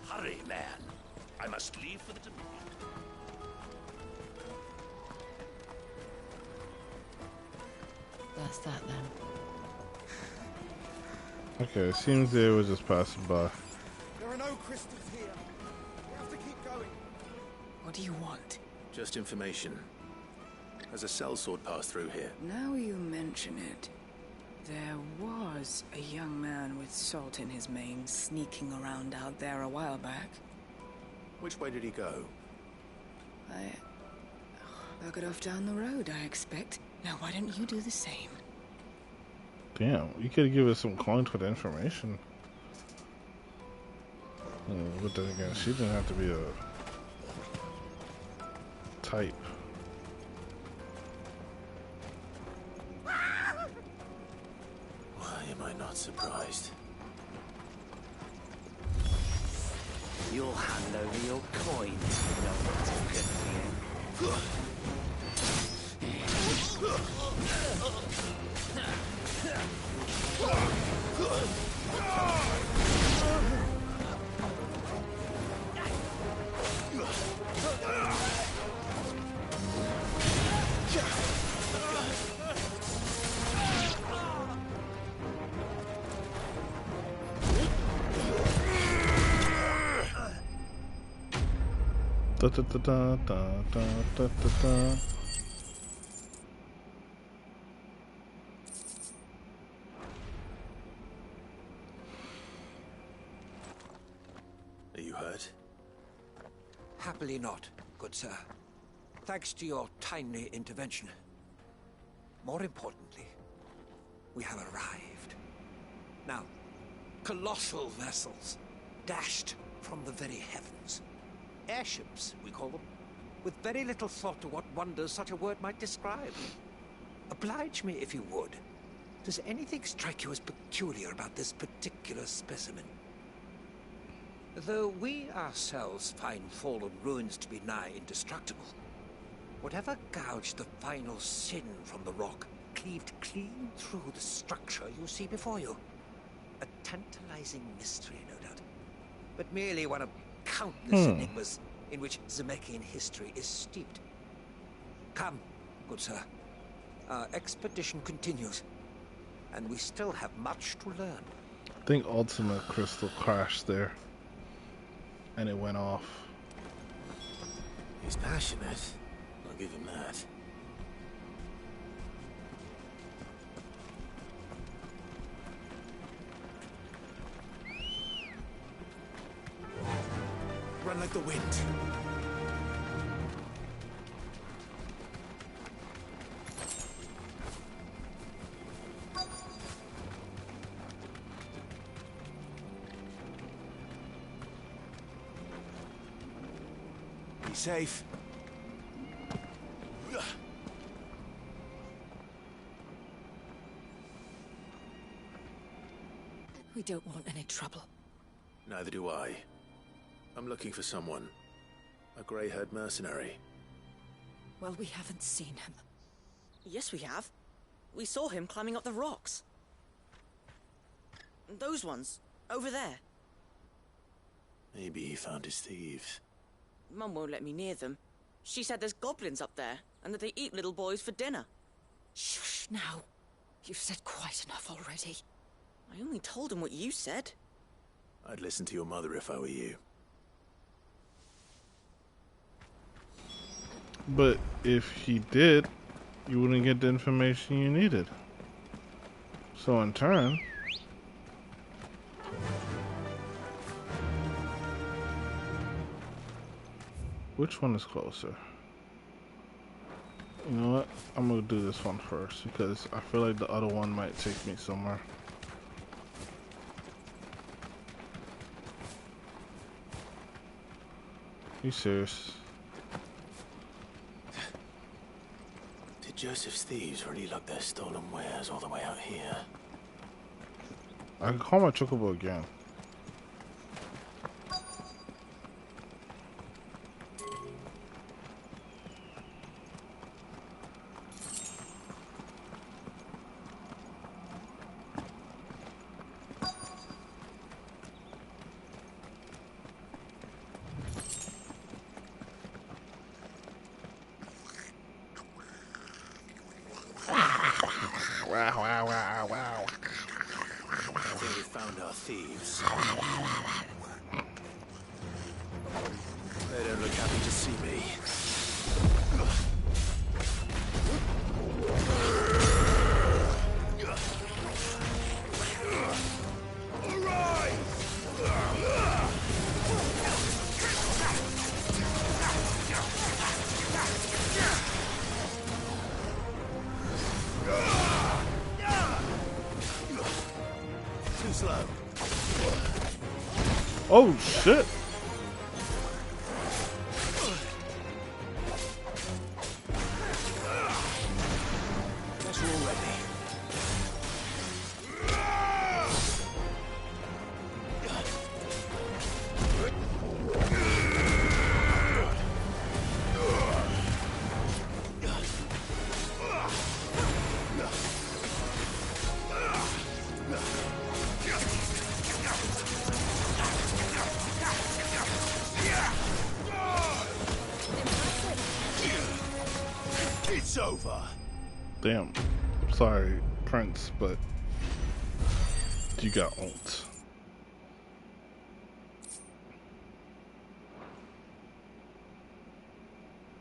Hurry, man. I must leave for the Dominion. That's that then. Okay, it seems they were just passing by. There are no crystals here. We have to keep going. What do you want? Just information. Has a sellsword passed through here? Now you mention it. There was a young man with salt in his mane sneaking around out there a while back. Which way did he go? I'll get off down the road, I expect. Now, why don't you do the same? Damn, you could give us some coins for the information. But then again, she didn't have to be a type. Why am I not surprised? You'll hand over your coin if you know what's good for you. Da da da da da da da da. Are you hurt? Happily not, good sir. Thanks to your timely intervention. More importantly, we have arrived. Now, Colossal vessels, dashed from the very heavens. Airships, we call them, with very little thought to what wonders such a word might describe. Oblige me if you would. Does anything strike you as peculiar about this particular specimen? Though we ourselves find fallen ruins to be nigh indestructible, whatever gouged the final sin from the rock cleaved clean through the structure you see before you. A tantalizing mystery, no doubt, but merely one of countless enigmas in which Zemeckis history is steeped. Come, good sir. Our expedition continues, and we still have much to learn. I think Ultimate Crystal crashed there, and it went off. He's passionate. I'll give him that. Run like the wind. Be safe. We don't want any trouble. Neither do I. I'm looking for someone. A grey-haired mercenary. Well, we haven't seen him. Yes, we have. We saw him climbing up the rocks. Those ones, over there. Maybe he found his thieves. Mum won't let me near them. She said there's goblins up there, and that they eat little boys for dinner. Shush, now. You've said quite enough already. I only told him what you said. I'd listen to your mother if I were you. But if he did, you wouldn't get the information you needed. So in turn, which one is closer? You know what? I'm gonna do this one first because I feel like the other one might take me somewhere. You serious? Did Joseph's thieves really lug their stolen wares all the way out here? I can call my chocobo again. Wow. I think we found our thieves. They don't look happy to see me. Oh shit! Guess we're all ready. It's over. Damn. Sorry, Prince, but you got ult.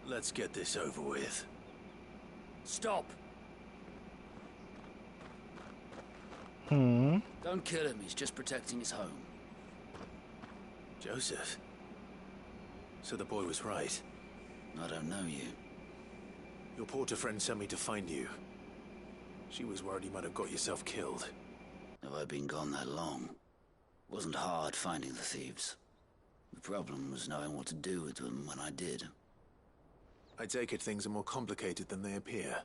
Let's get this over with. Stop. Hmm. Don't kill him, he's just protecting his home. Joseph? So the boy was right. I don't know you. Your porter friend sent me to find you. She was worried you might have got yourself killed. Have I been gone that long? Wasn't hard finding the thieves. The problem was knowing what to do with them when I did. I take it things are more complicated than they appear.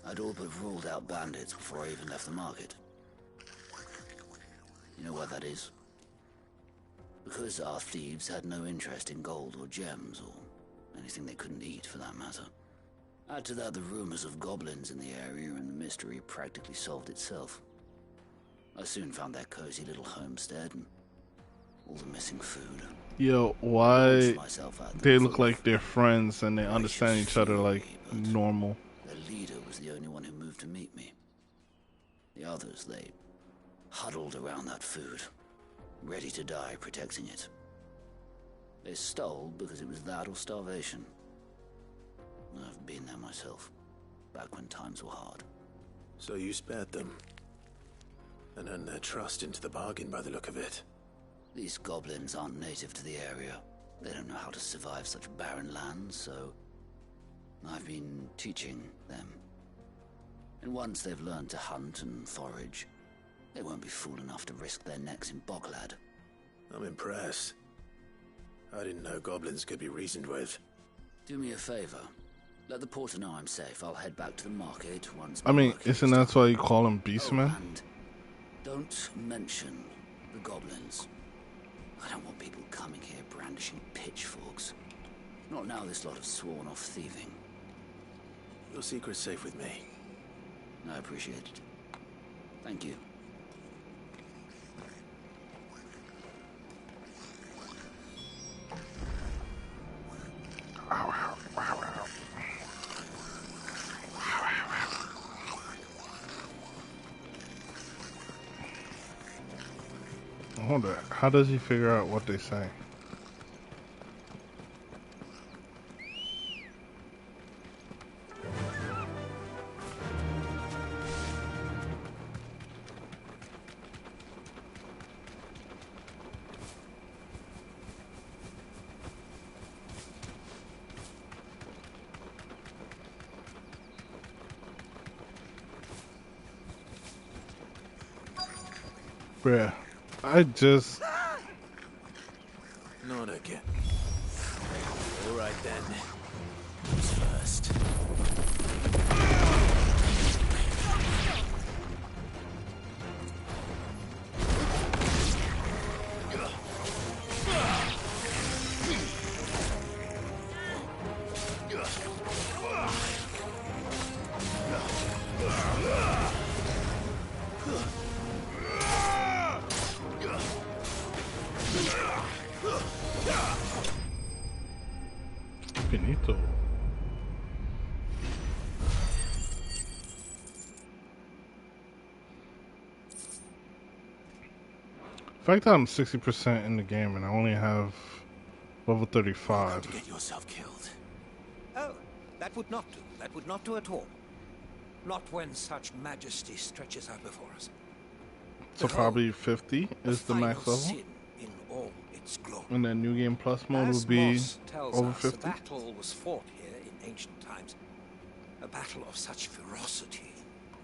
I'd all but ruled out bandits before I even left the market. You know why that is? Because our thieves had no interest in gold or gems, or anything they couldn't eat for that matter. Add to that the rumors of goblins in the area, and the mystery practically solved itself. I soon found their cozy little homestead and all the missing food. Yo, why they look like they're friends and they understand each other like normal? Their leader was the only one who moved to meet me. The others, they huddled around that food, ready to die protecting it. They stole because it was that or starvation. I've been there myself, back when times were hard. So you spared them, and earned their trust into the bargain by the look of it. These goblins aren't native to the area. They don't know how to survive such barren lands, so I've been teaching them. And once they've learned to hunt and forage, they won't be fool enough to risk their necks in Boglad. I'm impressed. I didn't know goblins could be reasoned with. Do me a favor. Let the porter know I'm safe. I'll head back to the market once. I mean, isn't that why you call them beastmen? Oh, and don't mention the goblins. I don't want people coming here brandishing pitchforks. Not now this lot have sworn off thieving. Your secret's safe with me. I appreciate it. Thank you. Hold on. How does he figure out what they say? Bruh, I just... Not again. All right then. Who's first? Finito. The fact that I'm 60% in the game and I only have level 35. To get yourself killed. Oh, that would not do. That would not do at all. Not when such majesty stretches out before us. So probably 50 is the max level. In all its glory. And then New Game Plus mode would be over 50. A battle was fought here in ancient times. A battle of such ferocity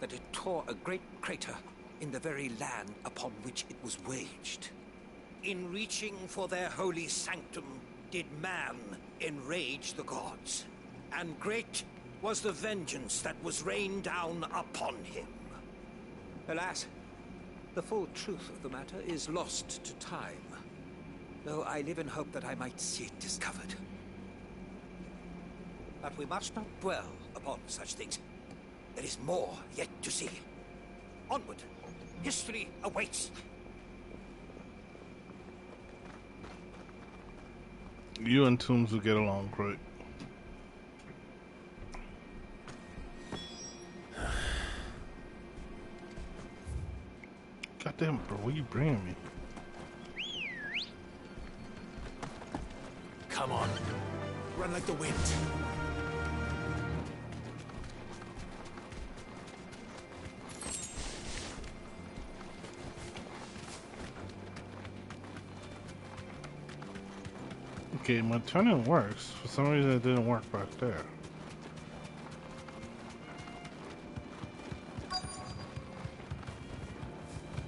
that it tore a great crater in the very land upon which it was waged. In reaching for their holy sanctum, did man enrage the gods. And great was the vengeance that was rained down upon him. Alas, the full truth of the matter is lost to time, though I live in hope that I might see it discovered. But we must not dwell upon such things. There is more yet to see. Onward! History awaits! You and Toombs will get along great. Goddamn, bro, what are you bringing me? Come on. Run like the wind. Okay, my turning works. For some reason it didn't work back there.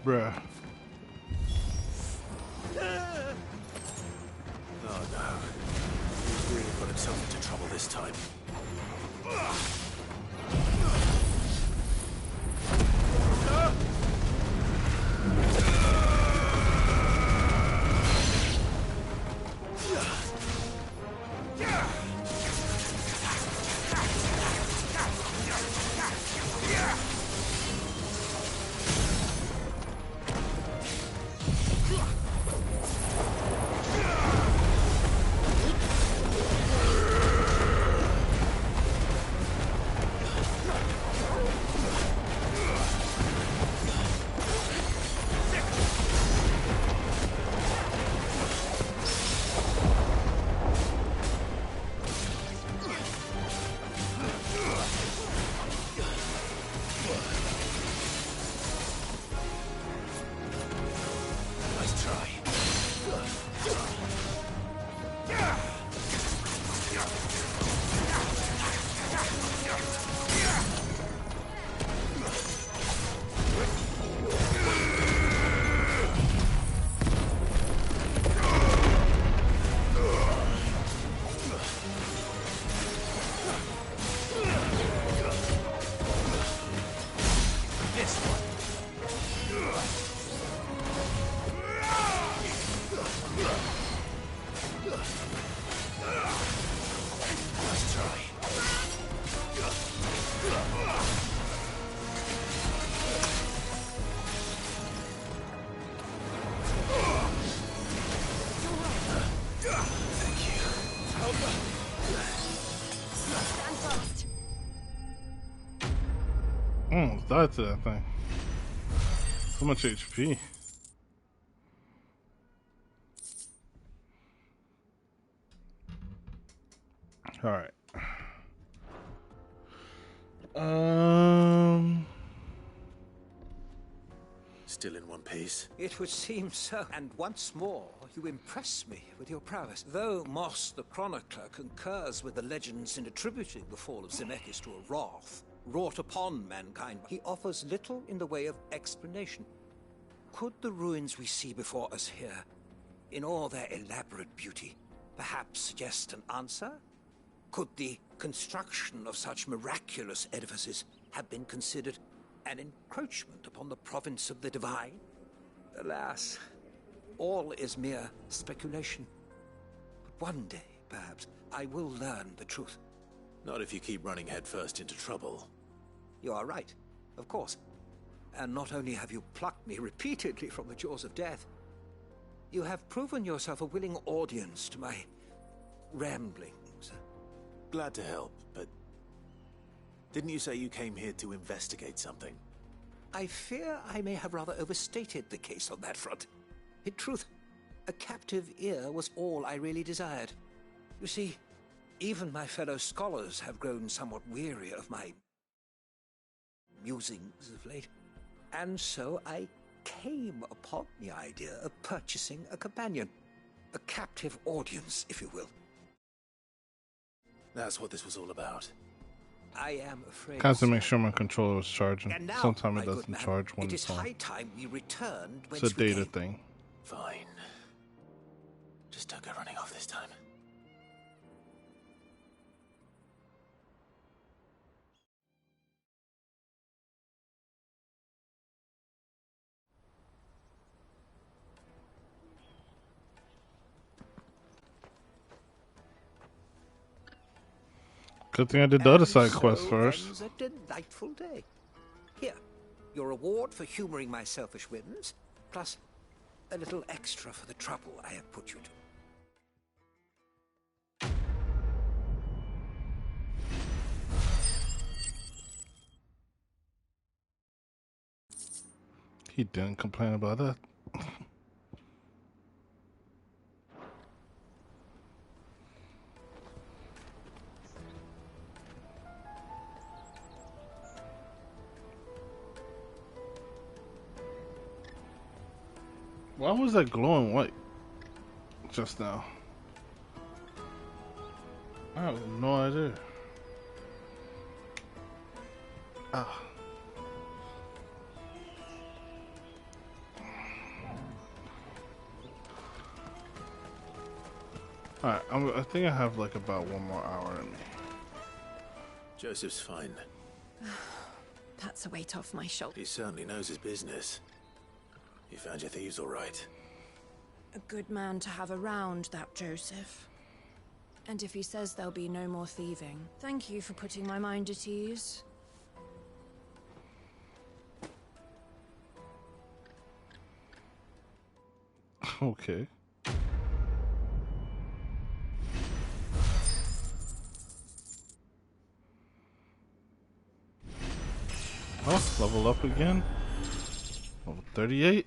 Bruh. Oh no. He's really got himself into trouble this time. Almost died to that thing. So much HP. Alright. Still in one piece. It would seem so. And once more, you impress me with your prowess. Though Moss the Chronicler concurs with the legends in attributing the fall of Zemeckis to a wrath wrought upon mankind, he offers little in the way of explanation. Could the ruins we see before us here, in all their elaborate beauty, perhaps suggest an answer? Could the construction of such miraculous edifices have been considered an encroachment upon the province of the divine? Alas, all is mere speculation. But one day, perhaps, I will learn the truth. Not if you keep running headfirst into trouble. You are right, of course. And not only have you plucked me repeatedly from the jaws of death, you have proven yourself a willing audience to my ramblings. Glad to help, but didn't you say you came here to investigate something? I fear I may have rather overstated the case on that front. In truth, a captive ear was all I really desired. You see, even my fellow scholars have grown somewhat weary of my musings of late. And so I came upon the idea of purchasing a companion. A captive audience, if you will. That's what this was all about. I am afraid. Has to make sure my controller was charging. And now, Sometimes it my doesn't good man, charge when it it's is on. high time we returned It's whence a we data came. thing. Fine. Just don't go running off this time. Good thing I did the other side quest first. Ends a delightful day. Here, your reward for humoring my selfish whims, plus a little extra for the trouble I have put you to. He didn't complain about that. Why was that glowing white just now? I have no idea. Ah. Alright, I think I have like about 1 more hour in me. Joseph's fine. That's a weight off my shoulder. He certainly knows his business. You found your thieves all right. A good man to have around, that Joseph. And if he says there'll be no more thieving, thank you for putting my mind at ease. Okay. Oh, level up again. Level 38.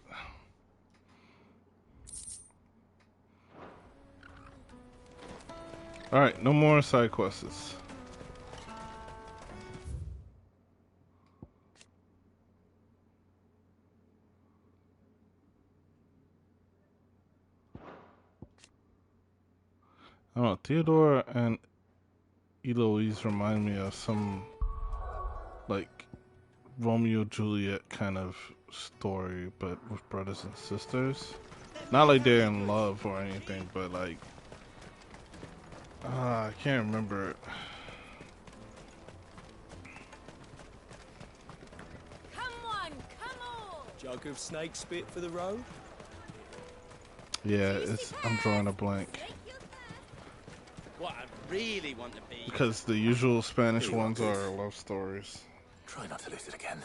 Alright, no more side quests. I don't know, Theodore and Eloise remind me of some, like, Romeo Juliet kind of story, but with brothers and sisters. Not like they're in love or anything, but like, I can't remember. Come on! Jug of snake spit for the road? Yeah, I'm drawing a blank. What I really want to be. Because the usual Spanish ones are love stories. Try not to lose it again.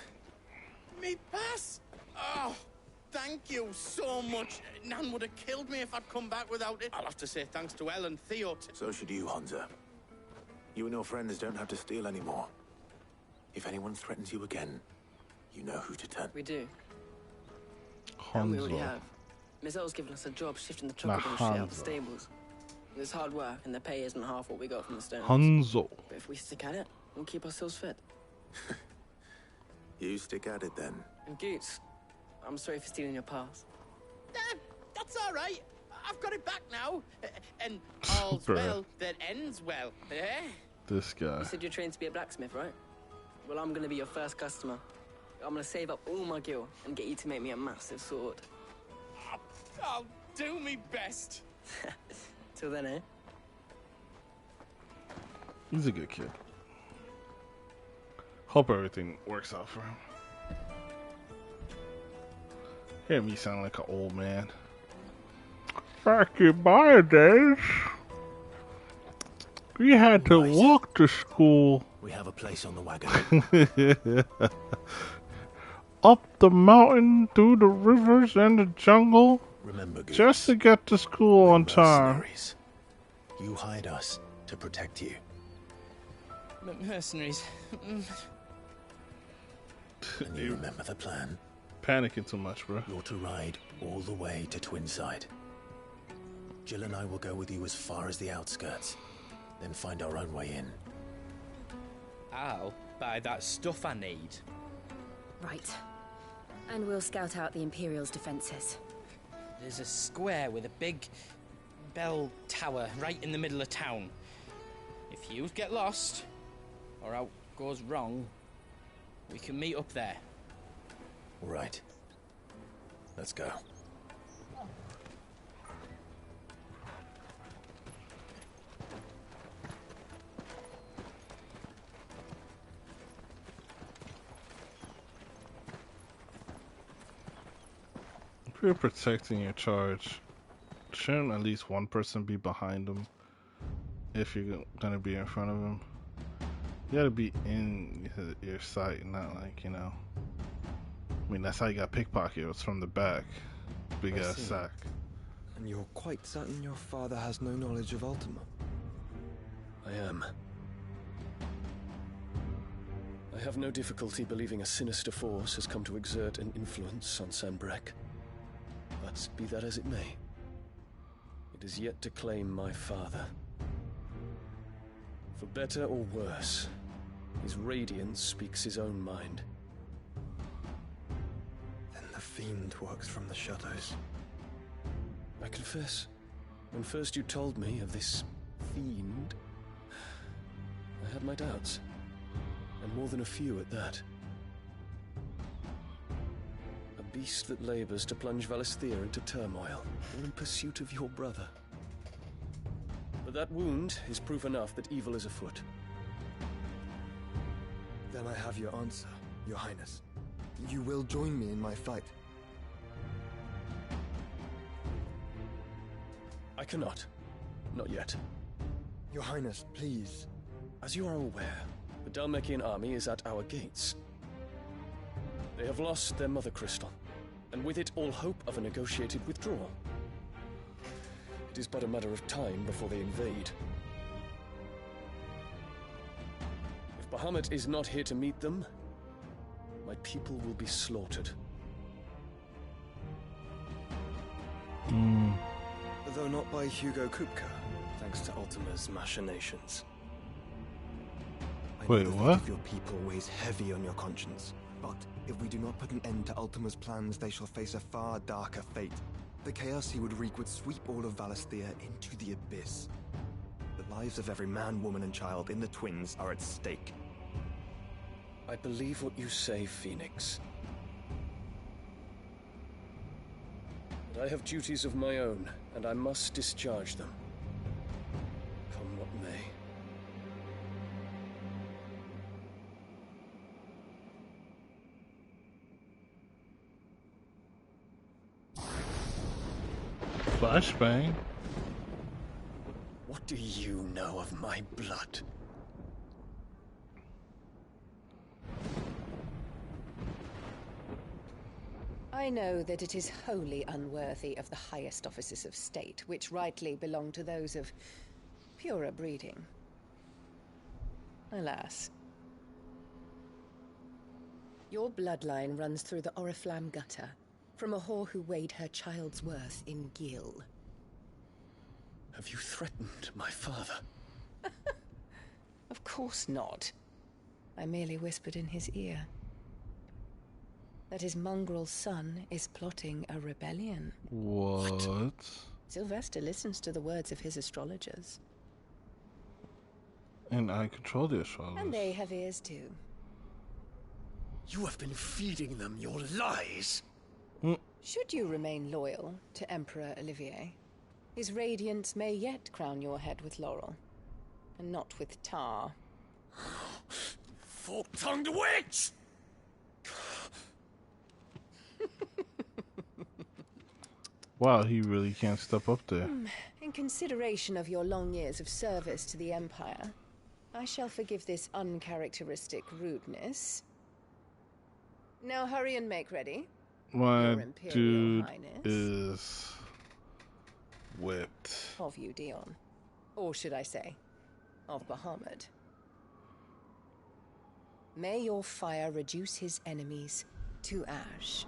Me pass? Oh, thank you so much. Nan would have killed me if I'd come back without it. I'll have to say thanks to Elle and Theo. So should you, Hansa. You and your friends don't have to steal anymore. If anyone threatens you again, you know who to turn. We do. And we already have. Miss Elle's given us a job shifting the chocolate shit out of the stables. It's hard work, and the pay isn't half what we got from the stones. Hanzo. But if we stick at it, we'll keep ourselves fit. You stick at it then. And Goots, I'm sorry for stealing your pass. That's all right. I've got it back now. And all's well that ends well. Eh? This guy. You said you're trained to be a blacksmith, right? Well, I'm going to be your first customer. I'm going to save up all my gil and get you to make me a massive sword. I'll do me best. Till then, eh? He's a good kid. Hope everything works out for him. Hear me sound like an old man. Back in my days, we had to walk to school. We have a place on the wagon. Up the mountain, through the rivers and the jungle. Remember, Goose, just to get to school on time. You hired us to protect you. Mercenaries. And you remember the plan? Panicking too much, bro. You're to ride all the way to Twinside. Jill and I will go with you as far as the outskirts, then find our own way in. I'll buy that stuff I need. Right. And we'll scout out the Imperial's defenses. There's a square with a big bell tower right in the middle of town. If you get lost, or out goes wrong, we can meet up there. All right. Let's go. If you're protecting your charge, shouldn't at least one person be behind him if you're gonna be in front of him? You gotta be in your sight, not like, you know. I mean, that's how you got pickpocketed. It's from the back. Big ass sack. And you're quite certain your father has no knowledge of Ultima? I am. I have no difficulty believing a sinister force has come to exert an influence on Sanbreque. But be that as it may, it is yet to claim my father. For better or worse, his radiance speaks his own mind. Then the fiend works from the shadows. I confess, when first you told me of this fiend, I had my doubts, and more than a few at that. A beast that labors to plunge Valisthea into turmoil, all in pursuit of your brother. But that wound is proof enough that evil is afoot. Then I have your answer, Your Highness. You will join me in my fight. I cannot. Not yet. Your Highness, please. As you are aware, the Dhalmekian army is at our gates. They have lost their mother crystal, and with it all hope of a negotiated withdrawal. It is but a matter of time before they invade. If Bahamut is not here to meet them, my people will be slaughtered. Though not by Hugo Kupka, thanks to Ultima's machinations. I know Wait, the fate what? of your people weighs heavy on your conscience, but if we do not put an end to Ultima's plans, they shall face a far darker fate. The chaos he would wreak would sweep all of Valisthea into the abyss. The lives of every man, woman, and child in the Twins are at stake. I believe what you say, Phoenix. But I have duties of my own, and I must discharge them. Come what may. Flashbang. What do you know of my blood? I know that it is wholly unworthy of the highest offices of state, which rightly belong to those of purer breeding. Alas. Your bloodline runs through the Oriflamme gutter, from a whore who weighed her child's worth in Gil. Have you threatened my father? Of course not. I merely whispered in his ear that his mongrel son is plotting a rebellion. What? Sylvester listens to the words of his astrologers. And I control the astrologers. And they have ears too. You have been feeding them your lies! Should you remain loyal to Emperor Olivier, his radiance may yet crown your head with laurel, and not with tar. Fork-tongued witch! Wow, he really can't step up there. In consideration of your long years of service to the Empire, I shall forgive this uncharacteristic rudeness. Now hurry and make ready. My Your Imperial dude Highness. is whipped. Of you, Dion. Or should I say, of Bahamut. May your fire reduce his enemies to ash,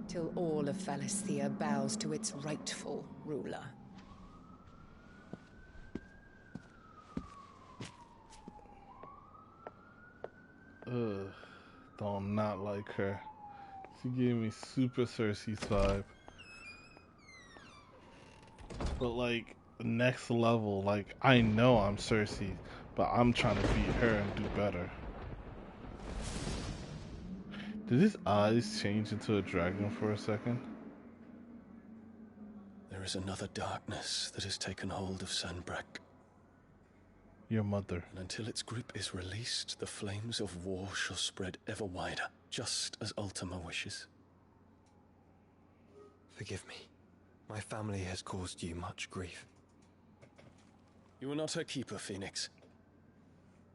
till all of Valisthea bows to its rightful ruler. Ugh, don't not like her. She gave me super Cersei's vibe. But like, next level, like, I know I'm Cersei, but I'm trying to beat her and do better. Did his eyes change into a dragon for a second? There is another darkness that has taken hold of Sanbreque. Your mother. And until its grip is released, the flames of war shall spread ever wider, just as Ultima wishes. Forgive me. My family has caused you much grief. You are not her keeper, Phoenix.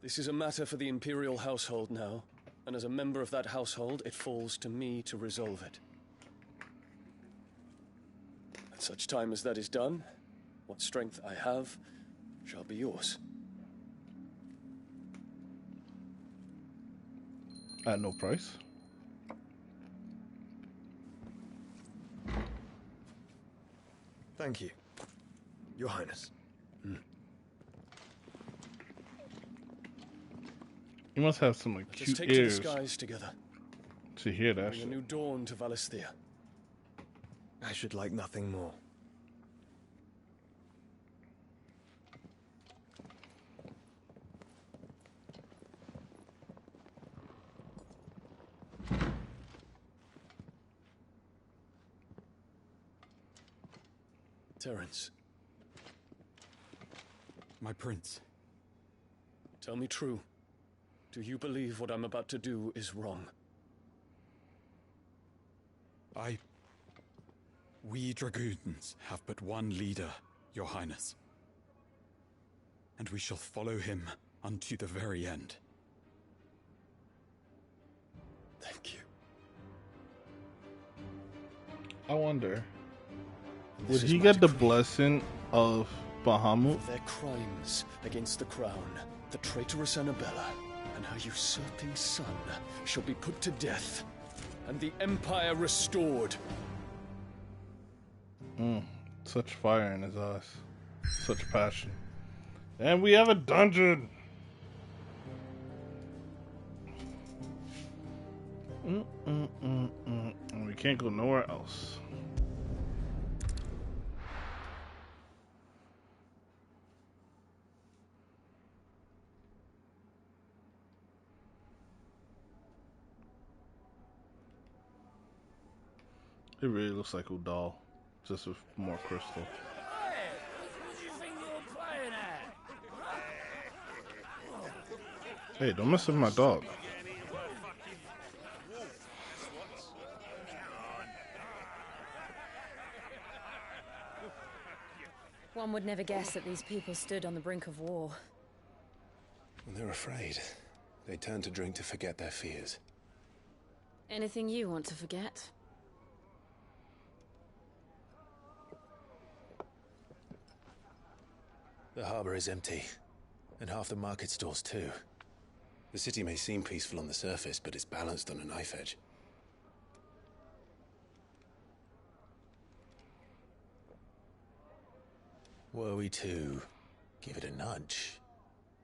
This is a matter for the Imperial household now, and as a member of that household, it falls to me to resolve it. At such time as that is done, what strength I have shall be yours. At no price. Thank you, Your Highness. You must have some like Let us cute take ears to the skies together. to hear that Bring a shit. new dawn to Valisthea. I should like nothing more. Terence, My prince. Tell me true. Do you believe what I'm about to do is wrong? We dragoons have but one leader, Your Highness. And we shall follow him unto the very end. Thank you. I wonder, would he get the blessing of Bahamut? For their crimes against the crown, the traitorous Annabella and her usurping son shall be put to death, and the Empire restored. Such fire in his eyes. Such passion. And we have a dungeon! And we can't go nowhere else. It really looks like Udal, just with more crystal. Hey, don't mess with my dog. One would never guess that these people stood on the brink of war. When they're afraid, they turn to drink to forget their fears. Anything you want to forget? The harbor is empty, and half the market stalls too. The city may seem peaceful on the surface, but it's balanced on a knife edge. Were we to give it a nudge,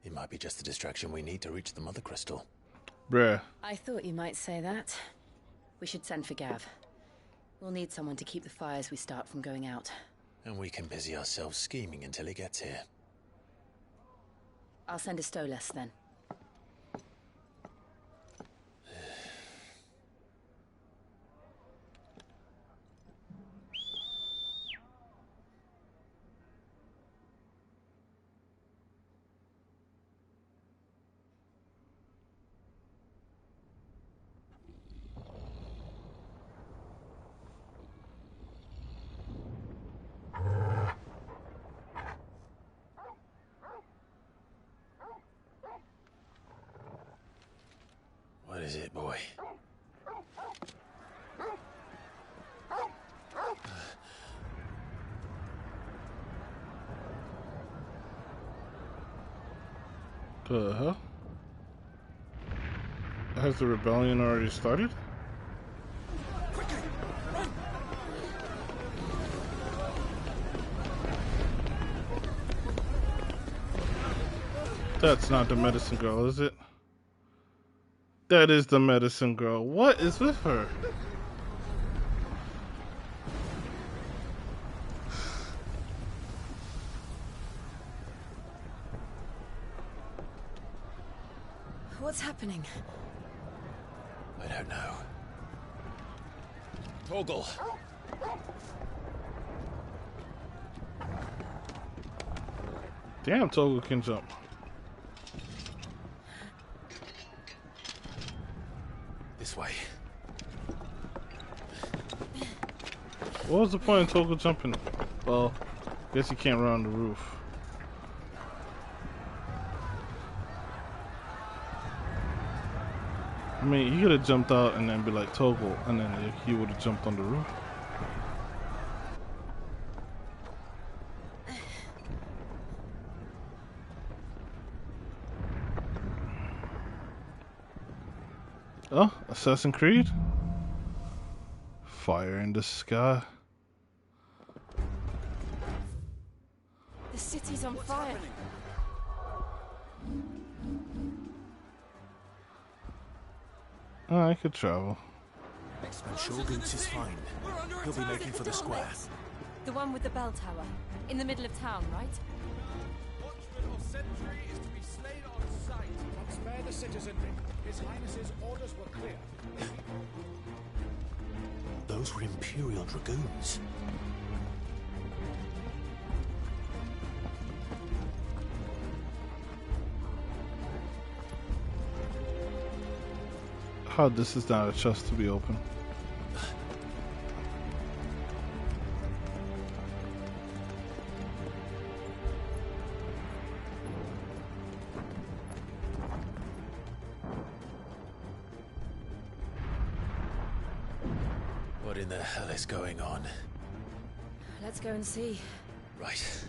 it might be just the distraction we need to reach the Mother Crystal. Bruh. I thought you might say that. We should send for Gav. We'll need someone to keep the fires we start from going out. And we can busy ourselves scheming until he gets here. I'll send a Stolas then. What is it, boy? The hell? Has the rebellion already started? That's not the medicine girl, is it? That is the medicine girl. What is with her? What's happening? I don't know. Torgal. Damn, Togo can jump. This way. What was the point of Togo jumping? Well, I guess he can't run on the roof. I mean, he could have jumped out and then be like Togo, and then he would have jumped on the roof. Oh, Assassin's Creed? Fire in the sky. The city's on fire. Oh, I could travel. When Shogun's is fine, he'll be making for the square. The one with the bell tower. In the middle of town, right? Watchman or sentry is to be slain on sight. But spare the citizenry. His Highness's orders were clear. Those were Imperial Dragoons. how this is not a chest to be open. What in the hell is going on? Let's go and see. Right.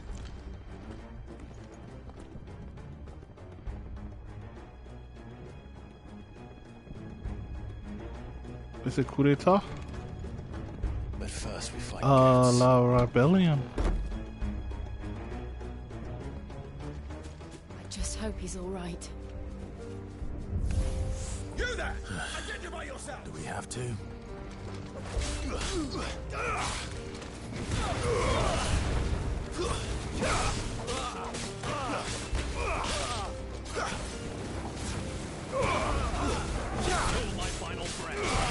Is it coup d'etat? But first we find La Rebellion. I just hope he's all right. You there! Identify yourself! Do we have to? My final breath.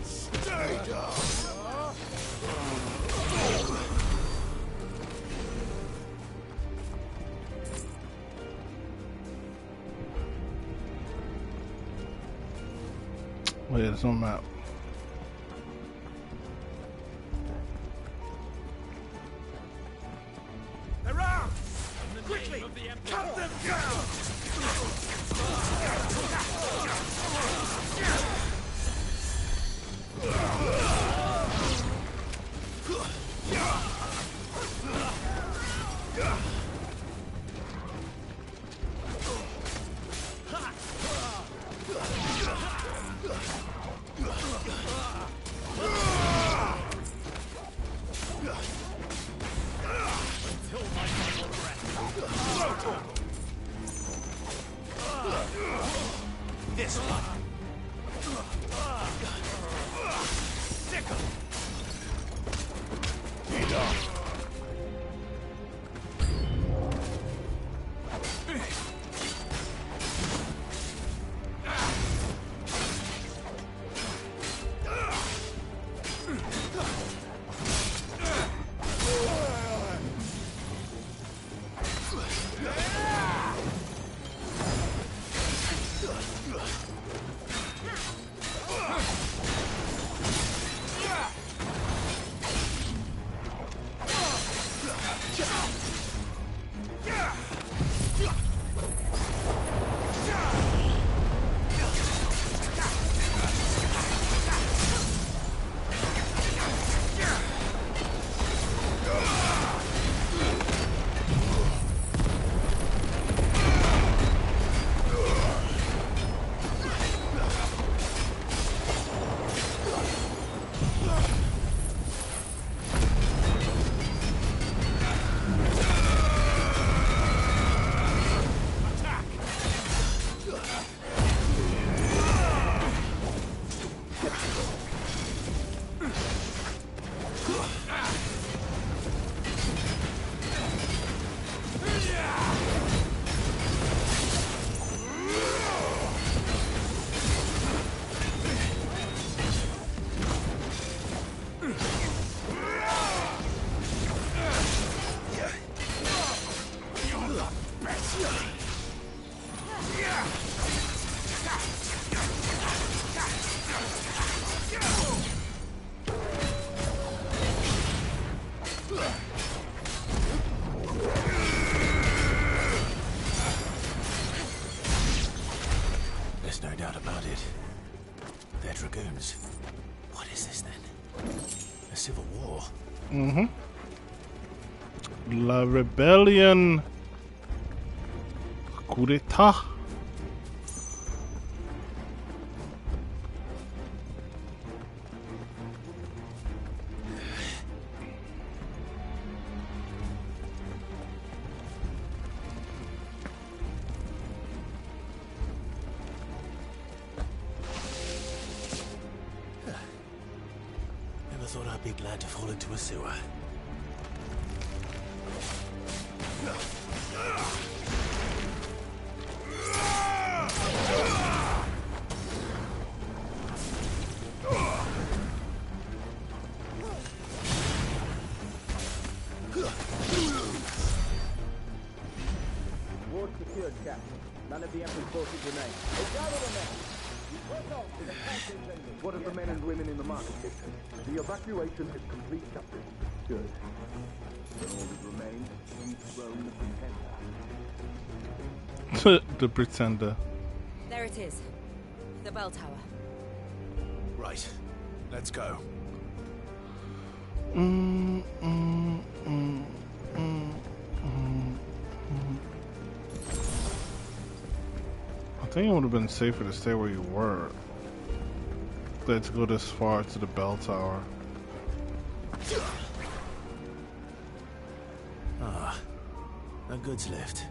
Stay down. Oh yeah, there's no map. Around! Quickly! Cut them down! This one. Sickle. Eat up. There's no doubt about it. They're dragoons. What is this then? A civil war? Mm-hmm. La Rebellion. Coup d'etat. Never thought I'd be glad to fall into a sewer. secured, Captain. None of the Emperor's forces remain. Gather the men. Press on to the council chambers. What of the men and women in the market district? The evacuation is complete, Captain. Good. Then all that remains is dethrone the Pretender. The Pretender. There it is. The bell tower. Right. Let's go. I think it would have been safer to stay where you were than to go this far to the bell tower. Ah, a goods lift.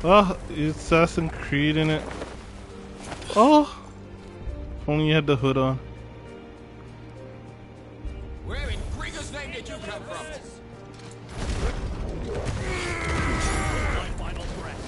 Oh, Assassin's Creed in it. Oh, if only you had the hood on. Where in Gregor's name did you come from? My final breath.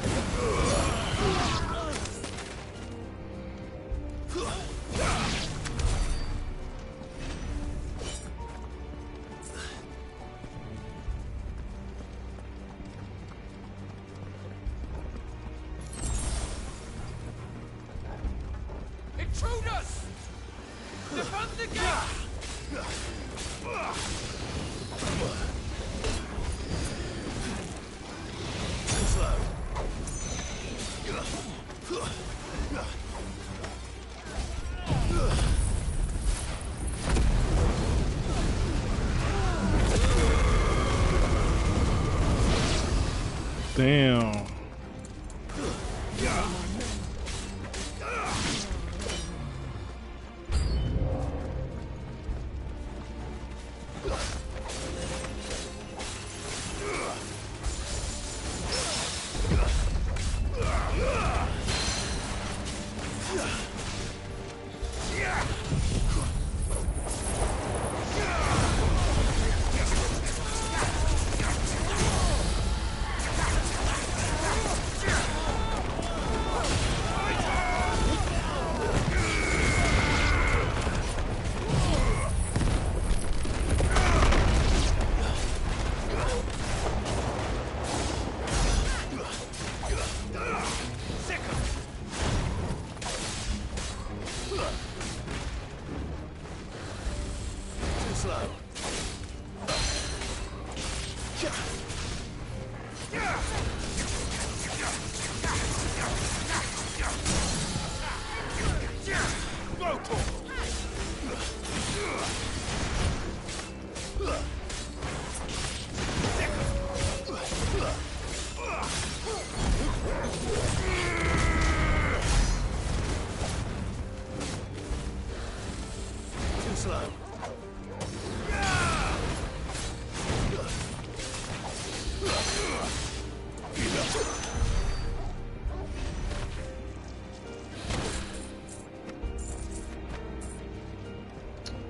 Intruders! Defend the gate! Damn.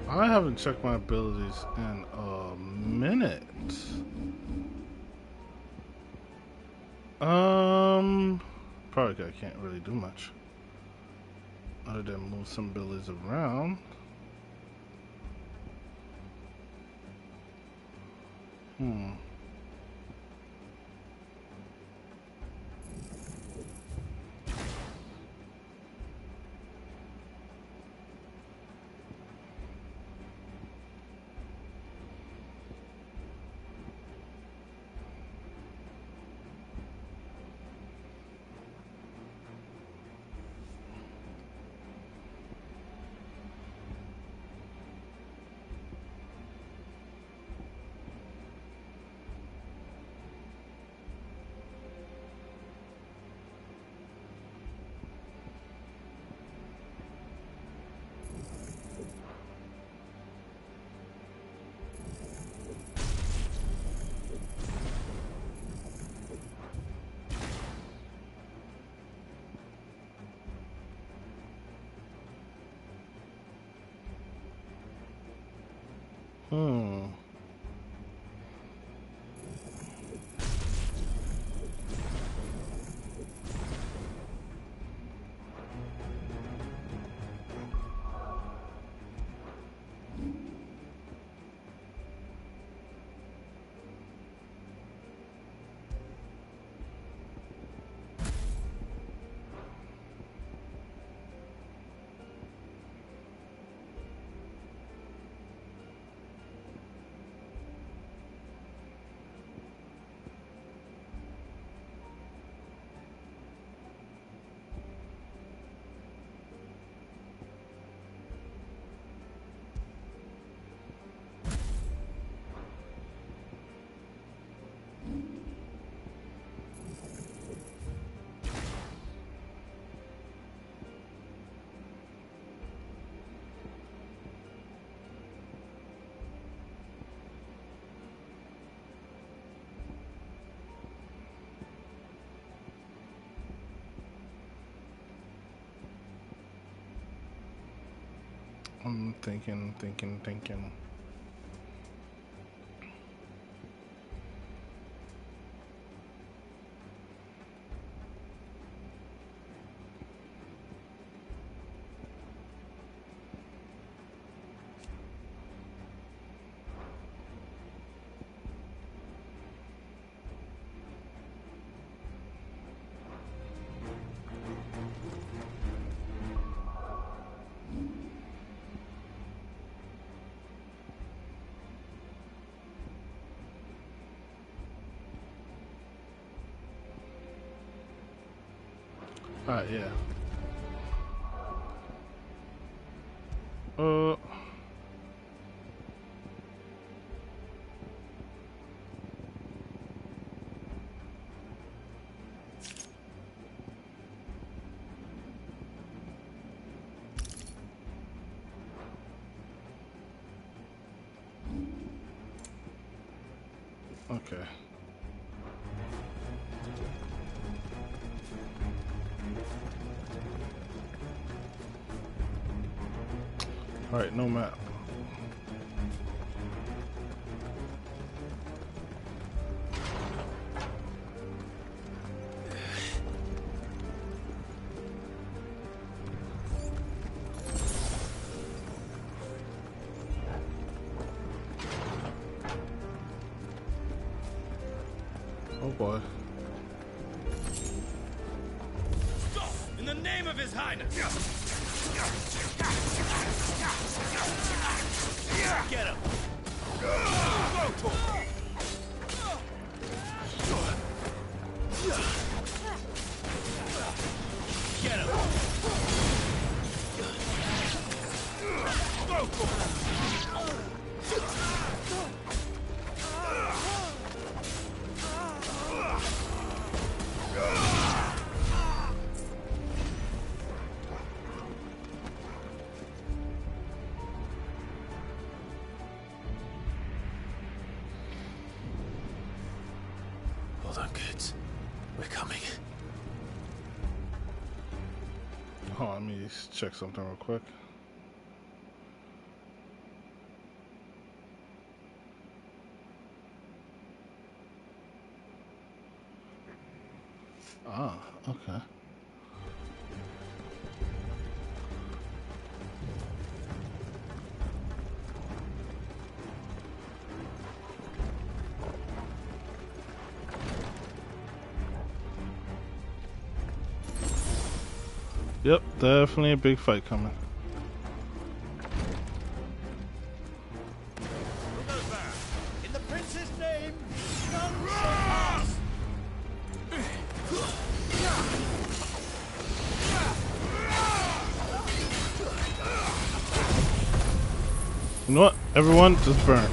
I haven't checked my abilities in a minute. Probably I can't really do much other than move some abilities around. I'm thinking. Alright, yeah. Okay. Alright, no map. Oh boy. Stop! In the name of His Highness! Get him! Get him! Hold on, kids. We're coming. Hold on, let me check something real quick. Ah, okay. Yep, definitely a big fight coming. In the prince's name, none shall pass! You know what? Everyone, just burn.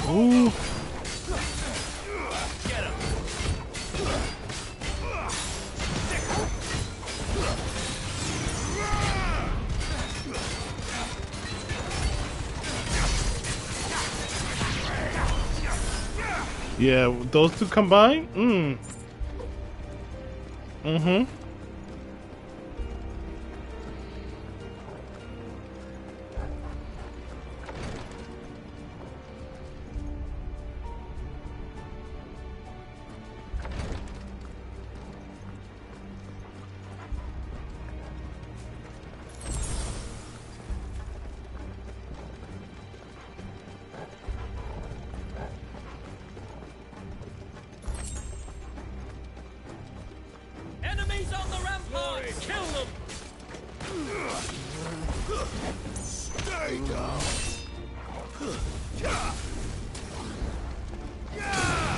Ooh. Yeah, those two combined? Mm-hmm. Stay down.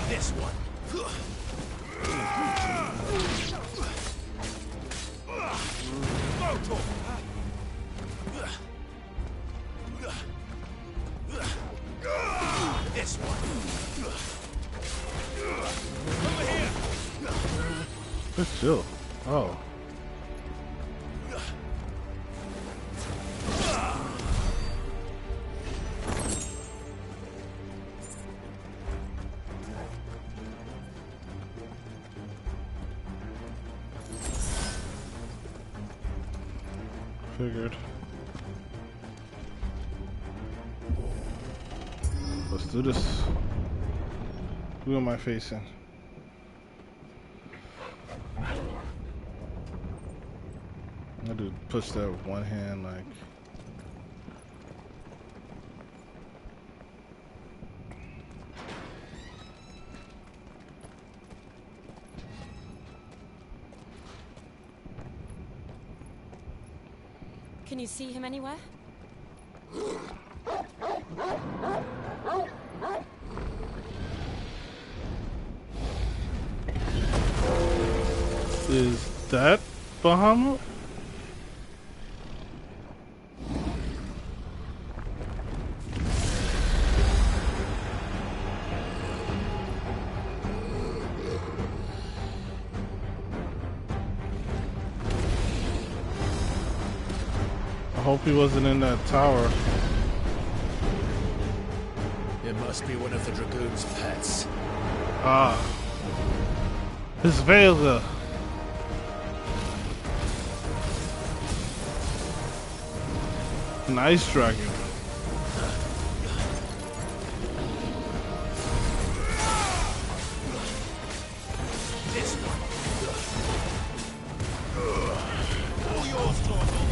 This one. This one. Over here. Let's chill. Oh. Figured. Let's do this. Who am I facing? I had to push that with one hand, like. Can you see him anywhere? Is that Bahamut? I hope he wasn't in that tower. It must be one of the Dragoon's pets. Ah. His Vega. An ice dragon. This one. All yours, Torval.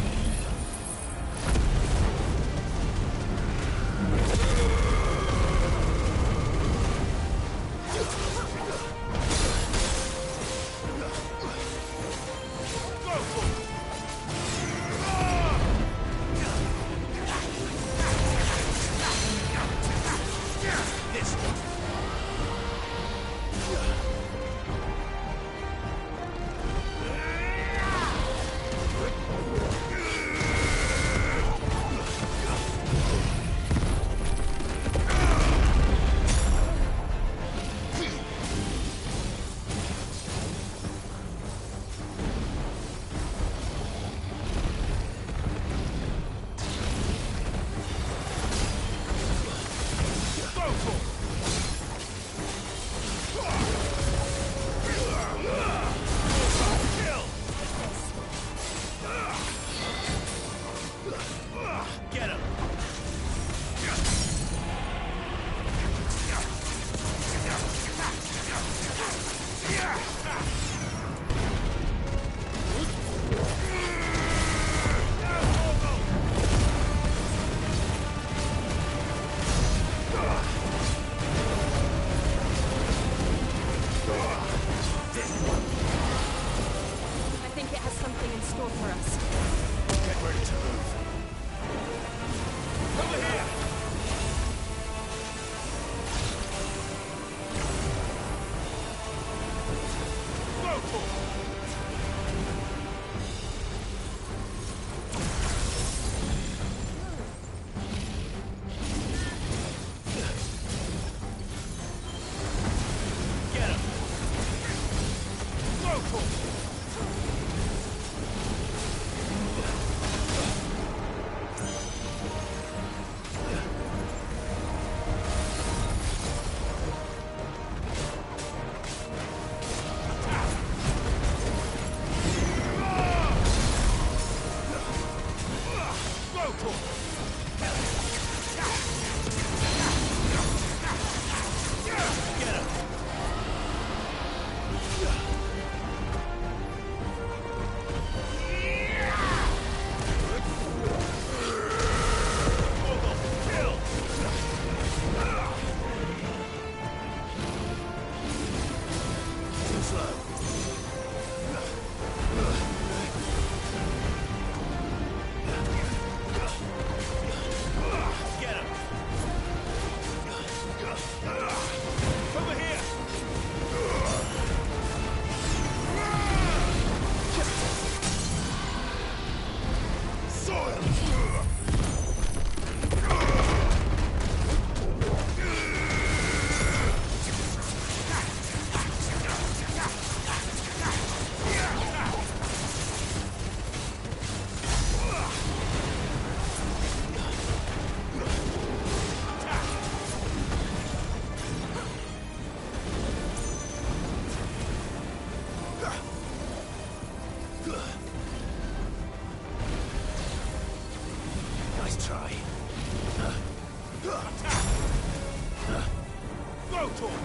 Throw to him!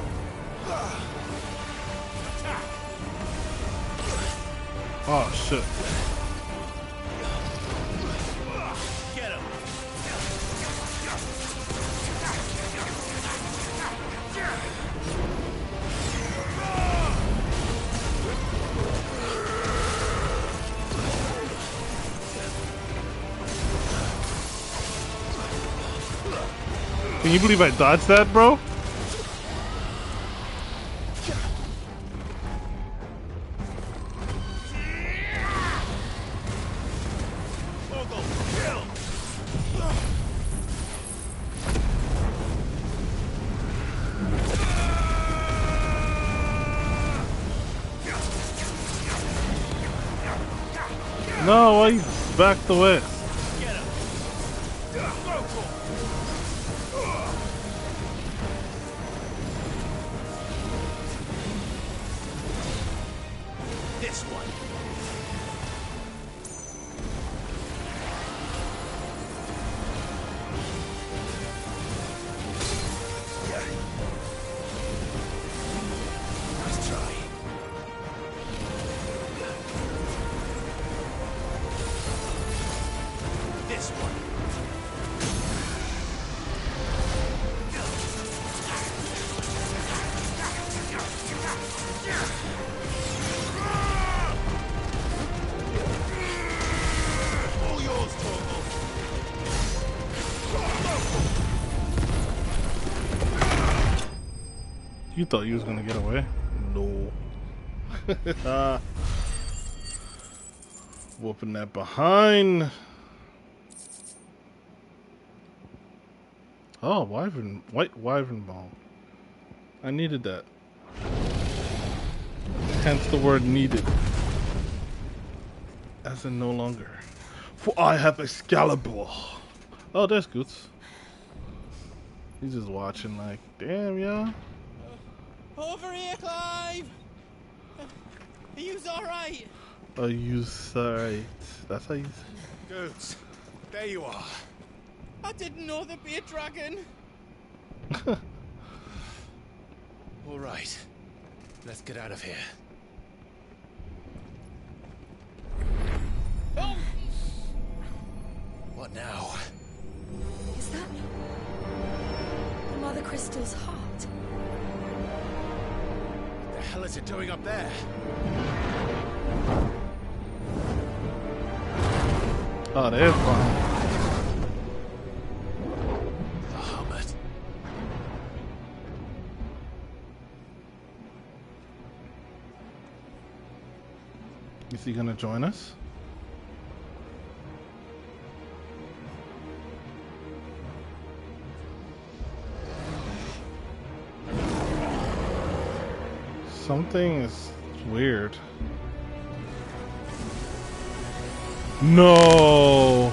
Attack! Oh shit. Get him! Can you believe I dodged that, bro? No, I backed away. This one. Nice try. This one. All yours, Torgal. You thought you was gonna get away? No. Whooping that behind. Oh, white wyvern bone. I needed that. Hence the word needed. As in no longer. For I have Excalibur. Oh, there's Goots. He's just watching like, damn, yeah. Over here, Clive! Are you alright? Are you sorry? That's how you say it. Goots, there you are. I didn't know there'd be a dragon. All right, let's get out of here. Oh! What now? Is that Mother Crystal's heart? What the hell is it doing up there? Oh, there's one. Bahamut. Is he gonna join us? Something is weird. No.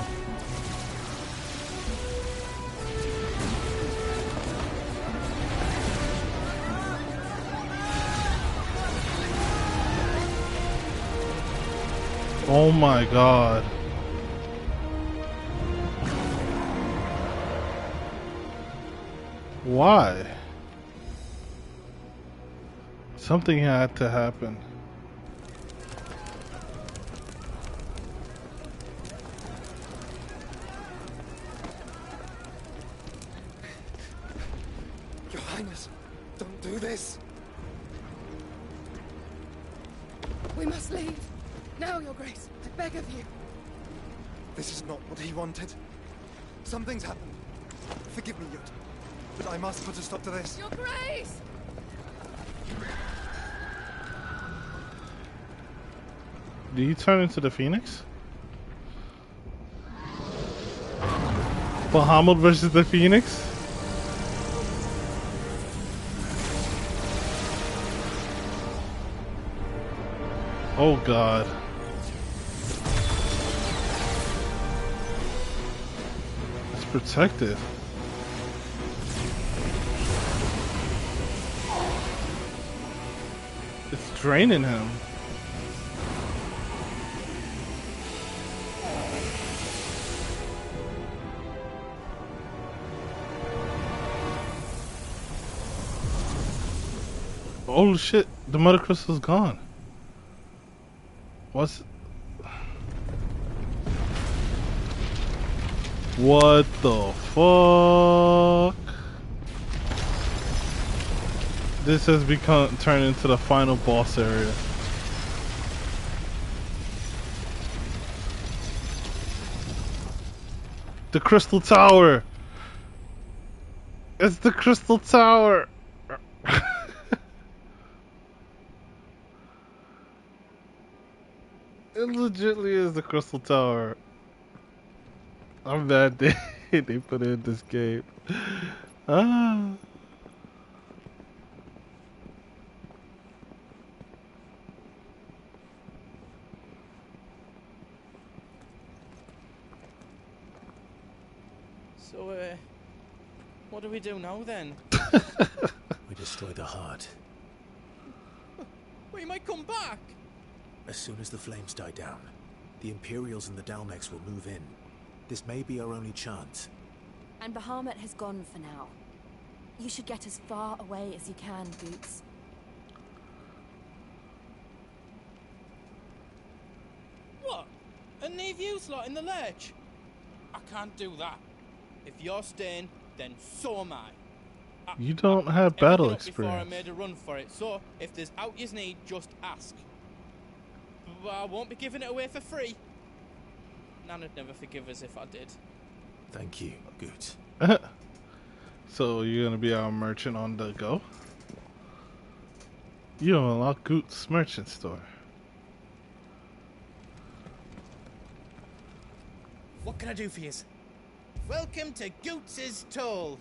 Oh my God. Why? Something had to happen. Your Highness, don't do this. We must leave. Now, Your Grace. I beg of you. This is not what he wanted. Something's happened. Forgive me, Yud, but I must put a stop to this. Your Grace! Did he turn into the Phoenix? Bahamut versus the Phoenix? Oh God. It's protected. It's draining him. Oh shit, the mother crystal's gone. What's... What the fuck? This has turned into the final boss area. The Crystal Tower! It's the Crystal Tower! It legitimately is the Crystal Tower. I'm mad they put it in this game. Ah. So, what do we do now then? We destroy the heart. We might come back! As soon as the flames die down, the Imperials and the Dalmex will move in. This may be our only chance. And Bahamut has gone for now. You should get as far away as you can, Boots. What? And leave you lot in the lurch? I can't do that. If you're staying, then so am I. You don't have battle Before I experience. made a run for it, so if there's out you need, just ask. But I won't be giving it away for free. Nana'd never forgive us if I did. Thank you, Goots. So you're gonna be our merchant on the go? You unlock Goots merchant store. What can I do for you? Welcome to Goots's Toll.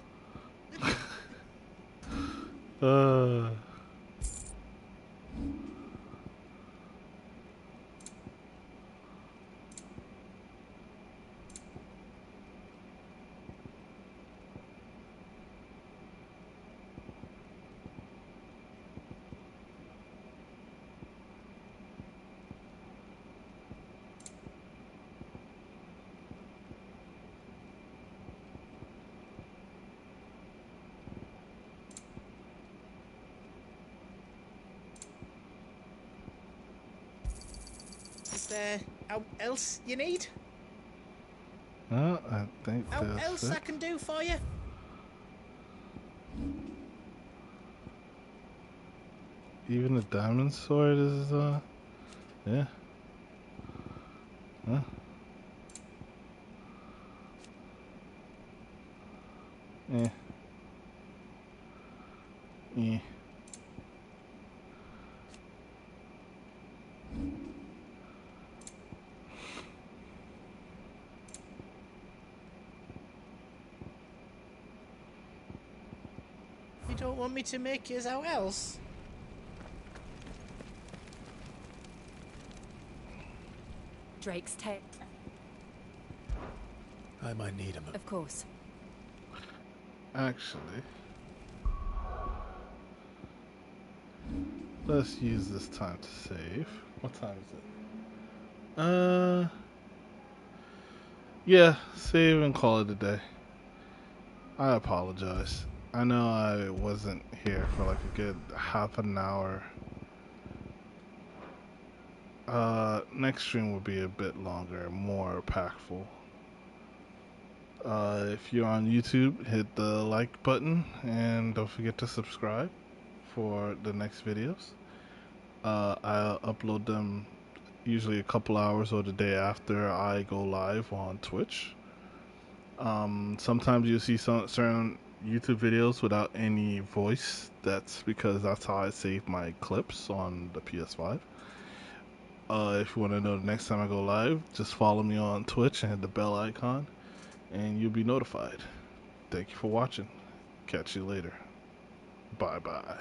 Is there out else you need? I think Out that's else it. I can do for you? Even the diamond sword is yeah. Huh? Yeah. Yeah. You don't want me to make yours out else? Drake's tape. I might need him. Of course. Actually, let's use this time to save. What time is it? Yeah, save and call it a day. I apologize. I know I wasn't here for like a good half an hour. Next stream will be a bit longer, more impactful. If you're on YouTube, hit the like button and don't forget to subscribe for the next videos. I'll upload them usually a couple hours or the day after I go live on Twitch. Sometimes you'll see some certain YouTube videos without any voice. That's because that's how I save my clips on the PS5. If you want to know the next time I go live, just follow me on Twitch and hit the bell icon, and you'll be notified. Thank you for watching. Catch you later. Bye-bye.